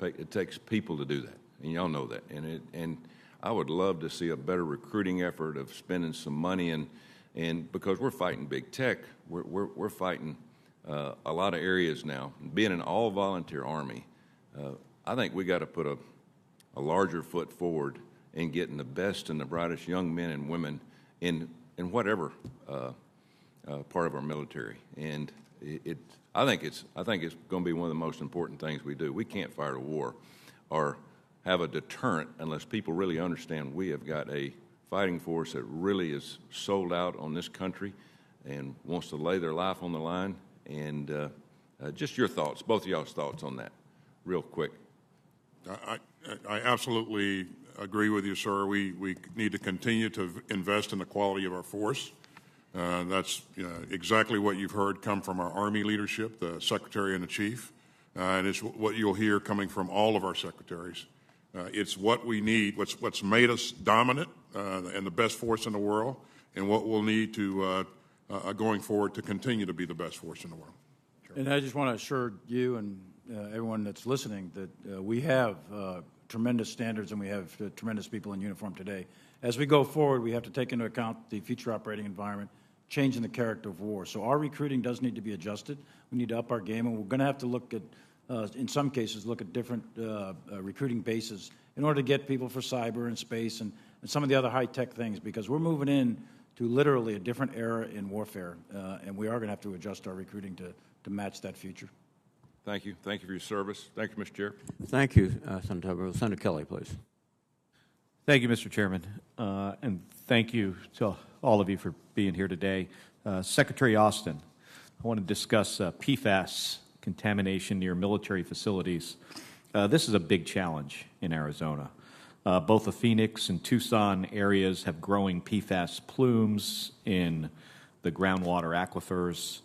It takes people to do that, and y'all know that. And I would love to see a better recruiting effort of spending some money, and because we're fighting big tech, we're fighting a lot of areas now. Being an all-volunteer Army, I think we got to put a larger foot forward in getting the best and the brightest young men and women in whatever part of our military. And I think it's going to be one of the most important things we do. We can't fight a war or have a deterrent unless people really understand we have got a fighting force that really is sold out on this country and wants to lay their life on the line. And just your thoughts, both of y'all's thoughts on that, real quick. I absolutely agree with you, sir. We need to continue to invest in the quality of our force. That's exactly what you've heard come from our Army leadership, the Secretary and the Chief, and it's what you'll hear coming from all of our secretaries. It's what we need, what's made us dominant and the best force in the world, and what we'll need to going forward to continue to be the best force in the world. And I just want to assure you and everyone that's listening that we have tremendous standards and we have tremendous people in uniform today. As we go forward, we have to take into account the future operating environment, changing the character of war. So our recruiting does need to be adjusted. We need to up our game, and we're going to have to look at, in some cases, look at different recruiting bases in order to get people for cyber and space and some of the other high-tech things, because we're moving in to literally a different era in warfare, and we are going to have to adjust our recruiting to match that future. Thank you. Thank you for your service. Thank you, Mr. Chair. Thank you, Senator Tuggle. Senator Kelly, please. Thank you, Mr. Chairman, and thank you to all of you for being here today. Secretary Austin, I want to discuss Pfas contamination near military facilities. This is a big challenge in Arizona. Both the Phoenix and Tucson areas have growing Pfas plumes in the groundwater aquifers.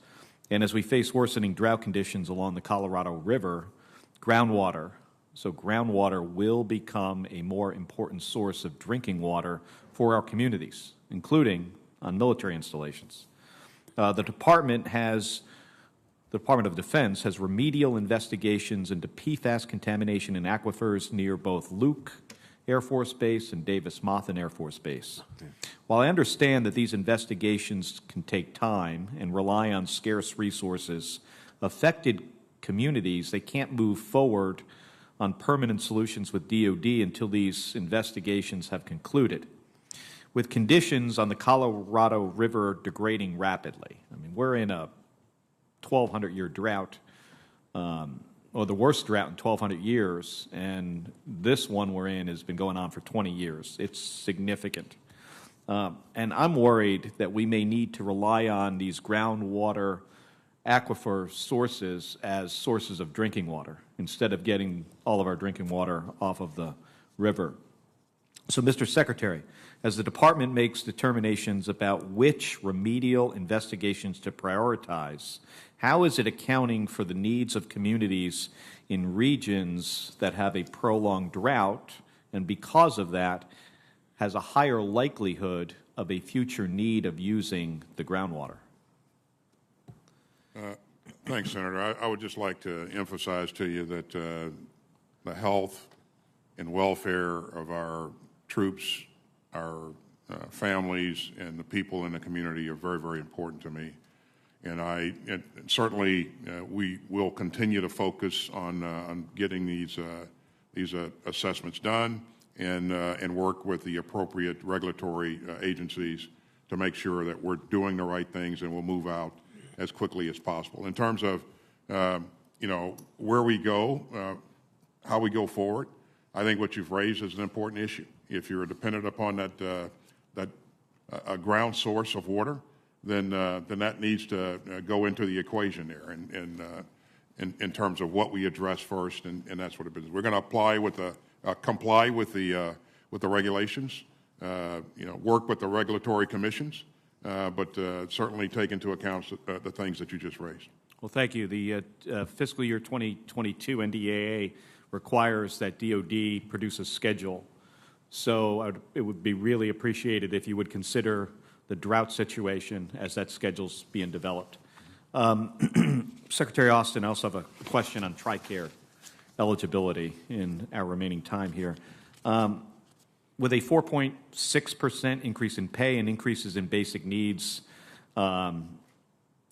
And as we face worsening drought conditions along the Colorado River, groundwater will become a more important source of drinking water for our communities, including on military installations. The Department of Defense has remedial investigations into PFAS contamination in aquifers near both Luke Air Force Base and Davis-Monthan Air Force Base. While I understand that these investigations can take time and rely on scarce resources, affected communities, they can't move forward on permanent solutions with DOD until these investigations have concluded. With conditions on the Colorado River degrading rapidly, I mean, we're in a 1,200-year drought, or the worst drought in 1,200 years, and this one we're in has been going on for 20 years. It's significant. And I'm worried that we may need to rely on these groundwater aquifer sources as sources of drinking water instead of getting all of our drinking water off of the river. So, Mr. Secretary, as the Department makes determinations about which remedial investigations to prioritize, how is it accounting for the needs of communities in regions that have a prolonged drought and because of that has a higher likelihood of a future need of using the groundwater? Thanks, Senator. I would just like to emphasize to you that the health and welfare of our troops, our families, and the people in the community are very, very important to me. And certainly we will continue to focus on getting these assessments done and work with the appropriate regulatory agencies to make sure that we're doing the right things and we'll move out as quickly as possible. In terms of where we go, how we go forward, I think what you've raised is an important issue. If you're dependent upon that ground source of water, then that needs to go into the equation there, and in terms of what we address first, and that's what it is. We're going to comply with the regulations, work with the regulatory commissions, but certainly take into account the things that you just raised. Well, thank you. The fiscal year 2022 NDAA requires that DOD produce a schedule. So it would be really appreciated if you would consider the drought situation as that schedule's being developed. Secretary Austin, I also have a question on TRICARE eligibility in our remaining time here. With a 4.6% increase in pay and increases in basic needs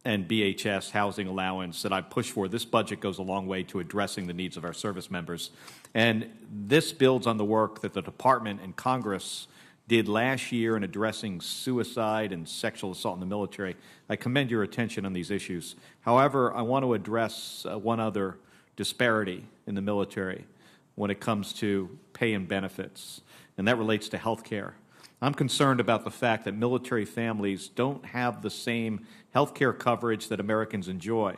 and BHS housing allowance that I pushed for, this budget goes a long way to addressing the needs of our service members. And this builds on the work that the Department and Congress did last year in addressing suicide and sexual assault in the military. I commend your attention on these issues. However, I want to address one other disparity in the military when it comes to pay and benefits, and that relates to health care. I'm concerned about the fact that military families don't have the same health care coverage that Americans enjoy.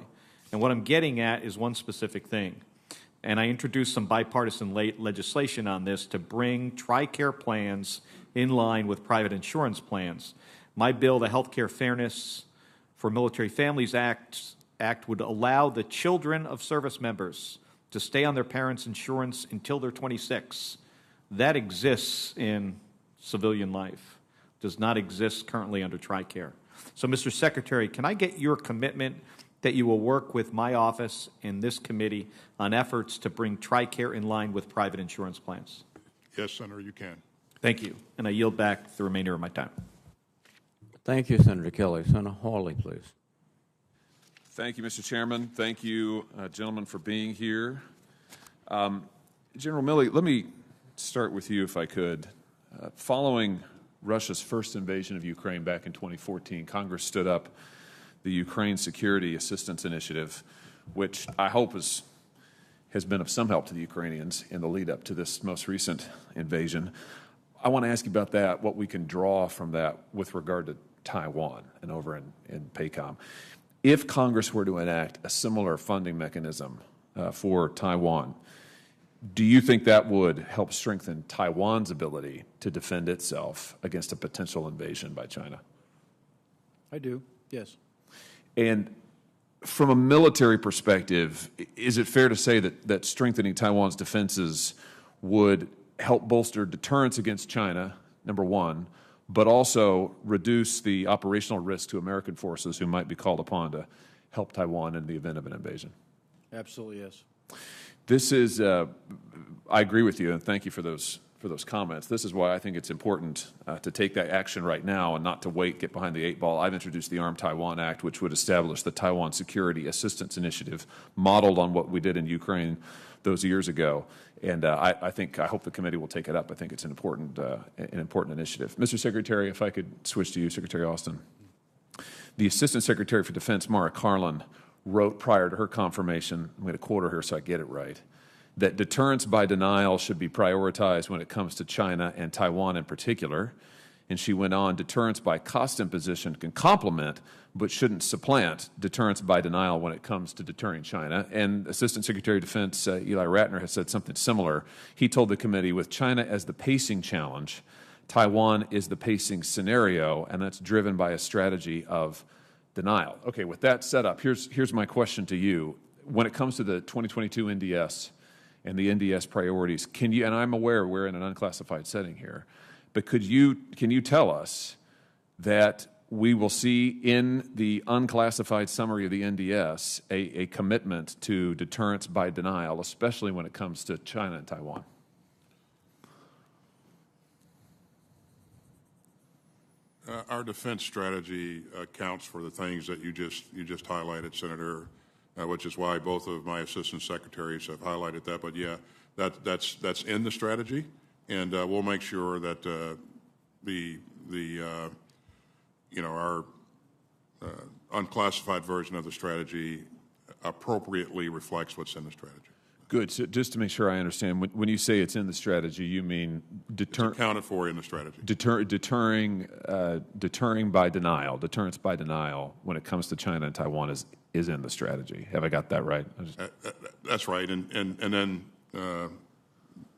And what I'm getting at is one specific thing. And I introduced some bipartisan legislation on this to bring TRICARE plans in line with private insurance plans. My bill, the Health Care Fairness for Military Families Act would allow the children of service members to stay on their parents' insurance until they're 26. That exists in civilian life, does not exist currently under TRICARE. So, Mr. Secretary, can I get your commitment that you will work with my office and this committee on efforts to bring TRICARE in line with private insurance plans? Yes, Senator, you can. Thank you. And I yield back the remainder of my time. Thank you, Senator Kelly. Senator Hawley, please. Thank you, Mr. Chairman. Thank you, gentlemen, for being here. General Milley, let me start with you, if I could. Following Russia's first invasion of Ukraine back in 2014, Congress stood up the Ukraine Security Assistance Initiative, which I hope has been of some help to the Ukrainians in the lead up to this most recent invasion. I want to ask you about that, what we can draw from that with regard to Taiwan and over in PACOM. If Congress were to enact a similar funding mechanism for Taiwan, do you think that would help strengthen Taiwan's ability to defend itself against a potential invasion by China? I do, yes. And from a military perspective, is it fair to say that strengthening Taiwan's defenses would help bolster deterrence against China, number one, but also reduce the operational risk to American forces who might be called upon to help Taiwan in the event of an invasion? Absolutely, yes. This is, I agree with you, and thank you for those comments. This is why I think it's important to take that action right now and not to wait, get behind the eight ball. I've introduced the Armed Taiwan Act, which would establish the Taiwan Security Assistance Initiative, modeled on what we did in Ukraine those years ago. And I hope the committee will take it up. I think it's an important initiative. Mr. Secretary, if I could switch to you, Secretary Austin. The Assistant Secretary for Defense, Mara Carlin, wrote prior to her confirmation, I'm going to quote her here so I get it right, that deterrence by denial should be prioritized when it comes to China and Taiwan in particular, And she went on, deterrence by cost imposition can complement but shouldn't supplant deterrence by denial when it comes to deterring China. And Assistant Secretary of Defense Eli Ratner has said something similar. He told the committee, with China as the pacing challenge, Taiwan is the pacing scenario, and that's driven by a strategy of denial. Okay, with that set up, here's my question to you. When it comes to the 2022 NDS and the NDS priorities, can you, and I'm aware we're in an unclassified setting here, but can you tell us that we will see in the unclassified summary of the NDS a commitment to deterrence by denial, especially when it comes to China and Taiwan? Our defense strategy accounts for the things that you just highlighted, Senator, which is why both of my assistant secretaries have highlighted that. But yeah, that's in the strategy, and we'll make sure that our unclassified version of the strategy appropriately reflects what's in the strategy. Good. So just to make sure I understand, when you say it's in the strategy, you mean It's accounted for in the strategy. Deterring by denial, deterrence by denial when it comes to China and Taiwan is in the strategy. Have I got that right? That's right. And then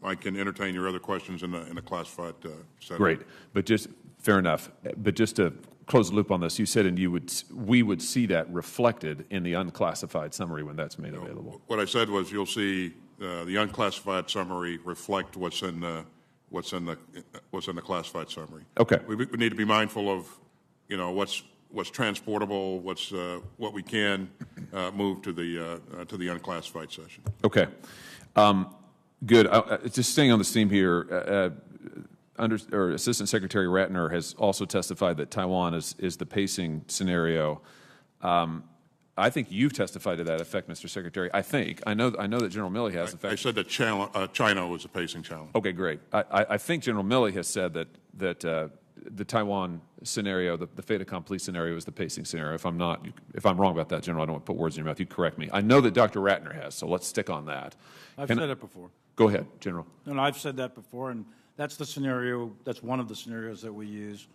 I can entertain your other questions in the classified setting. Great. But just fair enough. But just to close the loop on this, you said we would see that reflected in the unclassified summary when that's made available. What I said was you'll see the unclassified summary reflect what's in the classified summary. Okay. We need to be mindful of what's transportable, what we can move to the unclassified session. Okay. Good. Just staying on this theme here. Assistant Secretary Ratner has also testified that Taiwan is the pacing scenario. I think you've testified to that effect, Mr. Secretary. I know that General Milley has. I said that China was a pacing challenge. Okay, great. I think General Milley has said that the Taiwan scenario, the fait accompli scenario, is the pacing scenario. If I'm wrong about that, General, I don't want to put words in your mouth. You correct me. I know that Dr. Ratner has, so let's stick on that. I've said it before. Go ahead, General. No, I've said that before, and that's the scenario. That's one of the scenarios that we use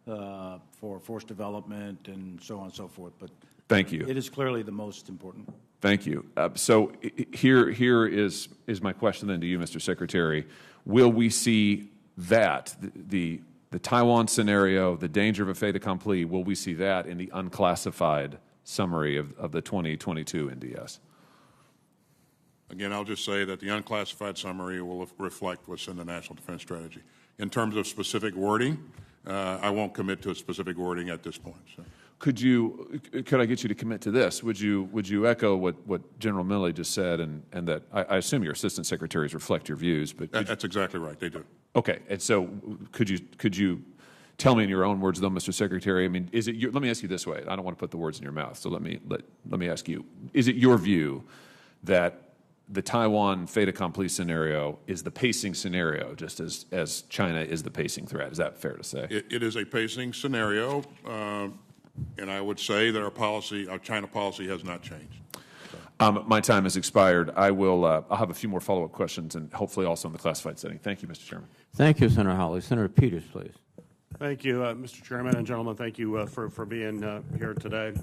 for force development and so on and so forth. But thank you. It is clearly the most important. Thank you. So here is my question then to you, Mr. Secretary. Will we see that the Taiwan scenario, the danger of a fait accompli? Will we see that in the unclassified summary of the 2022 NDS? Again, I'll just say that the unclassified summary will reflect what's in the National Defense Strategy. In terms of specific wording, I won't commit to a specific wording at this point. So. Could I get you to commit to this? Would you echo what General Milley just said, and that I assume your assistant secretaries reflect your views, but that's exactly right. They do. Okay, and so could you tell me in your own words, though, Mr. Secretary? I mean, let me ask you this way. I don't want to put the words in your mouth, so let me ask you: is it your view that the Taiwan fait accompli scenario is the pacing scenario, just as China is the pacing threat? Is that fair to say? It is a pacing scenario, and I would say that our China policy has not changed. My time has expired. I'll have a few more follow-up questions, and hopefully also in the classified setting. Thank you, Mr. Chairman. Thank you, Senator Hawley. Senator Peters, please. Thank you, Mr. Chairman and gentlemen. Thank you for being here today.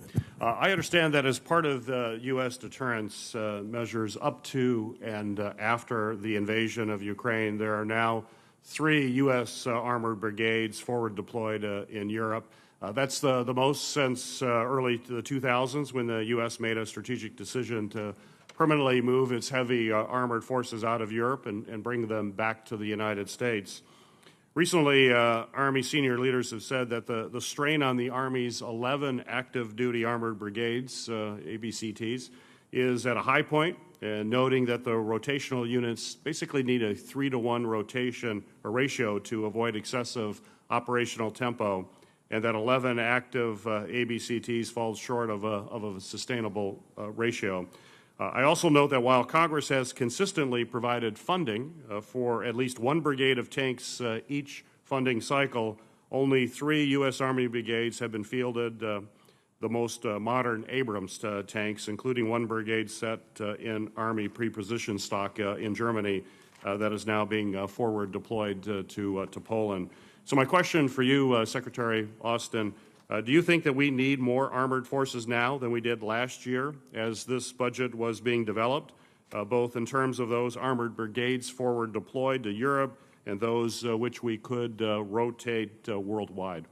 I understand that as part of the U.S. deterrence measures up to and after the invasion of Ukraine, there are now 3 U.S. armored brigades forward deployed in Europe. That's the most since early to the 2000s, when the U.S. made a strategic decision to permanently move its heavy armored forces out of Europe and bring them back to the United States. Recently, Army senior leaders have said that the strain on the Army's 11 active duty armored brigades, ABCTs, is at a high point, and noting that the rotational units basically need a 3-to-1 rotation or ratio to avoid excessive operational tempo, and that 11 active ABCTs falls short of a sustainable ratio. I also note that while Congress has consistently provided funding for at least 1 brigade of tanks each funding cycle, only 3 U.S. Army brigades have been fielded, the most modern Abrams tanks, including 1 brigade set in Army pre-position stock in Germany that is now being forward deployed to Poland. So my question for you, Secretary Austin, do you think that we need more armored forces now than we did last year as this budget was being developed, both in terms of those armored brigades forward deployed to Europe and those which we could rotate worldwide?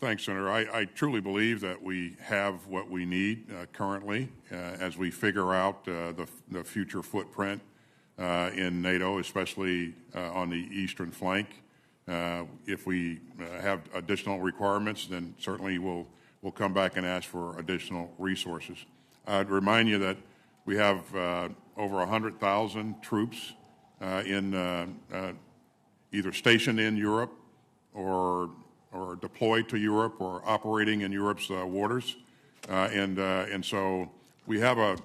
Thanks, Senator. I truly believe that we have what we need currently as we figure out the future footprint in NATO, especially on the eastern flank. If we have additional requirements, then certainly we'll come back and ask for additional resources. I'd remind you that we have over 100,000 troops in either stationed in Europe or deployed to Europe or operating in Europe's waters. And so we have a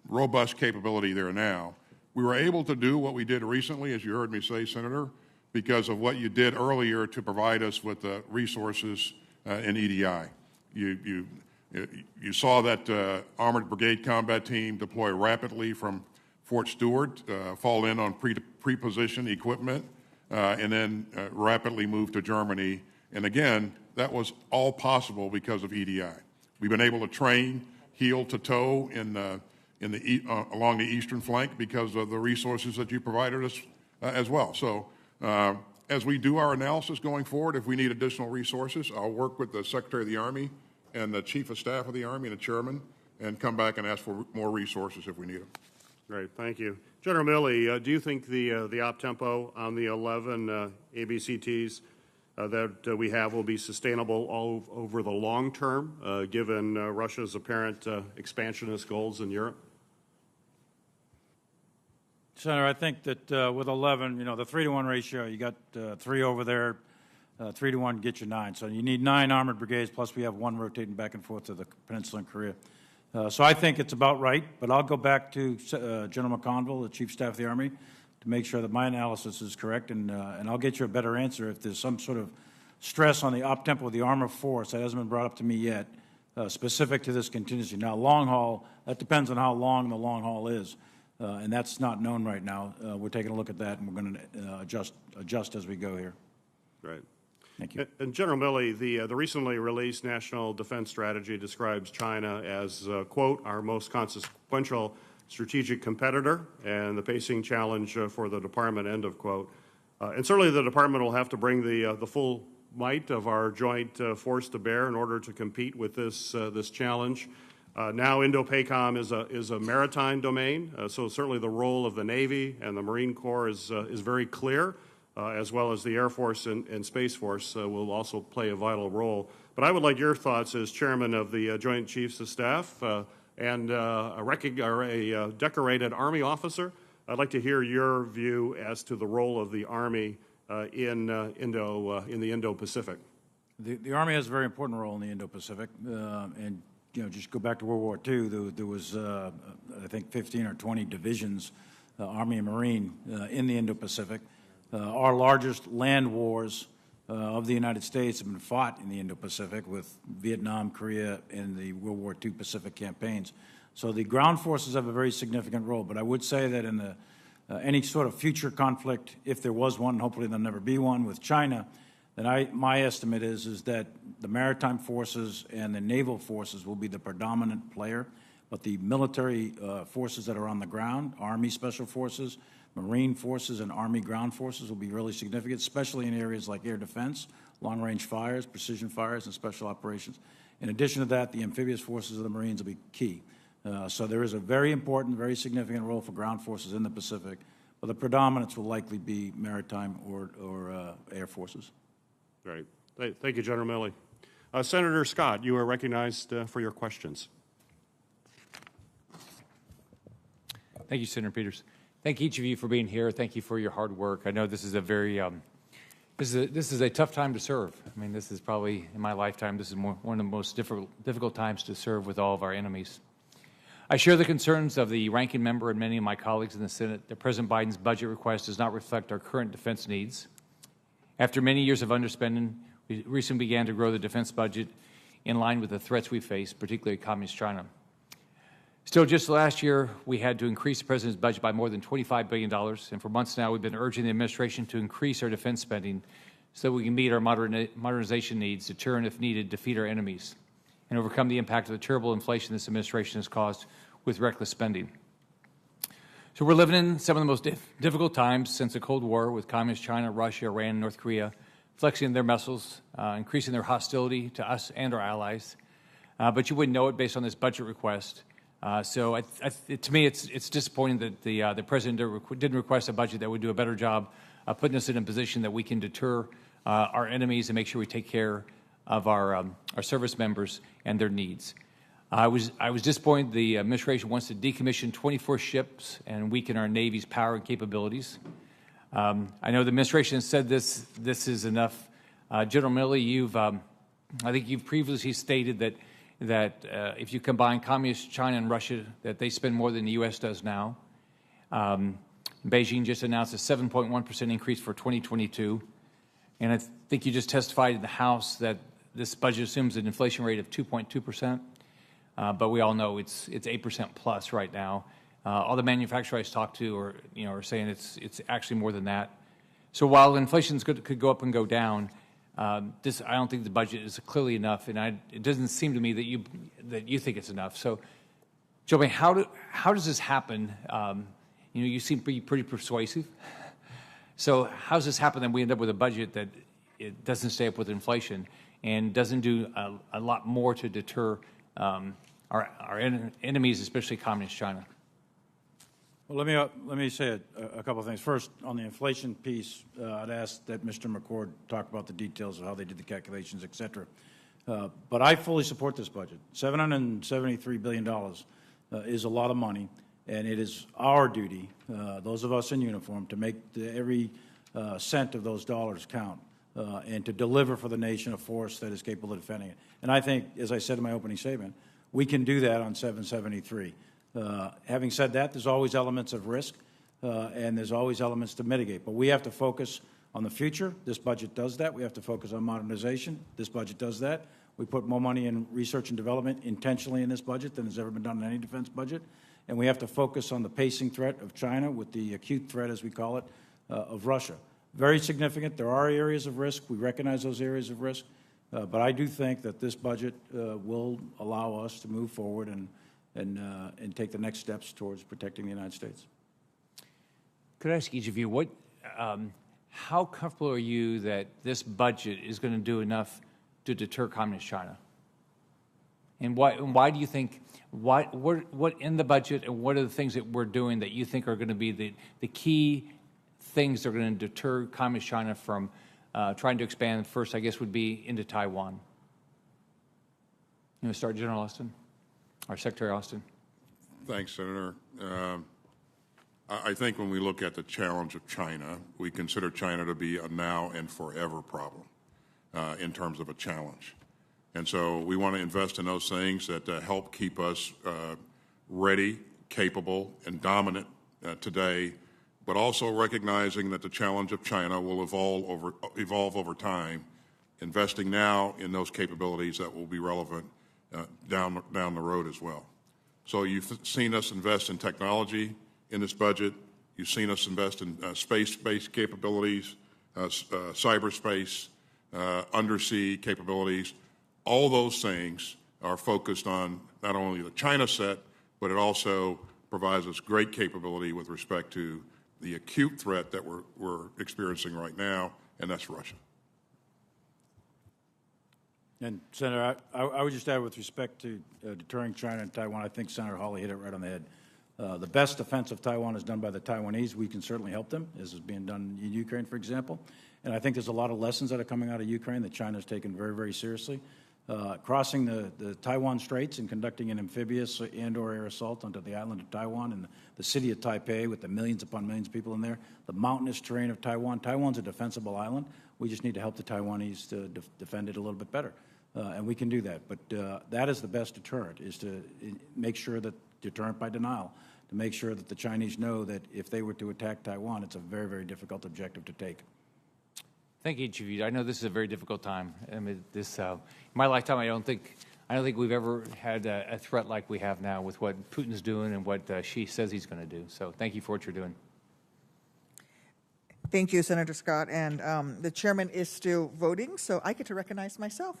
robust capability there now. We were able to do what we did recently, as you heard me say, Senator, because of what you did earlier to provide us with the resources in EDI. You saw that Armored Brigade Combat Team deploy rapidly from Fort Stewart, fall in on pre-positioned equipment, and then rapidly move to Germany. And again, that was all possible because of EDI. We've been able to train heel to toe along the eastern flank because of the resources that you provided us as well. So as we do our analysis going forward, if we need additional resources, I'll work with the Secretary of the Army and the Chief of Staff of the Army and the Chairman and come back and ask for more resources if we need them. Great, thank you. General Milley, do you think the op tempo on the 11 ABCTs that we have will be sustainable all over the long term, given Russia's apparent expansionist goals in Europe? Senator, I think that with 11, the 3-to-1 ratio, you got 3 over there, 3-to-1 get you 9. So you need 9 armored brigades, plus we have 1 rotating back and forth to the peninsula and Korea. So I think it's about right, but I'll go back to General McConville, the Chief of Staff of the Army, to make sure that my analysis is correct, and I'll get you a better answer if there's some sort of stress on the op tempo of the armor force that hasn't been brought up to me yet, specific to this contingency. Now, long haul, that depends on how long the long haul is, and that's not known right now. We're taking a look at that, and we're going to adjust as we go here. Right. Thank you. And General Milley, the recently released National Defense Strategy describes China as, quote, our most consequential strategic competitor and the pacing challenge for the department, end of quote. And certainly the department will have to bring the full might of our joint force to bear in order to compete with this challenge. Now Indo-PACOM is a maritime domain, so certainly the role of the Navy and the Marine Corps is very clear, as well as the Air Force and Space Force will also play a vital role. But I would like your thoughts as chairman of the Joint Chiefs of Staff and a decorated Army officer. I'd like to hear your view as to the role of the Army in the Indo-Pacific. The Army has a very important role in the Indo-Pacific, and just go back to World War II. There was, I think, 15 or 20 divisions, Army and Marine, in the Indo-Pacific. Our largest land wars of the United States have been fought in the Indo-Pacific with Vietnam, Korea, and the World War II Pacific campaigns. So the ground forces have a very significant role. But I would say that in any sort of future conflict, if there was one, hopefully there'll never be one with China, then my estimate is that the maritime forces and the naval forces will be the predominant player. But the military forces that are on the ground, Army Special Forces, Marine forces, and Army ground forces will be really significant, especially in areas like air defense, long-range fires, precision fires, and special operations. In addition to that, the amphibious forces of the Marines will be key. So there is a very important, very significant role for ground forces in the Pacific, but the predominance will likely be maritime or air forces. Great. Thank you, General Milley. Senator Scott, you are recognized for your questions. Thank you, Senator Peters. Thank each of you for being here. Thank you for your hard work. I know this is a very this is a tough time to serve. I mean, this is probably in my lifetime. This is one of the most difficult times to serve with all of our enemies. I share the concerns of the ranking member and many of my colleagues in the Senate that President Biden's budget request does not reflect our current defense needs. After many years of underspending, we recently began to grow the defense budget in line with the threats we face, particularly Communist China. Still, just last year, we had to increase the President's budget by more than $25 billion, and for months now, we've been urging the administration to increase our defense spending so that we can meet our modernization needs, deter and, if needed, defeat our enemies, and overcome the impact of the terrible inflation this administration has caused with reckless spending. So we're living in some of the most difficult times since the Cold War, with Communist China, Russia, Iran, and North Korea flexing their muscles, increasing their hostility to us and our allies. But you wouldn't know it based on this budget request. So to me, it's disappointing that the President didn't request a budget that would do a better job of putting us in a position that we can deter our enemies and make sure we take care of our service members and their needs. I was disappointed the administration wants to decommission 24 ships and weaken our Navy's power and capabilities. I know the administration has said this is enough. General Milley, I think you've previously stated that if you combine Communist China and Russia, that they spend more than the U.S. does now. Beijing just announced a 7.1% increase for 2022. And I think you just testified in the House that this budget assumes an inflation rate of 2.2%. But we all know it's 8% plus right now. All the manufacturers I talked to are saying it's actually more than that. So while inflation could go up and go down, I don't think the budget is clearly enough, and it doesn't seem to me that you think it's enough. So, Joe, how does this happen? You seem to be pretty persuasive. So how does this happen that we end up with a budget that it doesn't stay up with inflation and doesn't do a lot more to deter our enemies, especially Communist China? Well, let me say a couple of things. First, on the inflation piece, I'd ask that Mr. McCord talk about the details of how they did the calculations, et cetera. But I fully support this budget. $773 billion is a lot of money, and it is our duty, those of us in uniform, to make every cent of those dollars count and to deliver for the nation a force that is capable of defending it. And I think, as I said in my opening statement, we can do that on 773. Having said that, there's always elements of risk, and there's always elements to mitigate. But we have to focus on the future. This budget does that. We have to focus on modernization. This budget does that. We put more money in research and development intentionally in this budget than has ever been done in any defense budget. And we have to focus on the pacing threat of China with the acute threat, as we call it, of Russia. Very significant. There are areas of risk. We recognize those areas of risk. But I do think that this budget will allow us to move forward and take the next steps towards protecting the United States. Could I ask each of you, how comfortable are you that this budget is going to do enough to deter Communist China? And why do you think, what in the budget and what are the things that we're doing that you think are going to be the key things that are going to deter Communist China from trying to expand? First, I guess, would be into Taiwan. You want to start, General Austin? Or Secretary Austin? Thanks, Senator. I think when we look at the challenge of China, we consider China to be a now and forever problem in terms of a challenge. And so we want to invest in those things that help keep us ready, capable, and dominant today, but also recognizing that the challenge of China will evolve over time, investing now in those capabilities that will be relevant down the road as well. So you've seen us invest in technology in this budget. You've seen us invest in space-based capabilities, cyberspace, undersea capabilities. All those things are focused on not only the China set, but it also provides us great capability with respect to the acute threat that we're experiencing right now, and that's Russia. And, Senator, I would just add with respect to deterring China and Taiwan, I think Senator Hawley hit it right on the head. The best defense of Taiwan is done by the Taiwanese. We can certainly help them, as is being done in Ukraine, for example. And I think there's a lot of lessons that are coming out of Ukraine that China has taken very, very seriously. Crossing the Taiwan Straits and conducting an amphibious and/or air assault onto the island of Taiwan and the city of Taipei with the millions upon millions of people in there, the mountainous terrain of Taiwan. Taiwan's a defensible island. We just need to help the Taiwanese to defend it a little bit better. And we can do that. But that is the best deterrent, is to make sure that, deterrent by denial, to make sure that the Chinese know that if they were to attack Taiwan, it's a very, very difficult objective to take. Thank each of you. I know this is a very difficult time. I mean, in my lifetime, I don't think I don't think we've ever had a threat like we have now with what Putin's doing and what Xi says he's going to do. So thank you for what you're doing. Thank you, Senator Scott. And the chairman is still voting, so I get to recognize myself.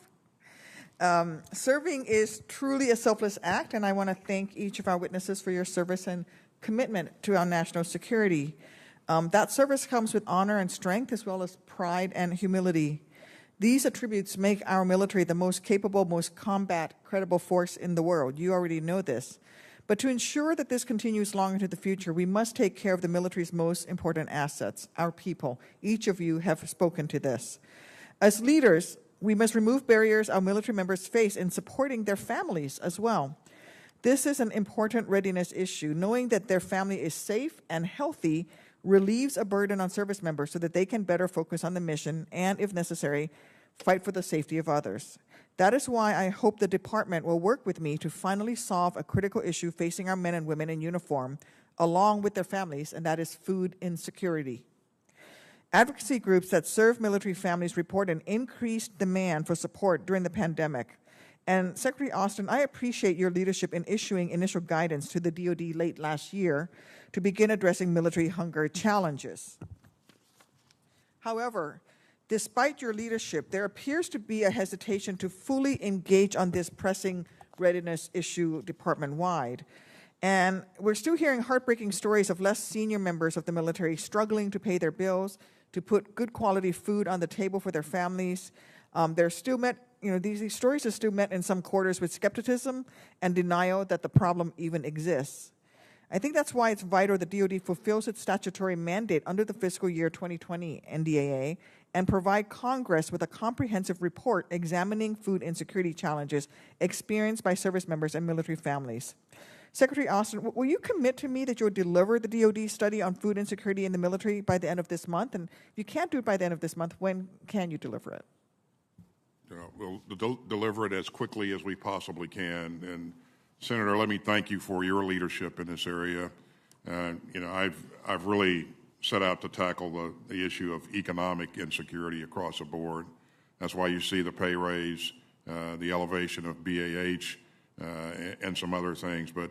Serving is truly a selfless act, and I want to thank each of our witnesses for your service and commitment to our national security. That service comes with honor and strength, as well as pride and humility. These attributes make our military the most capable, most combat credible force in the world. You already know this. But to ensure that this continues long into the future, we must take care of the military's most important assets, our people. Each of you have spoken to this. As leaders, we must remove barriers our military members face in supporting their families as well. This is an important readiness issue. Knowing that their family is safe and healthy relieves a burden on service members so that they can better focus on the mission and, if necessary, fight for the safety of others. That is why I hope the department will work with me to finally solve a critical issue facing our men and women in uniform, along with their families, and that is food insecurity. Advocacy groups that serve military families report an increased demand for support during the pandemic. And Secretary Austin, I appreciate your leadership in issuing initial guidance to the DoD late last year to begin addressing military hunger challenges. However, despite your leadership, there appears to be a hesitation to fully engage on this pressing readiness issue department-wide. And we're still hearing heartbreaking stories of less senior members of the military struggling to pay their bills, to put good quality food on the table for their families. They're still met, these stories are still met in some quarters with skepticism and denial that the problem even exists. I think that's why it's vital the DoD fulfills its statutory mandate under the fiscal year 2020 NDAA and provide Congress with a comprehensive report examining food insecurity challenges experienced by service members and military families. Secretary Austin, will you commit to me that you'll deliver the DoD study on food insecurity in the military by the end of this month? And if you can't do it by the end of this month, when can you deliver it? We'll deliver it as quickly as we possibly can. And Senator, let me thank you for your leadership in this area. I've really set out to tackle the issue of economic insecurity across the board. That's why you see the pay raise, the elevation of BAH, and some other things. But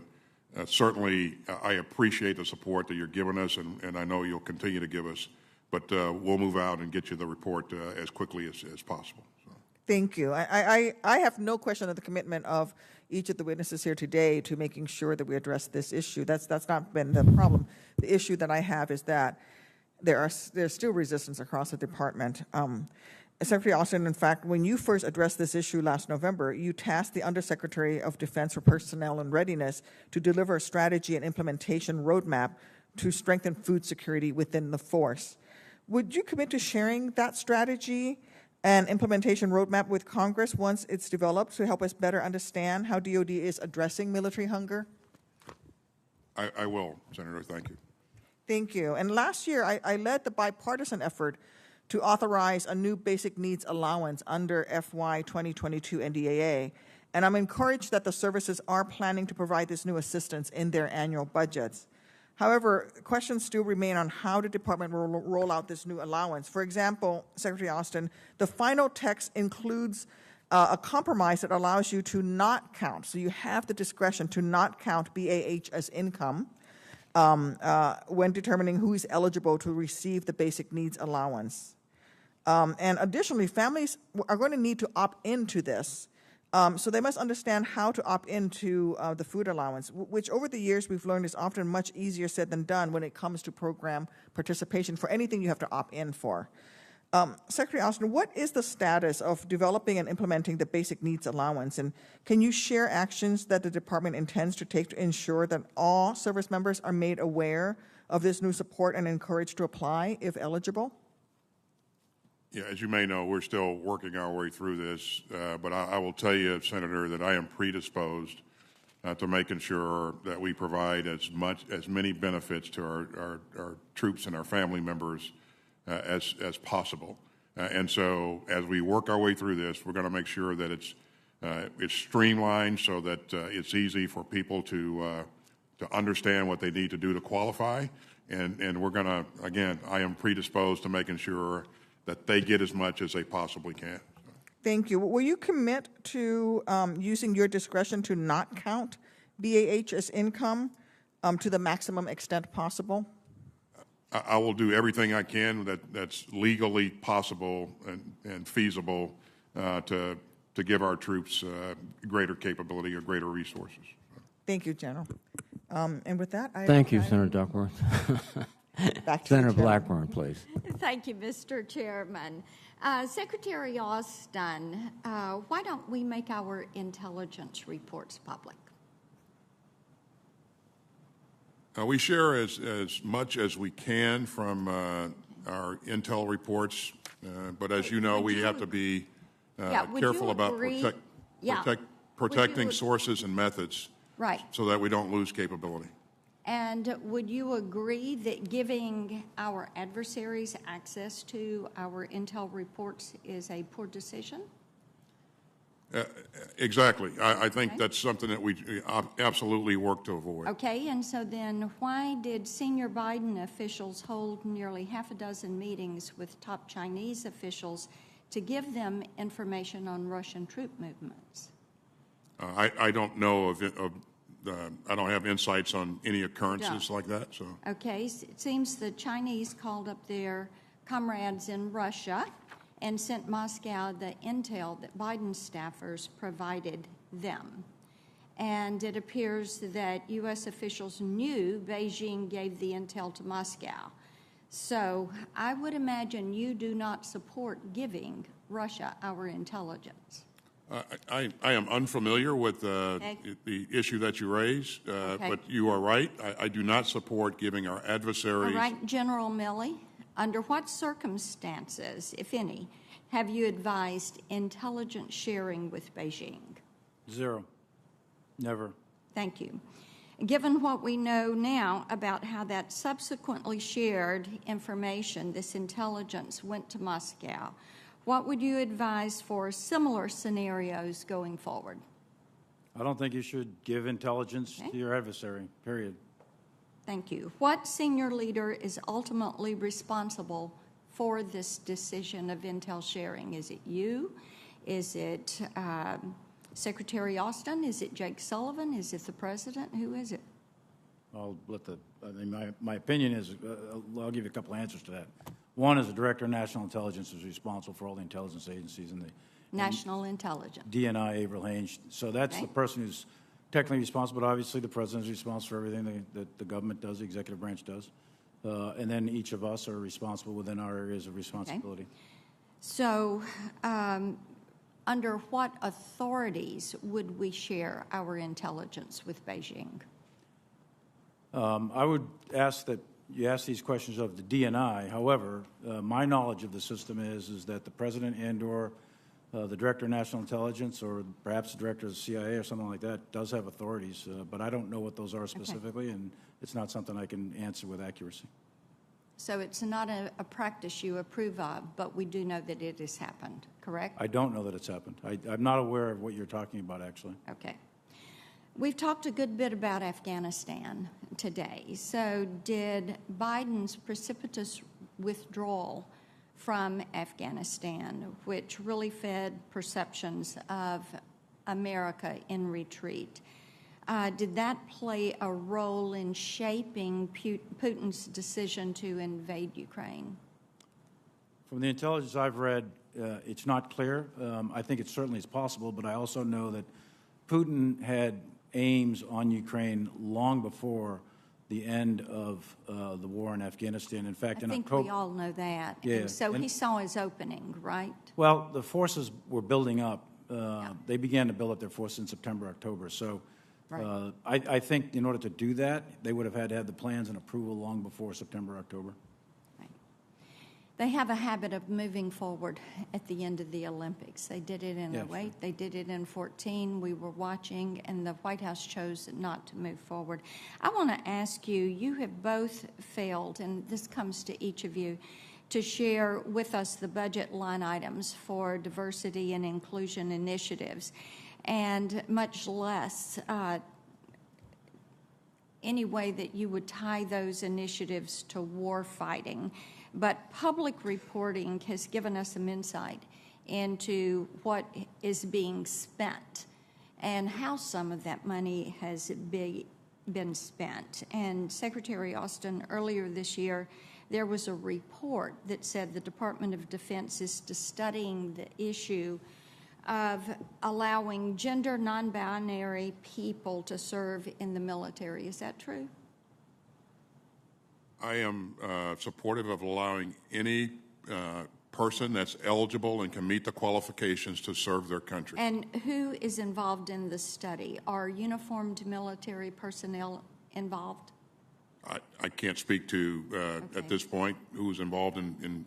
certainly, I appreciate the support that you're giving us, and I know you'll continue to give us. But we'll move out and get you the report as quickly as possible. So. Thank you. I have no question of the commitment of each of the witnesses here today to making sure that we address this issue. That's not been the problem. The issue that I have is that there's still resistance across the department. Secretary Austin, in fact, when you first addressed this issue last November, you tasked the Undersecretary of Defense for Personnel and Readiness to deliver a strategy and implementation roadmap to strengthen food security within the force. Would you commit to sharing that strategy and implementation roadmap with Congress once it's developed to help us better understand how DoD is addressing military hunger? I will, Senator. Thank you. Thank you. And last year, I led the bipartisan effort to authorize a new basic needs allowance under FY 2022 NDAA. And I'm encouraged that the services are planning to provide this new assistance in their annual budgets. However, questions still remain on how the department will roll out this new allowance. For example, Secretary Austin, the final text includes a compromise that allows you to not count. So you have the discretion to not count BAH as income when determining who is eligible to receive the basic needs allowance. And additionally, families are going to need to opt into this. So they must understand how to opt into the food allowance, which over the years we've learned is often much easier said than done when it comes to program participation. For anything you have to opt in for. Secretary Austin, what is the status of developing and implementing the basic needs allowance? And can you share actions that the department intends to take to ensure that all service members are made aware of this new support and encouraged to apply if eligible? Yeah, as you may know, we're still working our way through this, but I will tell you, Senator, that I am predisposed to making sure that we provide as many benefits to our troops and our family members as possible. And so, as we work our way through this, we're going to make sure that it's streamlined so that it's easy for people to understand what they need to do to qualify. And we're going to, again, I am predisposed to making sure that they get as much as they possibly can. Thank you. Will you commit to using your discretion to not count BAH as income to the maximum extent possible? I will do everything I can that's legally possible and feasible to give our troops greater capability or greater resources. Thank you, General. And with that, Thank you, Senator Duckworth. Back to Senator the chair. Blackburn, please. Thank you, Mr. Chairman. Secretary Austin, why don't we make our intelligence reports public? We share as much as we can from our intel reports, but as you know, we have to be careful about protecting sources and methods, right, so that we don't lose capability. And would you agree that giving our adversaries access to our intel reports is a poor decision? Exactly. I think that's something that we absolutely work to avoid. Okay, and so then why did senior Biden officials hold nearly half a dozen meetings with top Chinese officials to give them information on Russian troop movements? I don't know I don't have insights on any occurrences like that. So. Okay, it seems the Chinese called up their comrades in Russia and sent Moscow the intel that Biden staffers provided them. And it appears that U.S. officials knew Beijing gave the intel to Moscow. So I would imagine you do not support giving Russia our intelligence. I am unfamiliar with the issue that you raised, but you are right. I do not support giving our adversaries. All right, General Milley, under what circumstances, if any, have you advised intelligence sharing with Beijing? Zero. Never. Thank you. Given what we know now about how that subsequently shared information, this intelligence went to Moscow, what would you advise for similar scenarios going forward? I don't think you should give intelligence to your adversary, period. Thank you. What senior leader is ultimately responsible for this decision of intel sharing? Is it you? Is it Secretary Austin? Is it Jake Sullivan? Is it the president? Who is it? I'll let my opinion is, I'll give you a couple answers to that. One is the Director of National Intelligence is responsible for all the intelligence agencies in the National Intelligence. DNI, Averill Haines. So that's the person who's technically responsible, but obviously the president is responsible for everything that the government does, the executive branch does. And then each of us are responsible within our areas of responsibility. Okay. So under what authorities would we share our intelligence with Beijing? I would ask that you ask these questions of the DNI. However, my knowledge of the system is that the president and/or the director of national intelligence, or perhaps the director of the CIA or something like that, does have authorities, but I don't know what those are specifically, and it's not something I can answer with accuracy. So it's not a practice you approve of, but we do know that it has happened, correct? I don't know that it's happened. I'm not aware of what you're talking about, actually. Okay. We've talked a good bit about Afghanistan today. So did Biden's precipitous withdrawal from Afghanistan, which really fed perceptions of America in retreat, did that play a role in shaping Putin's decision to invade Ukraine? From the intelligence I've read, it's not clear. I think it certainly is possible, but I also know that Putin had aims on Ukraine long before the end of the war in Afghanistan. In fact, in October, we all know that. Yeah. And so he saw his opening, right? Well, the forces were building up. They began to build up their force in September, October. So right. I think in order to do that, they would have had to have the plans and approval long before September, October. They have a habit of moving forward at the end of the Olympics. They did it in 08, they did it in 14. We were watching, and the White House chose not to move forward. I want to ask you, you have both failed, and this comes to each of you, to share with us the budget line items for diversity and inclusion initiatives, and much less any way that you would tie those initiatives to war fighting. But public reporting has given us some insight into what is being spent and how some of that money has been spent. And Secretary Austin, earlier this year, there was a report that said the Department of Defense is studying the issue of allowing gender non-binary people to serve in the military. Is that true? I am supportive of allowing any person that's eligible and can meet the qualifications to serve their country. And who is involved in the study? Are uniformed military personnel involved? I can't speak to at this point who's involved in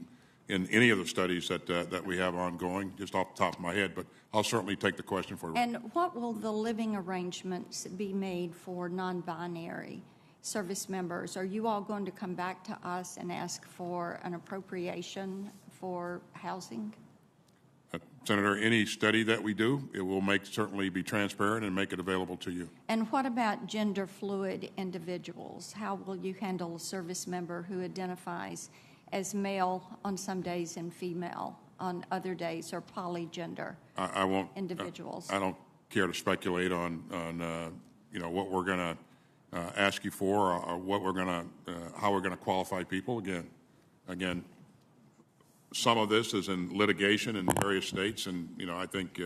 any of the studies that we have ongoing, just off the top of my head, but I'll certainly take the question for you. And what will the living arrangements be made for non-binary service members? Are you all going to come back to us and ask for an appropriation for housing? Senator, any study that we do, it will certainly be transparent and make it available to you. And what about gender fluid individuals? How will you handle a service member who identifies as male on some days and female on other days, or polygender I won't individuals? I don't care to speculate on what we're going to ask you for, or what we're going to how we're going to qualify people. Again, some of this is in litigation in various states, and I think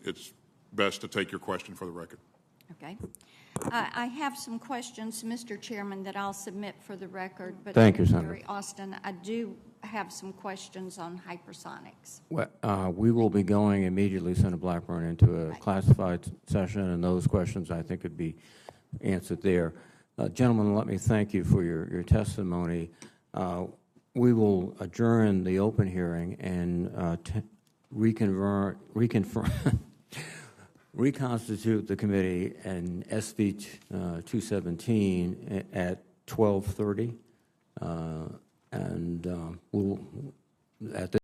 it's best to take your question for the record. Okay. I have some questions, Mr. Chairman, that I'll submit for the record. But Thank you, Secretary Senator. Austin, I do have some questions on hypersonics. Well, we will be going immediately, Senator Blackburn, into a classified session, and those questions I think could be answered there. Gentlemen, let me thank you for your testimony. We will adjourn the open hearing and reconstitute the committee in SV 217 at 12:30, and we'll at the